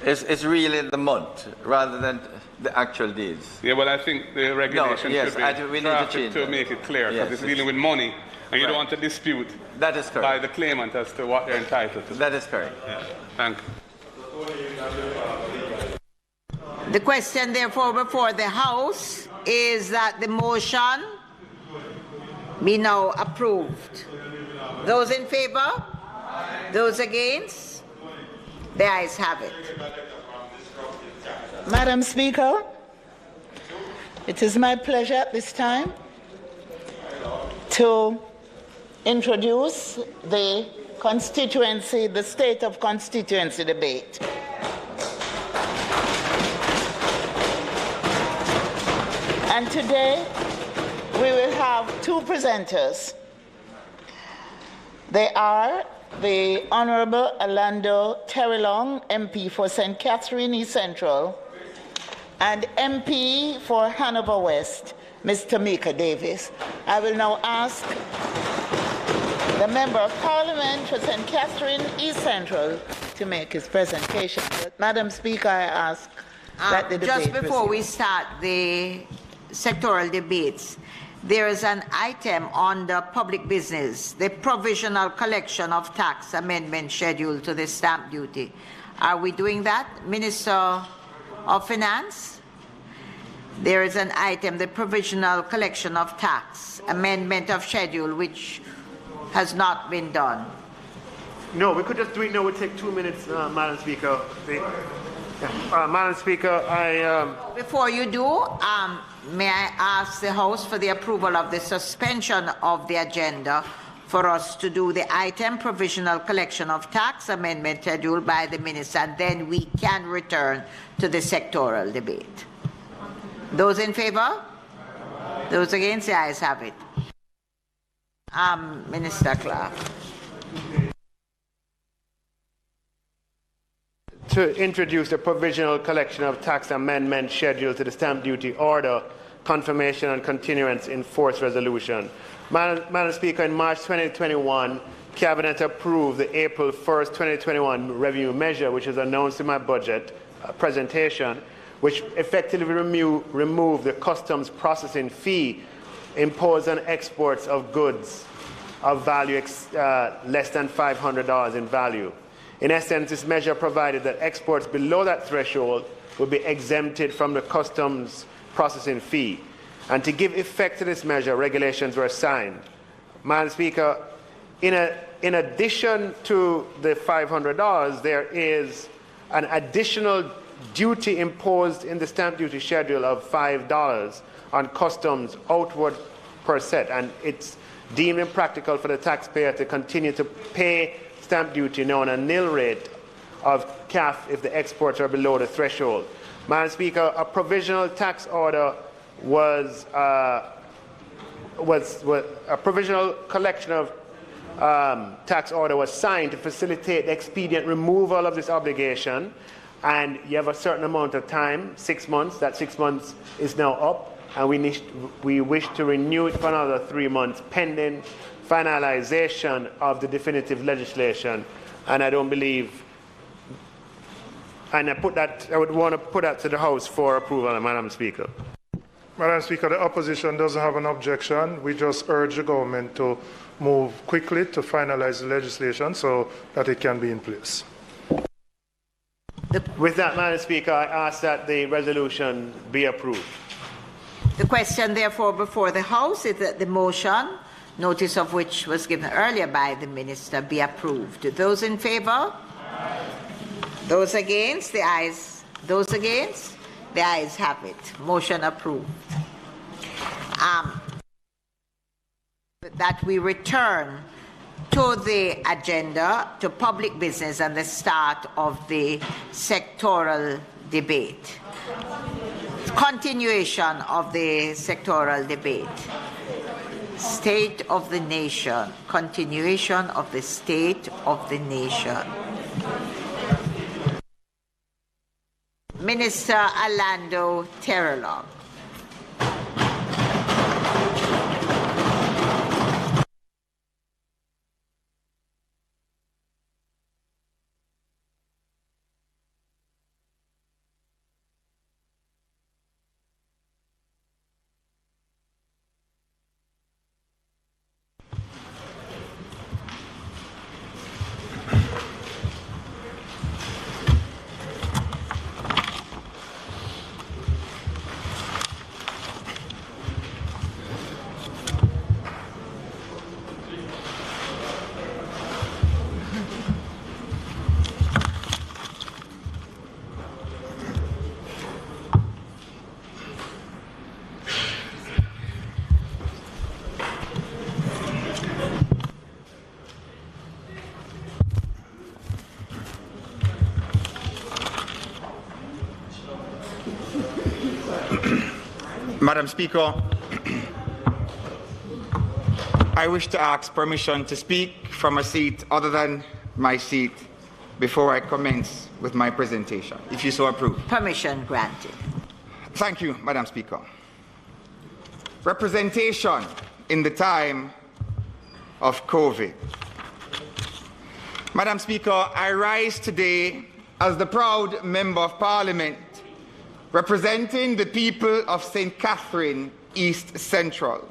It's really the month rather than the actual days. Yeah, well, I think the regulation should be we need to change to make it clear, because it's dealing with money, and you don't want to dispute that is correct. By the claimant as to what they're entitled to. That is correct. Yeah. Thank you. The question, therefore, before the House is that the motion be now approved. Those in favor? Those against? The ayes have it. Madam Speaker, it is my pleasure at this time to introduce the state of constituency debate. And today we will have two presenters. They are the Honorable Orlando Terrelong, MP for St. Catherine East Central, and MP for Hanover West, Ms. Tamika Davis. I will now ask the Member of Parliament for St. Catherine East Central to make his presentation. But, Madam Speaker, I ask that the debate just before proceed. we start the sectoral debates, there is an item on the public business, the provisional collection of tax amendment schedule to the stamp duty. Are we doing that? Minister of Finance? There is an item, the provisional collection of tax amendment of schedule, which has not been done. No, we could just do it now. It would take 2 minutes, Madam Speaker. Madam Speaker, Before you do, may I ask the House for the approval of the suspension of the agenda for us to do the item provisional collection of tax amendment schedule by the Minister, and then we can return to the sectoral debate. Those in favor? Those against? The ayes have it. Minister Clark. To introduce the provisional collection of tax amendment schedule to the stamp duty order, confirmation and continuance in force resolution. Madam Speaker, in March 2021, Cabinet approved the April 1st, 2021 revenue measure, which is announced in my budget presentation, which effectively removed the customs processing fee imposed on exports of goods of value less than $500 in value. In essence, this measure provided that exports below that threshold would be exempted from the customs processing fee. And to give effect to this measure, regulations were signed. Madam Speaker, in addition to the $500, there is an additional duty imposed in the stamp duty schedule of $5 on customs outward per set, and it's deemed impractical for the taxpayer to continue to pay stamp duty now on a nil rate of CAF if the exports are below the threshold. Madam Speaker, a provisional tax order was a provisional collection of tax order was signed to facilitate the expedient removal of this obligation, and you have a certain amount of time, 6 months. That 6 months is now up, and we wish to renew it for another 3 months pending finalization of the definitive legislation. And I don't believe, and I would want to put that to the House for approval, Madam Speaker. Madam Speaker, the opposition doesn't have an objection. We just urge the government to move quickly to finalize the legislation so that it can be in place. With that, Madam Speaker, I ask that the resolution be approved. The question, therefore, before the House is that the motion, notice of which was given earlier by the Minister, be approved. Those in favour? Those against? The ayes. Those against? The ayes have it. Motion approved. That we return to the agenda, to public business and the start of the sectoral debate. Continuation of the sectoral debate. State of the nation. Continuation of the state of the nation. Minister Orlando Terrelong. Madam Speaker, I wish to ask permission to speak from a seat other than my seat before I commence with my presentation, if you so approve. Permission granted. Thank you, Madam Speaker. Representation in the time of COVID. Madam Speaker, I rise today as the proud Member of Parliament representing the people of St. Catherine, East Central.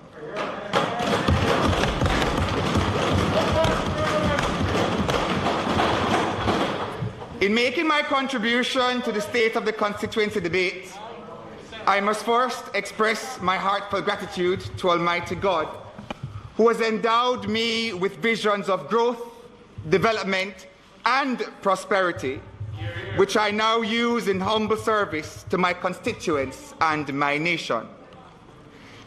In making my contribution to the State of the Constituency debate, I must first express my heartfelt gratitude to Almighty God, who has endowed me with visions of growth, development, and prosperity, which I now use in humble service to my constituents and my nation.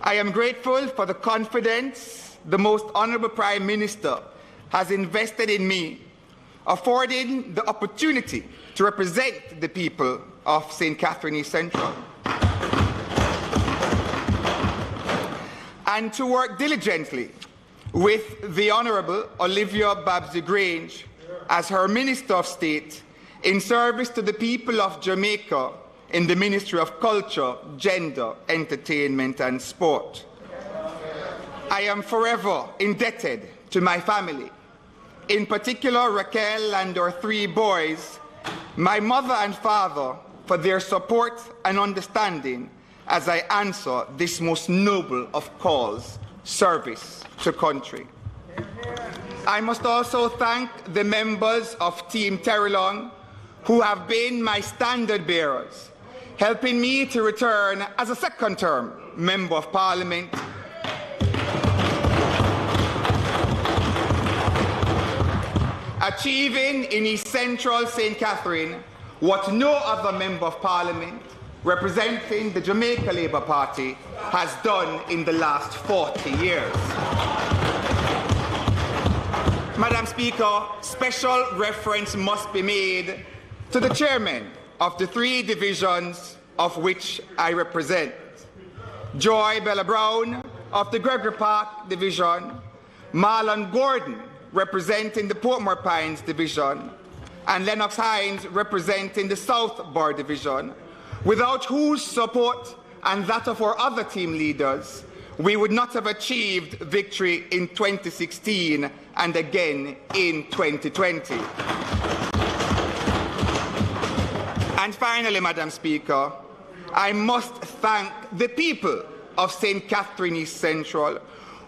I am grateful for the confidence the Most Honourable Prime Minister has invested in me, affording the opportunity to represent the people of St. Catherine East Central and to work diligently with the Honourable Olivia Babsy-Grange as her Minister of State in service to the people of Jamaica in the Ministry of Culture, Gender, Entertainment and Sport. I am forever indebted to my family, in particular Raquel and her 3 boys, my mother and father, for their support and understanding as I answer this most noble of calls, service to country. I must also thank the members of Team Terrelong who have been my standard bearers, helping me to return as a second-term Member of Parliament, achieving in East Central St. Catherine what no other Member of Parliament representing the Jamaica Labour Party has done in the last 40 years. Madam Speaker, special reference must be made to the chairman of the 3 divisions of which I represent. Joy Bella Brown of the Gregory Park Division, Marlon Gordon representing the Portmore Pines Division, and Lennox Hines representing the South Bar Division, without whose support and that of our other team leaders, we would not have achieved victory in 2016 and again in 2020. And finally, Madam Speaker, I must thank the people of St. Catherine East Central,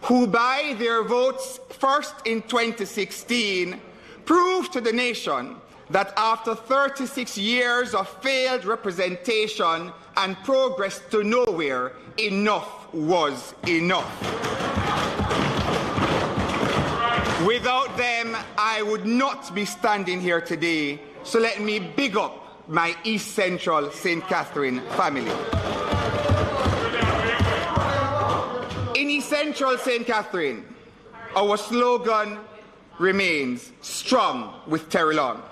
who by their votes first in 2016 proved to the nation that after 36 years of failed representation and progress to nowhere, enough was enough. Without them, I would not be standing here today, so let me big up my East Central St. Catherine family. In East Central St. Catherine, our slogan remains strong with Terrelon.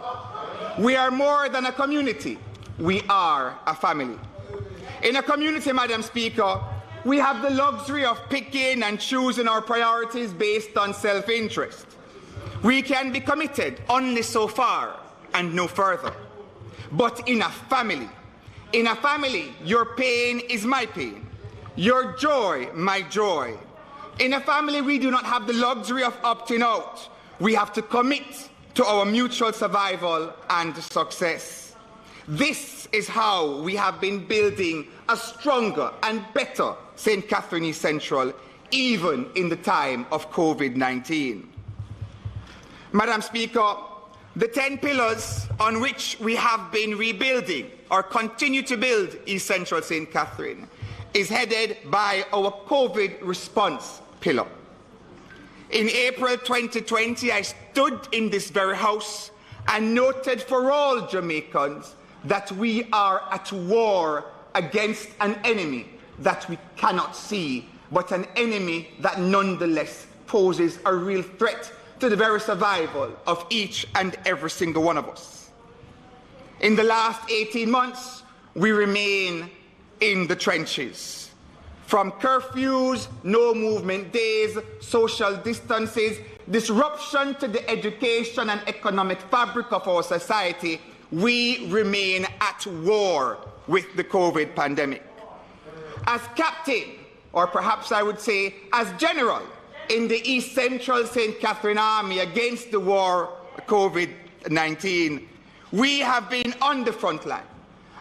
We are more than a community, we are a family. In a community, Madam Speaker, we have the luxury of picking and choosing our priorities based on self-interest. We can be committed only so far and no further. But in a family, your pain is my pain, your joy, my joy. In a family, we do not have the luxury of opting out. We have to commit to our mutual survival and success. This is how we have been building a stronger and better St. Catherine East Central, even in the time of COVID-19. Madam Speaker, the 10 pillars on which we have been rebuilding or continue to build East Central St. Catherine is headed by our COVID response pillar. In April 2020, I stood in this very house and noted for all Jamaicans that we are at war against an enemy that we cannot see, but an enemy that nonetheless poses a real threat to the very survival of each and every single one of us. In the last 18 months, we remain in the trenches. From curfews, no movement days, social distances, disruption to the education and economic fabric of our society, we remain at war with the COVID pandemic. As captain, or perhaps I would say as general, in the East Central St. Catherine Army against the war COVID-19, we have been on the front line.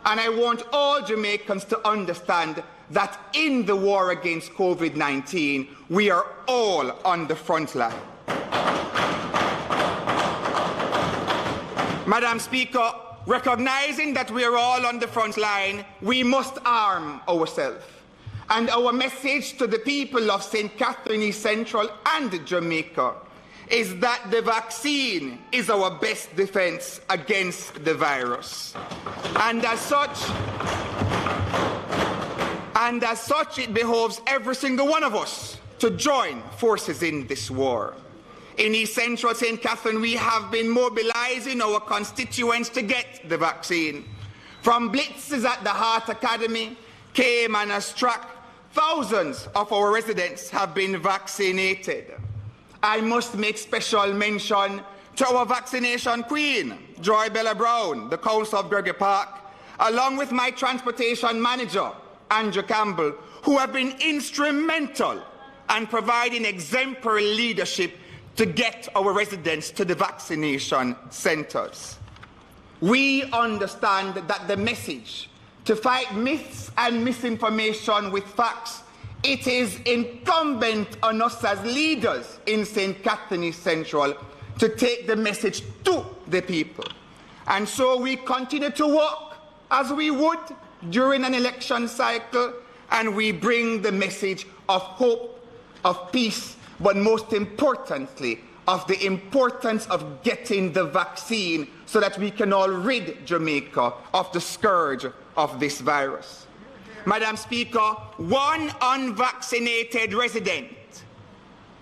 And I want all Jamaicans to understand that in the war against COVID-19, we are all on the front line. Madam Speaker, recognizing that we are all on the front line, we must arm ourselves. And our message to the people of St. Catherine East Central and Jamaica is that the vaccine is our best defense against the virus. And as such, it behoves every single one of us to join forces in this war. In East Central St. Catherine, we have been mobilizing our constituents to get the vaccine. From blitzes at the Heart Academy, Cayman and Strack, thousands of our residents have been vaccinated. I must make special mention to our vaccination queen, Joy Bella Brown, the Council of Gregory Park, along with my transportation manager, Andrew Campbell, who have been instrumental in providing exemplary leadership to get our residents to the vaccination centres. We understand that the message to fight myths and misinformation with facts, it is incumbent on us as leaders in St. Catherine East Central to take the message to the people. And so we continue to work as we would during an election cycle, and we bring the message of hope, of peace, but most importantly, of the importance of getting the vaccine so that we can all rid Jamaica of the scourge of this virus. Madam Speaker, one unvaccinated resident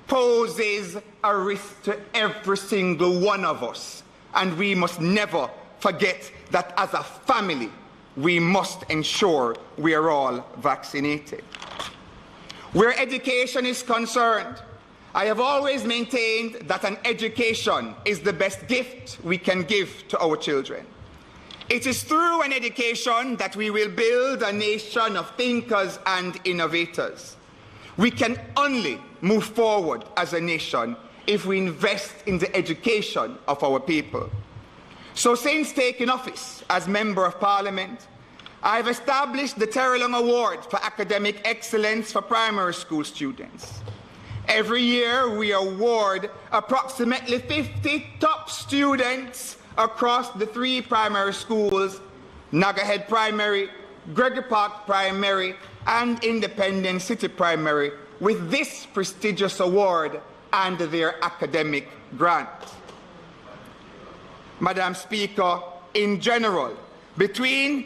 poses a risk to every single one of us, and we must never forget that as a family, we must ensure we are all vaccinated. Where education is concerned, I have always maintained that an education is the best gift we can give to our children. It is through an education that we will build a nation of thinkers and innovators. We can only move forward as a nation if we invest in the education of our people. So since taking office as Member of Parliament, I have established the Terrelong Award for Academic Excellence for primary school students. Every year, we award approximately 50 top students across the 3 primary schools, Nagahead Primary, Gregory Park Primary, and Independence City Primary, with this prestigious award and their academic grant. Madam Speaker, in general, since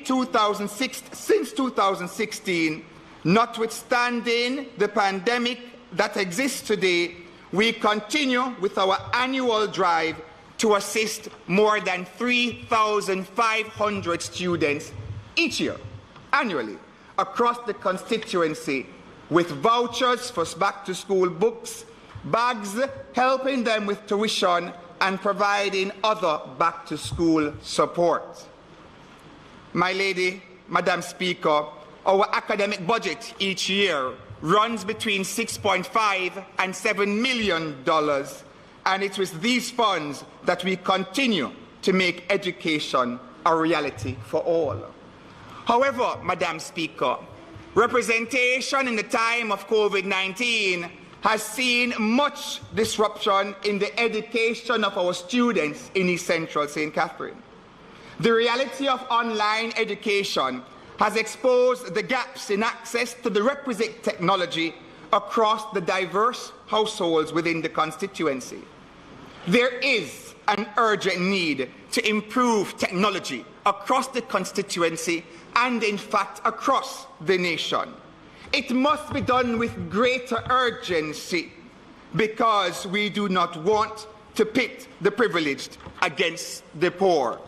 2016, notwithstanding the pandemic that exists today, we continue with our annual drive to assist more than 3,500 students each year, annually, across the constituency, with vouchers for back-to-school books, bags, helping them with tuition, and providing other back-to-school support. Madam Speaker, our academic budget each year runs between $6.5 and $7 million, and it's with these funds that we continue to make education a reality for all. However, Madam Speaker, representation in the time of COVID-19 has seen much disruption in the education of our students in East Central St. Catherine. The reality of online education has exposed the gaps in access to the requisite technology across the diverse households within the constituency. There is an urgent need to improve technology across the constituency and, in fact, across the nation. It must be done with greater urgency because we do not want to pit the privileged against the poor.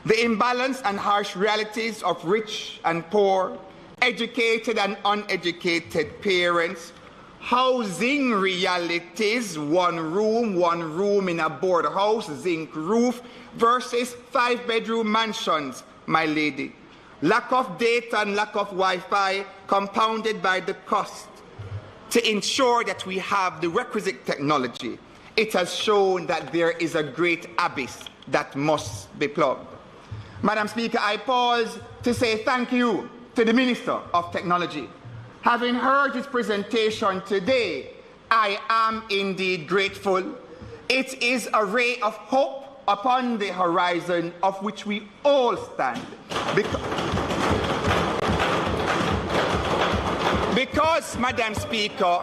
The imbalance and harsh realities of rich and poor, educated and uneducated parents, housing realities, one room in a board house, zinc roof, versus 5-bedroom mansions, my lady. Lack of data and lack of Wi-Fi compounded by the cost to ensure that we have the requisite technology. It has shown that there is a great abyss that must be plugged. Madam Speaker, I pause to say thank you to the Minister of Technology. Having heard his presentation today, I am indeed grateful. It is a ray of hope upon the horizon of which we all stand. Because, Madam Speaker,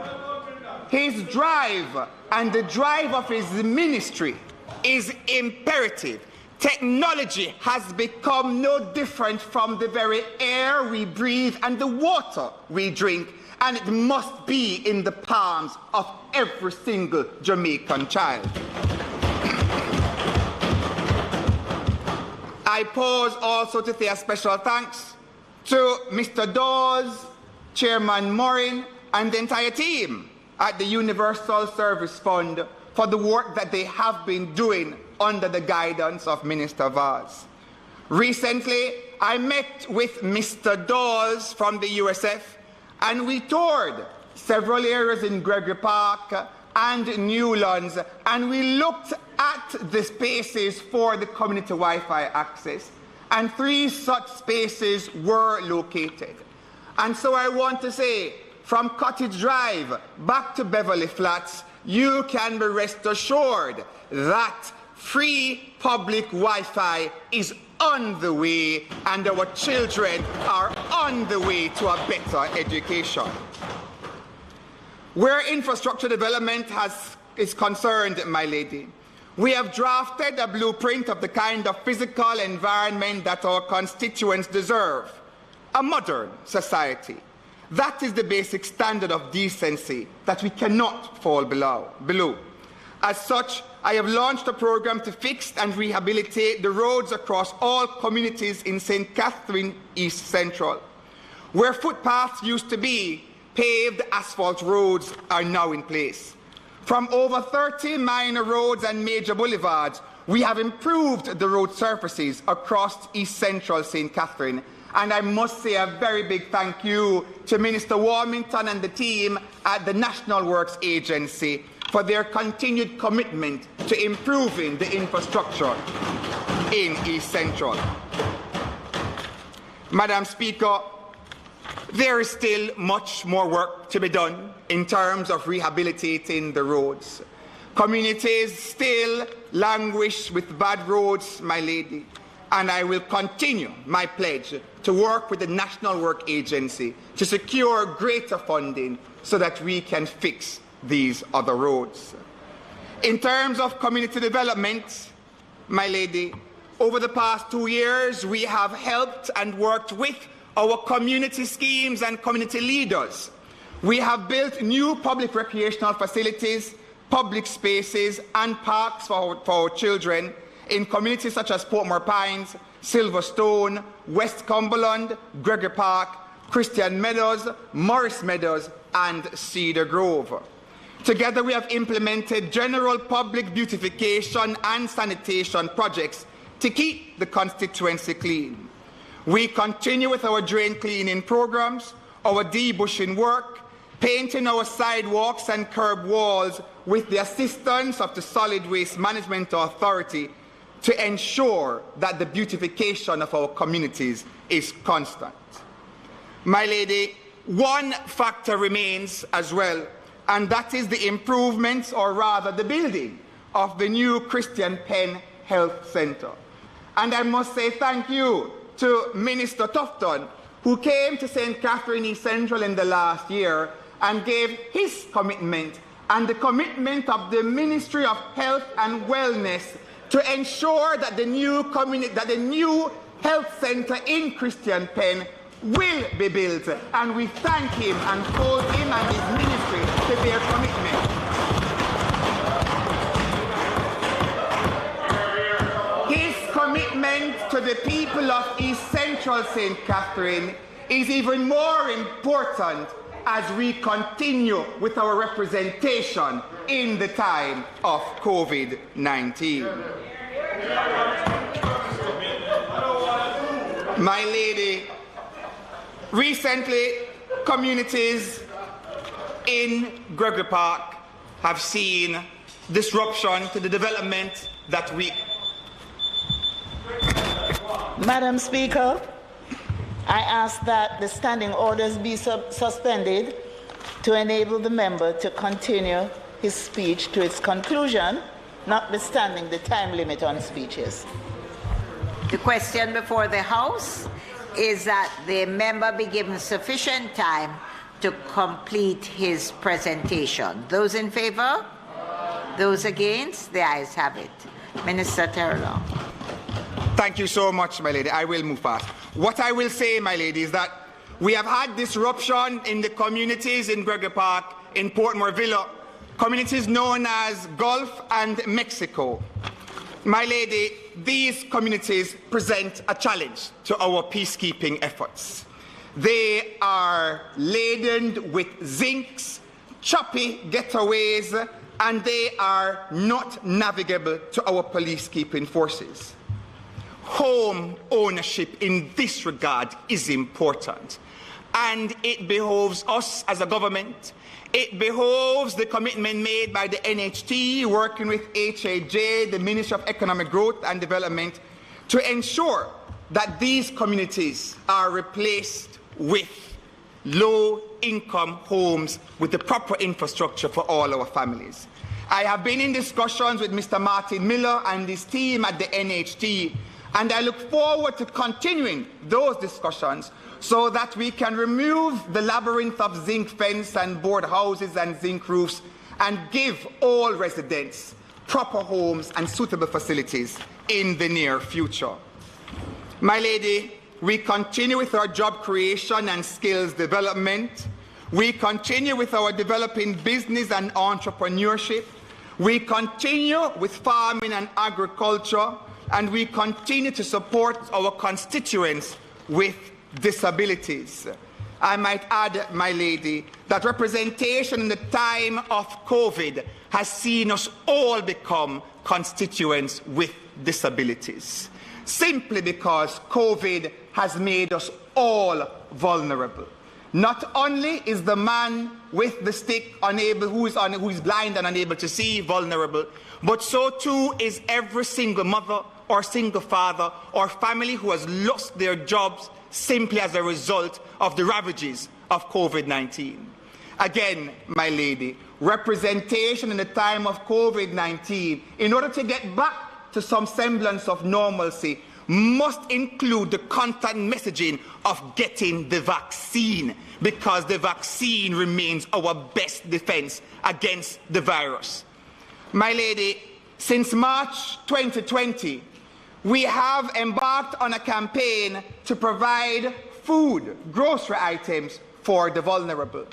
his drive and the drive of his ministry is imperative. Technology has become no different from the very air we breathe and the water we drink, and it must be in the palms of every single Jamaican child. I pause also to say a special thanks to Mr. Dawes, Chairman Morin, and the entire team at the Universal Service Fund for the work that they have been doing under the guidance of Minister Vaz. Recently, I met with Mr. Dawes from the USF, and we toured several areas in Gregory Park and Newlands, and we looked at the spaces for the community Wi-Fi access, and 3 such spaces were located. And so I want to say, from Cottage Drive back to Beverly Flats, you can be rest assured that free public Wi-Fi is on the way, and our children are on the way to a better education. Where infrastructure development has is concerned, my lady, we have drafted a blueprint of the kind of physical environment that our constituents deserve, a modern society. That is the basic standard of decency that we cannot fall below. As such, I have launched a program to fix and rehabilitate the roads across all communities in St. Catherine East Central. Where footpaths used to be, paved asphalt roads are now in place. From over 30 minor roads and major boulevards, we have improved the road surfaces across East Central St. Catherine. And I must say a very big thank you to Minister Warmington and the team at the National Works Agency for their continued commitment to improving the infrastructure in East Central. Madam Speaker, there is still much more work to be done in terms of rehabilitating the roads. Communities still languish with bad roads, my lady, and I will continue my pledge to work with the National Work Agency to secure greater funding so that we can fix these other roads. In terms of community development, my lady, over the past 2 years, we have helped and worked with our community schemes and community leaders. We have built new public recreational facilities, public spaces and parks for our children in communities such as Portmore Pines, Silverstone, West Cumberland, Gregory Park, Christian Meadows, Morris Meadows and Cedar Grove. Together we have implemented general public beautification and sanitation projects to keep the constituency clean. We continue with our drain cleaning programs, our debushing work, painting our sidewalks and curb walls with the assistance of the Solid Waste Management Authority to ensure that the beautification of our communities is constant. My lady, one factor remains as well, and that is the improvements, or rather the building, of the new Christian Penn Health Centre. And I must say thank you to Minister Tufton, who came to St. Catherine East Central in the last year and gave his commitment and the commitment of the Ministry of Health and Wellness to ensure that the new health centre in Christian Penn will be built, and we thank him and hold him and his ministry to their commitment. His commitment to the people of East Central St. Catherine is even more important as we continue with our representation in the time of COVID-19. My lady, recently communities in Gregory Park have seen disruption to the development that we... Madam Speaker, I ask that the standing orders be suspended to enable the member to continue his speech to its conclusion, notwithstanding the time limit on speeches. The question before the House is that the member be given sufficient time to complete his presentation. Those in favour? Those against? The ayes have it. Minister Terrell. Thank you so much, my lady. I will move fast. What I will say, my lady, is that we have had disruption in the communities in Gregory Park, in Portmore Villa, communities known as Gulf and Mexico. My lady, these communities present a challenge to our peacekeeping efforts. They are laden with zincs, choppy getaways, and they are not navigable to our police-keeping forces. Home ownership in this regard is important, and it behoves us as a government. It behoves the commitment made by the NHT, working with HAJ, the Ministry of Economic Growth and Development, to ensure that these communities are replaced with low-income homes with the proper infrastructure for all our families. I have been in discussions with Mr. Martin Miller and his team at the NHT, and I look forward to continuing those discussions so that we can remove the labyrinth of zinc fence and board houses and zinc roofs and give all residents proper homes and suitable facilities in the near future. My lady, we continue with our job creation and skills development. We continue with our developing business and entrepreneurship. We continue with farming and agriculture, and we continue to support our constituents with disabilities. I might add, my lady, that representation in the time of COVID has seen us all become constituents with disabilities, simply because COVID has made us all vulnerable. Not only is the man with the stick who is blind and unable to see vulnerable, but so too is every single mother or single father or family who has lost their jobs simply as a result of the ravages of COVID-19. Again, my lady, representation in the time of COVID-19, in order to get back to some semblance of normalcy, must include the constant messaging of getting the vaccine, because the vaccine remains our best defense against the virus. My lady, since March 2020, we have embarked on a campaign to provide food, grocery items for the vulnerable.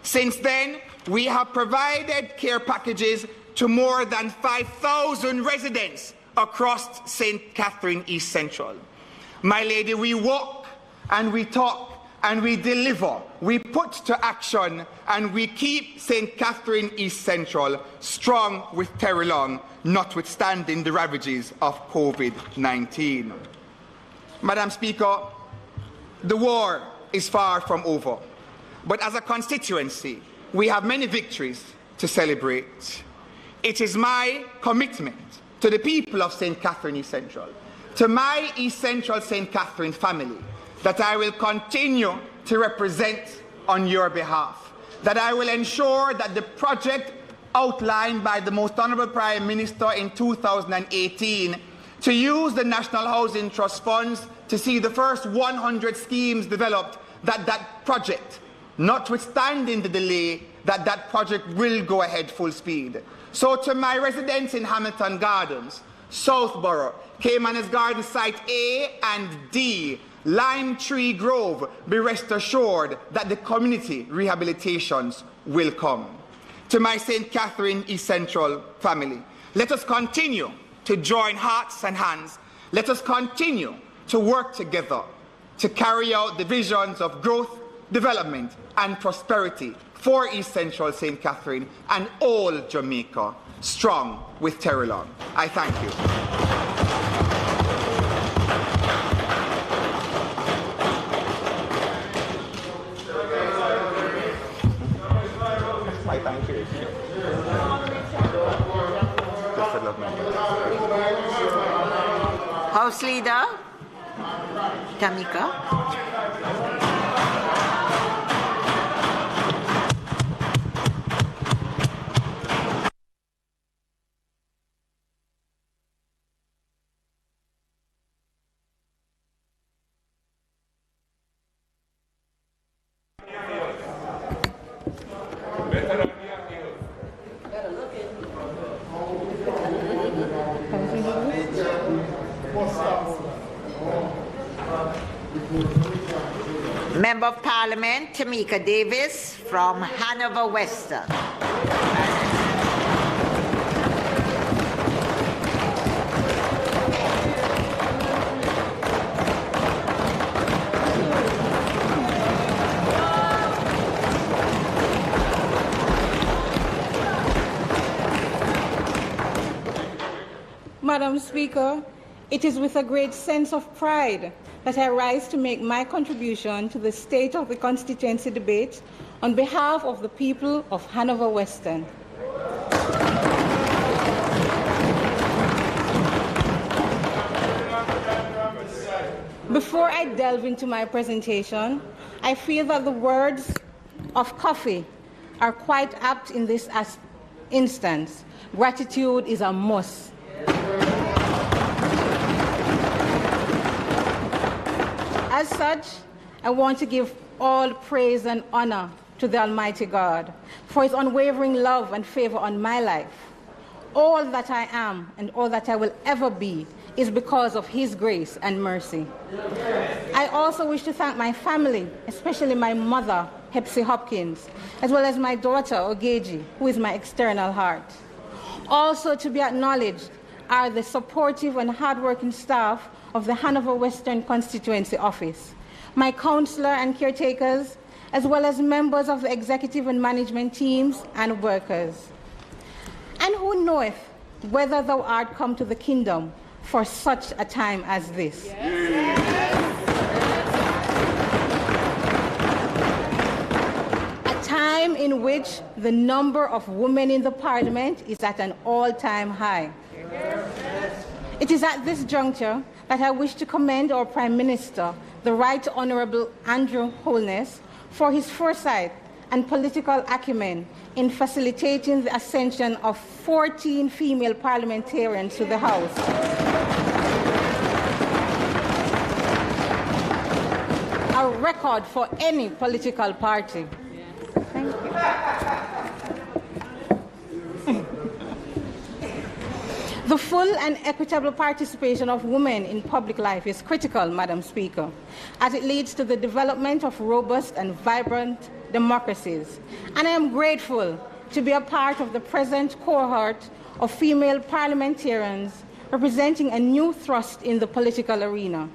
Since then, we have provided care packages to more than 5,000 residents across St. Catherine East Central. My lady, we walk and we talk and we deliver, we put to action, and we keep St. Catherine East Central strong with Terrelong, notwithstanding the ravages of COVID-19. Madam Speaker, the war is far from over, but as a constituency, we have many victories to celebrate. It is my commitment to the people of St. Catherine East Central, to my East Central St. Catherine family, that I will continue to represent on your behalf, that I will ensure that the project outlined by the Most Honourable Prime Minister in 2018 to use the National Housing Trust funds to see the first 100 schemes developed, that project, notwithstanding the delay, that project will go ahead full speed. So to my residents in Hamilton Gardens, Southborough, Caymanas Garden Site A and D, Lime Tree Grove, be rest assured that the community rehabilitations will come. To my St. Catherine East Central family, let us continue to join hearts and hands. Let us continue to work together to carry out the visions of growth, development and prosperity for East Central St. Catherine and all Jamaica, strong with Terrelong. I thank you. House Leader Tamika. Member of Parliament Tamika Davis from Hanover Western. Madam Speaker, it is with a great sense of pride that I rise to make my contribution to the state of the constituency debate on behalf of the people of Hanover Western. Before I delve into my presentation, I feel that the words of coffee are quite apt in this instance. Gratitude is a must. As such, I want to give all praise and honor to the Almighty God for his unwavering love and favor on my life. All that I am and all that I will ever be is because of his grace and mercy. I also wish to thank my family, especially my mother, Hepsi Hopkins, as well as my daughter, Ogeji, who is my external heart. Also to be acknowledged are the supportive and hardworking staff of the Hanover Western Constituency Office, my counselor and caretakers, as well as members of the executive and management teams and workers. And who knoweth whether thou art come to the kingdom for such a time as this? A time in which the number of women in the parliament is at an all-time high. It is at this juncture that I wish to commend our Prime Minister, the Right Honourable Andrew Holness, for his foresight and political acumen in facilitating the ascension of 14 female parliamentarians to the House. A record for any political party. Thank you. The full and equitable participation of women in public life is critical, Madam Speaker, as it leads to the development of robust and vibrant democracies. And I am grateful to be a part of the present cohort of female parliamentarians representing a new thrust in the political arena.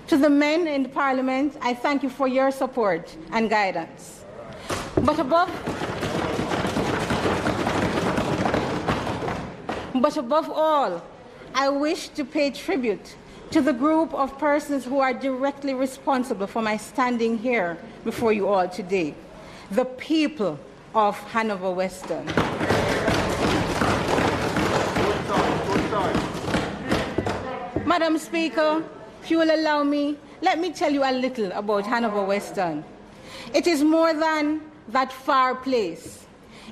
To the men in the Parliament, I thank you for your support and guidance. But above all, I wish to pay tribute to the group of persons who are directly responsible for my standing here before you all today, the people of Hanover Western. Madam Speaker, if you will allow me, let me tell you a little about Hanover Western. It is more than that far place.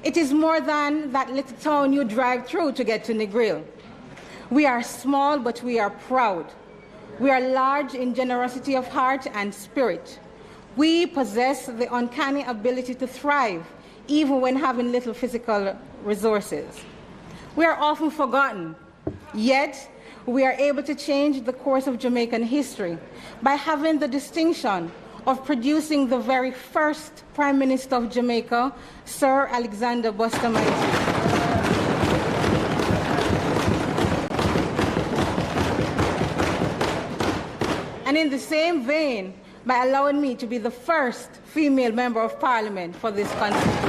It is more than that little town you drive through to get to Negril. We are small, but we are proud. We are large in generosity of heart and spirit. We possess the uncanny ability to thrive, even when having little physical resources. We are often forgotten, yet we are able to change the course of Jamaican history by having the distinction of producing the very first Prime Minister of Jamaica, Sir Alexander Bustamante. And in the same vein, by allowing me to be the first female member of Parliament for this constituency.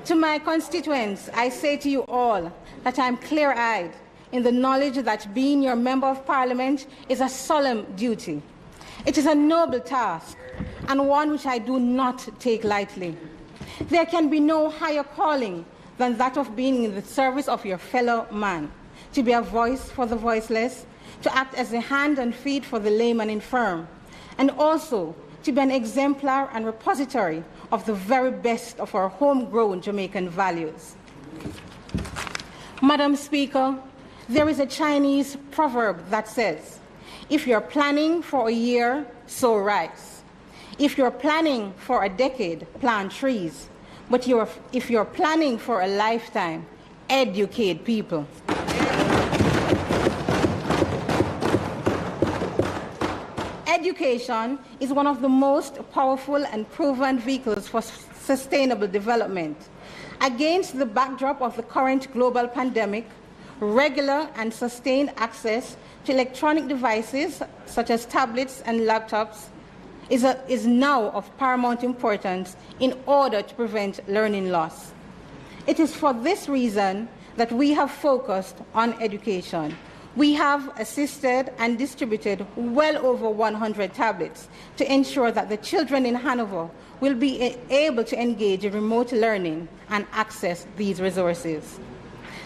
To my constituents, I say to you all that I am clear-eyed in the knowledge that being your member of Parliament is a solemn duty. It is a noble task, and one which I do not take lightly. There can be no higher calling than that of being in the service of your fellow man, to be a voice for the voiceless, to act as a hand and feet for the lame and infirm, and also to be an exemplar and repository of the very best of our homegrown Jamaican values. Madam Speaker, there is a Chinese proverb that says, if you're planning for a year, sow rice. If you're planning for a decade, plant trees. But if you're planning for a lifetime, educate people. Education is one of the most powerful and proven vehicles for sustainable development. Against the backdrop of the current global pandemic, regular and sustained access to electronic devices such as tablets and laptops is now of paramount importance in order to prevent learning loss. It is for this reason that we have focused on education. We have assisted and distributed well over 100 tablets to ensure that the children in Hanover will be able to engage in remote learning and access these resources.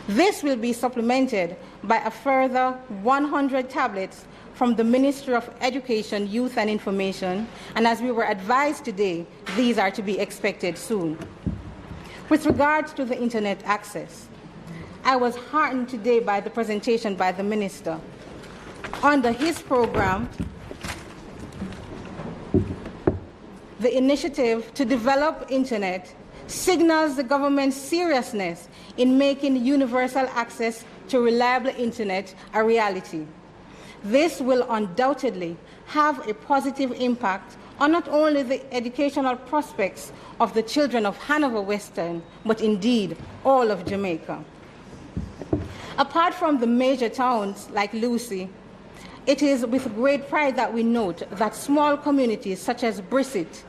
This will be supplemented by a further 100 tablets from the Ministry of Education, Youth and Information, and as we were advised today, these are to be expected soon. With regards to the internet access, I was heartened today by the presentation by the Minister. Under his program, the initiative to develop internet signals the government's seriousness in making universal access to reliable internet a reality. This will undoubtedly have a positive impact on not only the educational prospects of the children of Hanover Western, but indeed all of Jamaica. Apart from the major towns like Lucy, it is with great pride that we note that small communities such as Brissett,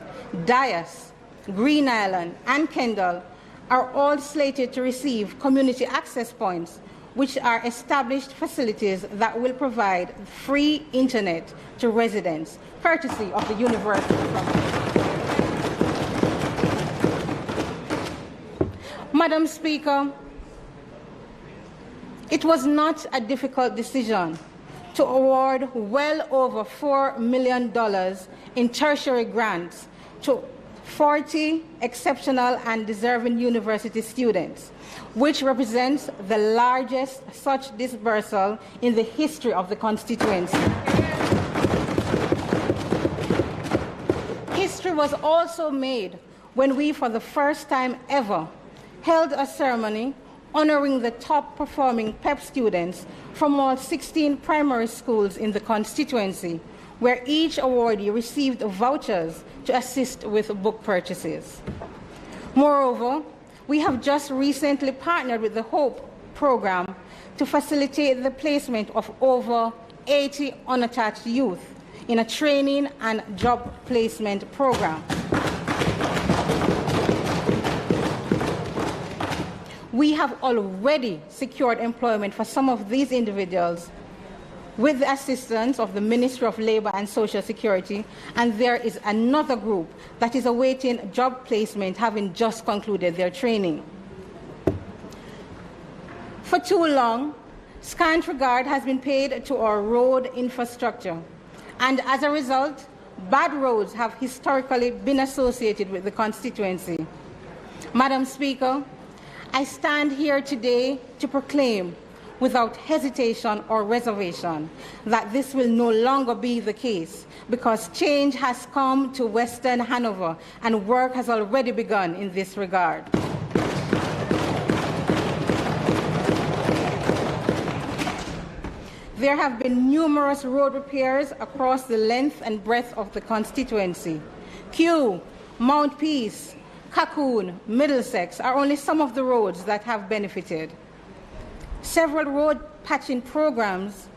Dias, Green Island, and Kendall are all slated to receive community access points, which are established facilities that will provide free internet to residents, courtesy of the university. Madam Speaker, it was not a difficult decision to award well over $4 million in tertiary grants to 40 exceptional and deserving university students, which represents the largest such disbursal in the history of the constituency. History was also made when we, for the first time ever, held a ceremony honoring the top-performing PEP students from all 16 primary schools in the constituency, where each awardee received vouchers to assist with book purchases. Moreover, we have just recently partnered with the HOPE program to facilitate the placement of over 80 unattached youth in a training and job placement program. We have already secured employment for some of these individuals with the assistance of the Ministry of Labour and Social Security, and there is another group that is awaiting job placement, having just concluded their training. For too long, scant regard has been paid to our road infrastructure, and as a result, bad roads have historically been associated with the constituency. Madam Speaker, I stand here today to proclaim without hesitation or reservation that this will no longer be the case, because change has come to Western Hanover and work has already begun in this regard. There have been numerous road repairs across the length and breadth of the constituency. Kew, Mount Peace, Cocoon, Middlesex are only some of the roads that have benefited. Several road patching programs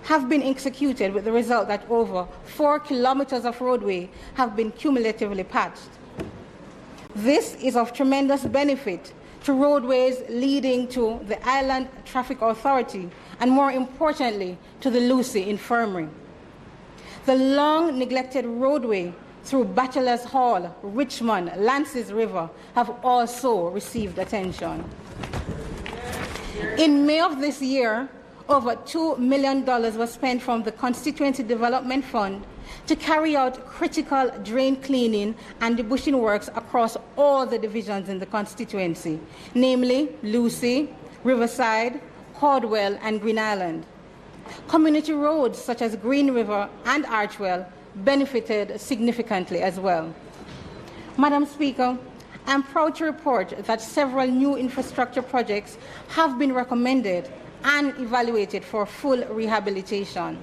have been executed with the result that over 4 kilometers of roadway have been cumulatively patched. This is of tremendous benefit to roadways leading to the Island Traffic Authority and, more importantly, to the Lucy Infirmary. The long neglected roadway through Bachelor's Hall, Richmond, Lances River have also received attention. In May of this year, over $2 million was spent from the Constituency Development Fund to carry out critical drain cleaning and debushing works across all the divisions in the constituency, namely Lucy, Riverside, Caldwell, and Green Island. Community roads such as Green River and Archwell benefited significantly as well. Madam Speaker, I am proud to report that several new infrastructure projects have been recommended and evaluated for full rehabilitation.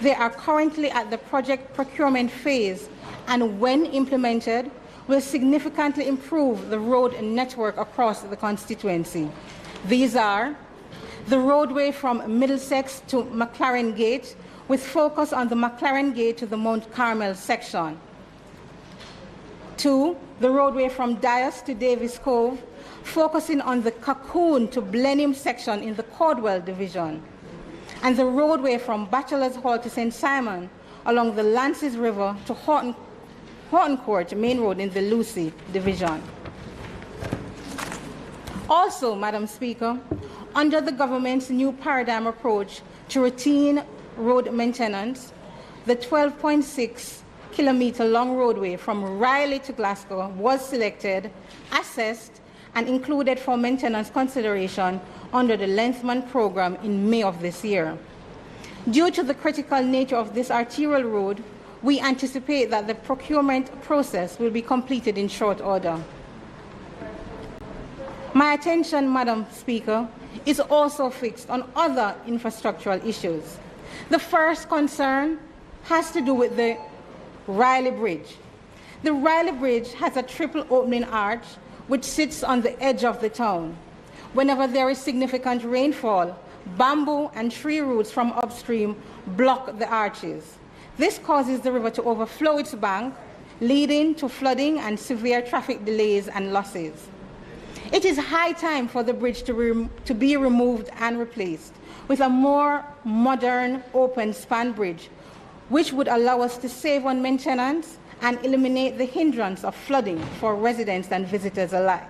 They are currently at the project procurement phase and, when implemented, will significantly improve the road network across the constituency. These are the roadway from Middlesex to McLaren Gate, with focus on the McLaren Gate to the Mount Carmel section. 2, the roadway from Dias to Davis Cove, focusing on the Cocoon to Blenheim section in the Caldwell division, and the roadway from Bachelor's Hall to St. Simon along the Lances River to Horton Court Main Road in the Lucy division. Also, Madam Speaker, under the government's new paradigm approach to routine road maintenance, the 12.6-kilometer long roadway from Riley to Glasgow was selected, assessed, and included for maintenance consideration under the Lengthman program in May of this year. Due to the critical nature of this arterial road, we anticipate that the procurement process will be completed in short order. My attention, Madam Speaker, is also fixed on other infrastructural issues. The first concern has to do with the Riley Bridge. The Riley Bridge has a triple opening arch which sits on the edge of the town. Whenever there is significant rainfall, bamboo and tree roots from upstream block the arches. This causes the river to overflow its bank, leading to flooding and severe traffic delays and losses. It is high time for the bridge to be removed and replaced with a more modern open span bridge, which would allow us to save on maintenance and eliminate the hindrance of flooding for residents and visitors alike.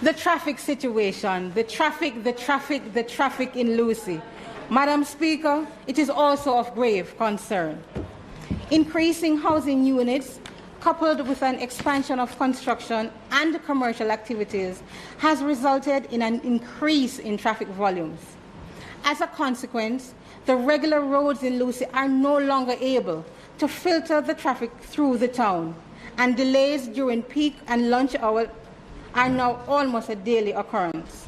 The traffic situation, the traffic in Lucy. Madam Speaker, it is also of grave concern. Increasing housing units coupled with an expansion of construction and commercial activities has resulted in an increase in traffic volumes. As a consequence, the regular roads in Lucy are no longer able to filter the traffic through the town, and delays during peak and lunch hour are now almost a daily occurrence.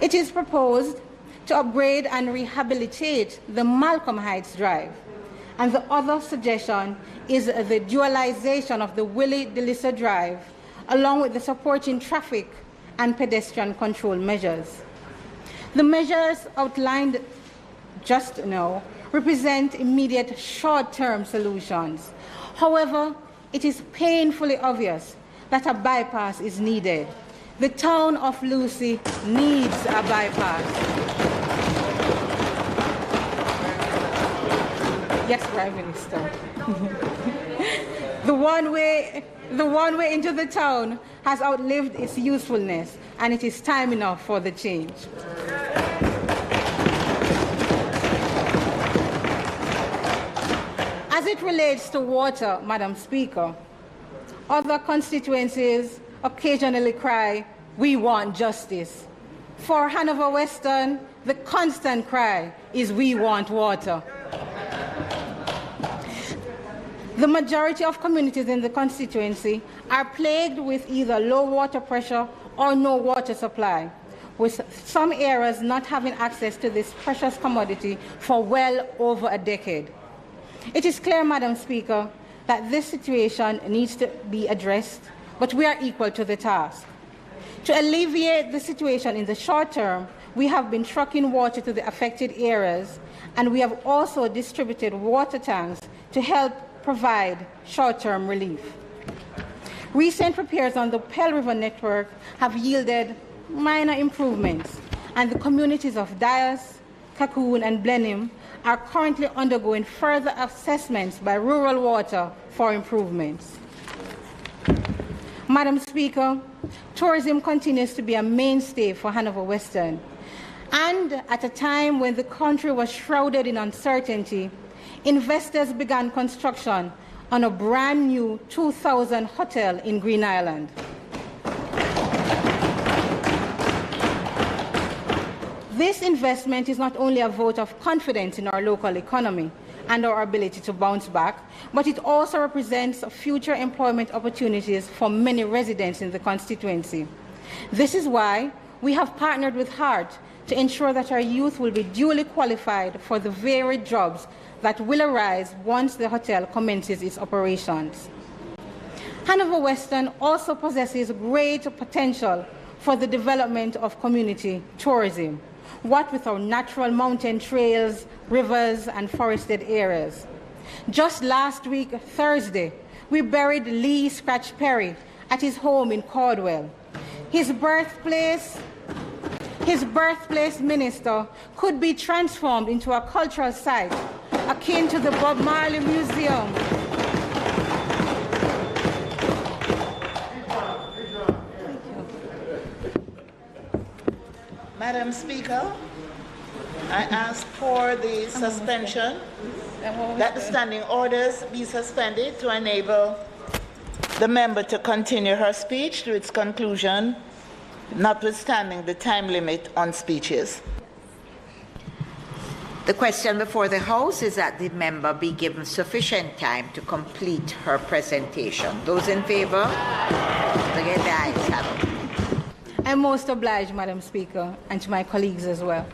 It is proposed to upgrade and rehabilitate the Malcolm Heights Drive, and the other suggestion is the dualization of the Willie DeLissa Drive, along with the supporting traffic and pedestrian control measures. The measures outlined just now represent immediate short-term solutions. However, it is painfully obvious that a bypass is needed. The town of Lucy needs a bypass. Yes, Prime Minister. The one-way into the town has outlived its usefulness, and it is time enough for the change. As it relates to water, Madam Speaker, other constituencies occasionally cry, "We want justice." For Hanover Western, the constant cry is, "We want water." The majority of communities in the constituency are plagued with either low water pressure or no water supply, with some areas not having access to this precious commodity for well over a decade. It is clear, Madam Speaker, that this situation needs to be addressed, but we are equal to the task. To alleviate the situation in the short term, we have been trucking water to the affected areas, and we have also distributed water tanks to help provide short-term relief. Recent repairs on the Pell River network have yielded minor improvements, and the communities of Dias, Cocoon, and Blenheim are currently undergoing further assessments by Rural Water for improvements. Madam Speaker, tourism continues to be a mainstay for Hanover Western, and at a time when the country was shrouded in uncertainty, investors began construction on a brand new 2,000 hotel in Green Island. This investment is not only a vote of confidence in our local economy and our ability to bounce back, but it also represents future employment opportunities for many residents in the constituency. This is why we have partnered with HEART to ensure that our youth will be duly qualified for the varied jobs that will arise once the hotel commences its operations. Hanover Western also possesses great potential for the development of community tourism, what with our natural mountain trails, rivers, and forested areas. Just last week, Thursday, we buried Lee Scratch Perry at his home in Caldwell. His birthplace, Minister, could be transformed into a cultural site akin to the Bob Marley Museum. Madam Speaker, I ask for the suspension, that the standing orders be suspended to enable the member to continue her speech to its conclusion, notwithstanding the time limit on speeches. The question before the House is that the member be given sufficient time to complete her presentation. Those in favour? Again, the ayes have it. I'm most obliged, Madam Speaker, and to my colleagues as well.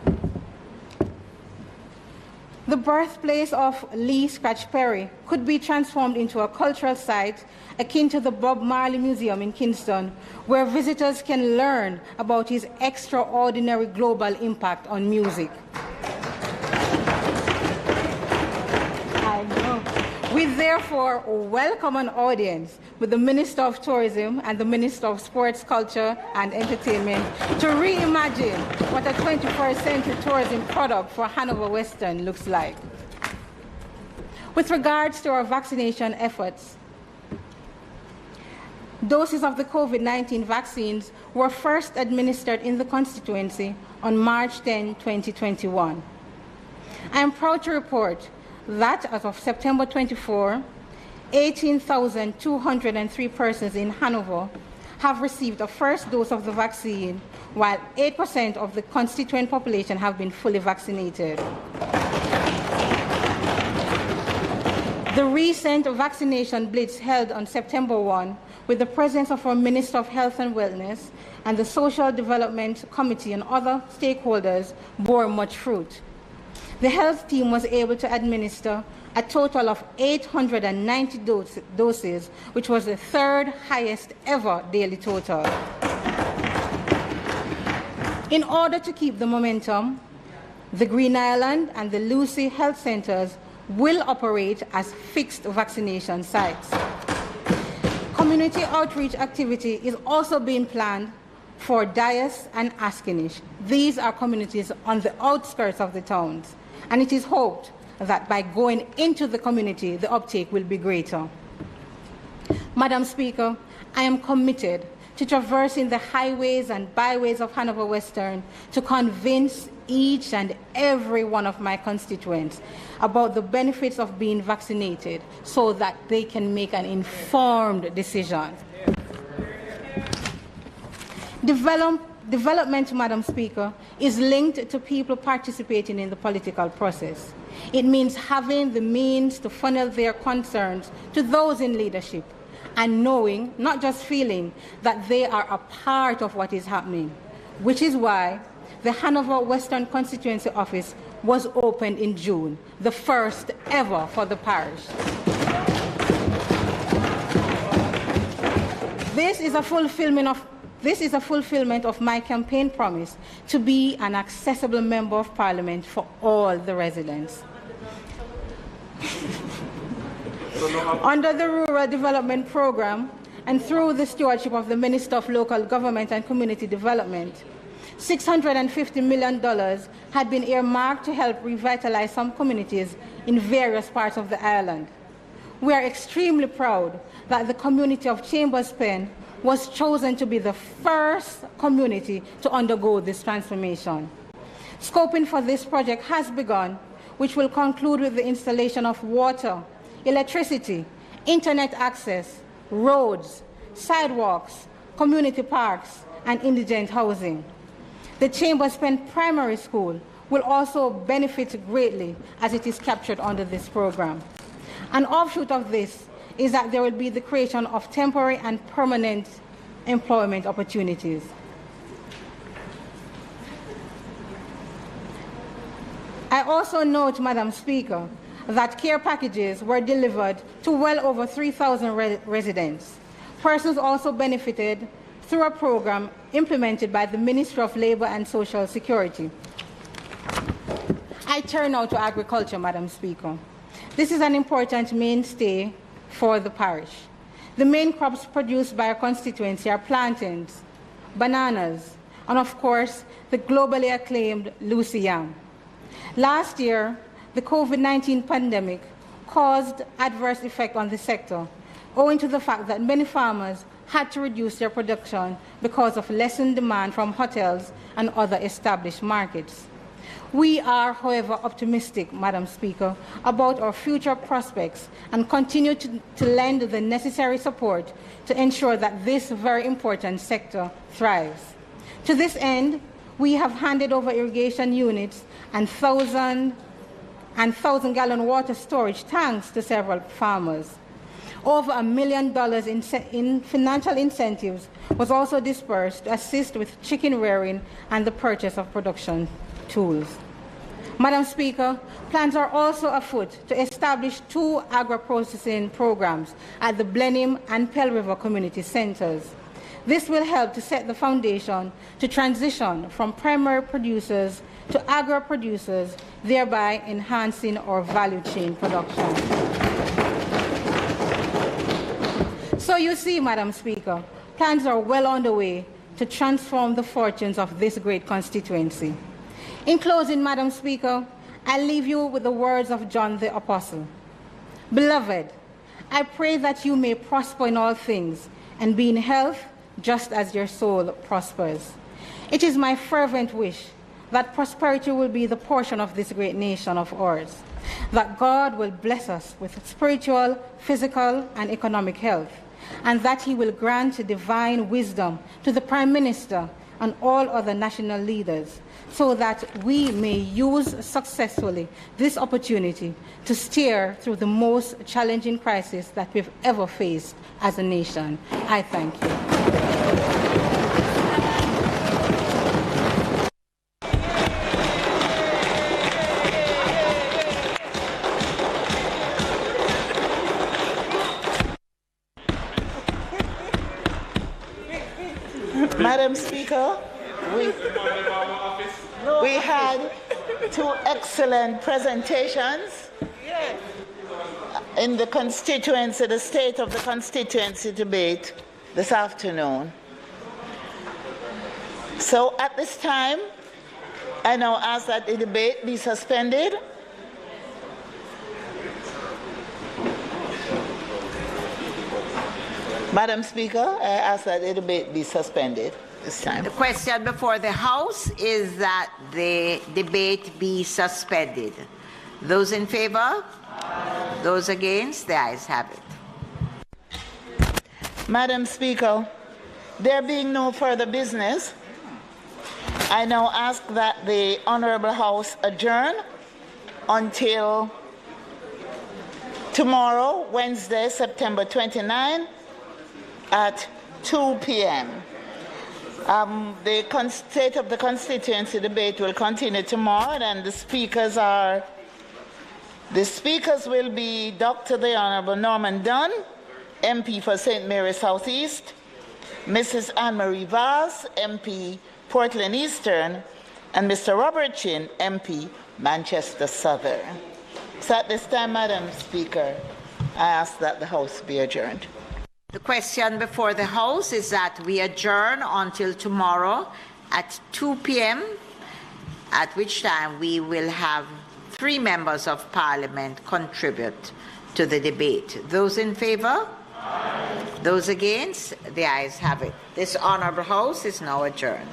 The birthplace of Lee Scratch Perry could be transformed into a cultural site akin to the Bob Marley Museum in Kingston, where visitors can learn about his extraordinary global impact on music. We therefore welcome an audience with the Minister of Tourism and the Minister of Sports, Culture and Entertainment to reimagine what a 21st century tourism product for Hanover Western looks like. With regards to our vaccination efforts, doses of the COVID-19 vaccines were first administered in the constituency on March 10, 2021. I am proud to report that as of September 24, 18,203 persons in Hanover have received a first dose of the vaccine, while 8% of the constituent population have been fully vaccinated. The recent vaccination blitz held on September 1, with the presence of our Minister of Health and Wellness and the Social Development Committee and other stakeholders, bore much fruit. The health team was able to administer a total of 890 doses, which was the third highest ever daily total. In order to keep the momentum, the Green Island and the Lucy Health Centers will operate as fixed vaccination sites. Community outreach activity is also being planned for Dias and Askinish. These are communities on the outskirts of the towns, and it is hoped that by going into the community, the uptake will be greater. Madam Speaker, I am committed to traversing the highways and byways of Hanover Western to convince each and every one of my constituents about the benefits of being vaccinated so that they can make an informed decision. Development, Madam Speaker, is linked to people participating in the political process. It means having the means to funnel their concerns to those in leadership and knowing, not just feeling, that they are a part of what is happening, which is why the Hanover Western Constituency Office was opened in June, the first ever for the parish. This is a fulfillment of my campaign promise to be an accessible member of Parliament for all the residents. Under the Rural Development Program and through the stewardship of the Minister of Local Government and Community Development, $650 million had been earmarked to help revitalize some communities in various parts of the island. We are extremely proud that the community of Chambers Pen was chosen to be the first community to undergo this transformation. Scoping for this project has begun, which will conclude with the installation of water, electricity, internet access, roads, sidewalks, community parks, and indigent housing. The Chambers Pen Primary School will also benefit greatly as it is captured under this program. An offshoot of this is that there will be the creation of temporary and permanent employment opportunities. I also note, Madam Speaker, that care packages were delivered to well over 3,000 residents. Persons also benefited through a program implemented by the Ministry of Labour and Social Security. I turn now to agriculture, Madam Speaker. This is an important mainstay for the parish. The main crops produced by our constituency are plantains, bananas, and of course, the globally acclaimed Lucy yam. Last year, the COVID-19 pandemic caused adverse effect on the sector, owing to the fact that many farmers had to reduce their production because of lessened demand from hotels and other established markets. We are, however, optimistic, Madam Speaker, about our future prospects and continue to lend the necessary support to ensure that this very important sector thrives. To this end, we have handed over irrigation units and 1,000 and 1,000-gallon water storage tanks to several farmers. Over $1 million in financial incentives was also dispersed to assist with chicken rearing and the purchase of production tools. Madam Speaker, plans are also afoot to establish 2 agro-processing programs at the Blenheim and Pell River community centers. This will help to set the foundation to transition from primary producers to agro-producers, thereby enhancing our value chain production. So you see, Madam Speaker, plans are well on the way to transform the fortunes of this great constituency. In closing, Madam Speaker, I leave you with the words of John the Apostle. Beloved, I pray that you may prosper in all things and be in health just as your soul prospers. It is my fervent wish that prosperity will be the portion of this great nation of ours, that God will bless us with spiritual, physical, and economic health, and that he will grant divine wisdom to the Prime Minister and all other national leaders, so that we may use successfully this opportunity to steer through the most challenging crisis that we've ever faced as a nation. I thank you. Madam Speaker, we had 2 excellent presentations in the constituency, the state of the constituency debate this afternoon. So at this time, I now ask that the debate be suspended. Madam Speaker, I ask that the debate be suspended this time. The question before the House is that the debate be suspended. Those in favor? Aye. Those against? The ayes have it. Madam Speaker, there being no further business, I now ask that the Honourable House adjourn until tomorrow, Wednesday, September 29, at 2 p.m. The state of the constituency debate will continue tomorrow, and the speakers will be Dr. the Honourable Norman Dunn, MP for St. Mary South East, Mrs. Anne-Marie Vaz, MP Portland Eastern, and Mr. Robert Chin, MP Manchester Southern. So at this time, Madam Speaker, I ask that the House be adjourned. The question before the House is that we adjourn until tomorrow at 2 p.m., at which time we will have 3 members of Parliament contribute to the debate. Those in favor? Aye. Those against? The ayes have it. This Honourable House is now adjourned.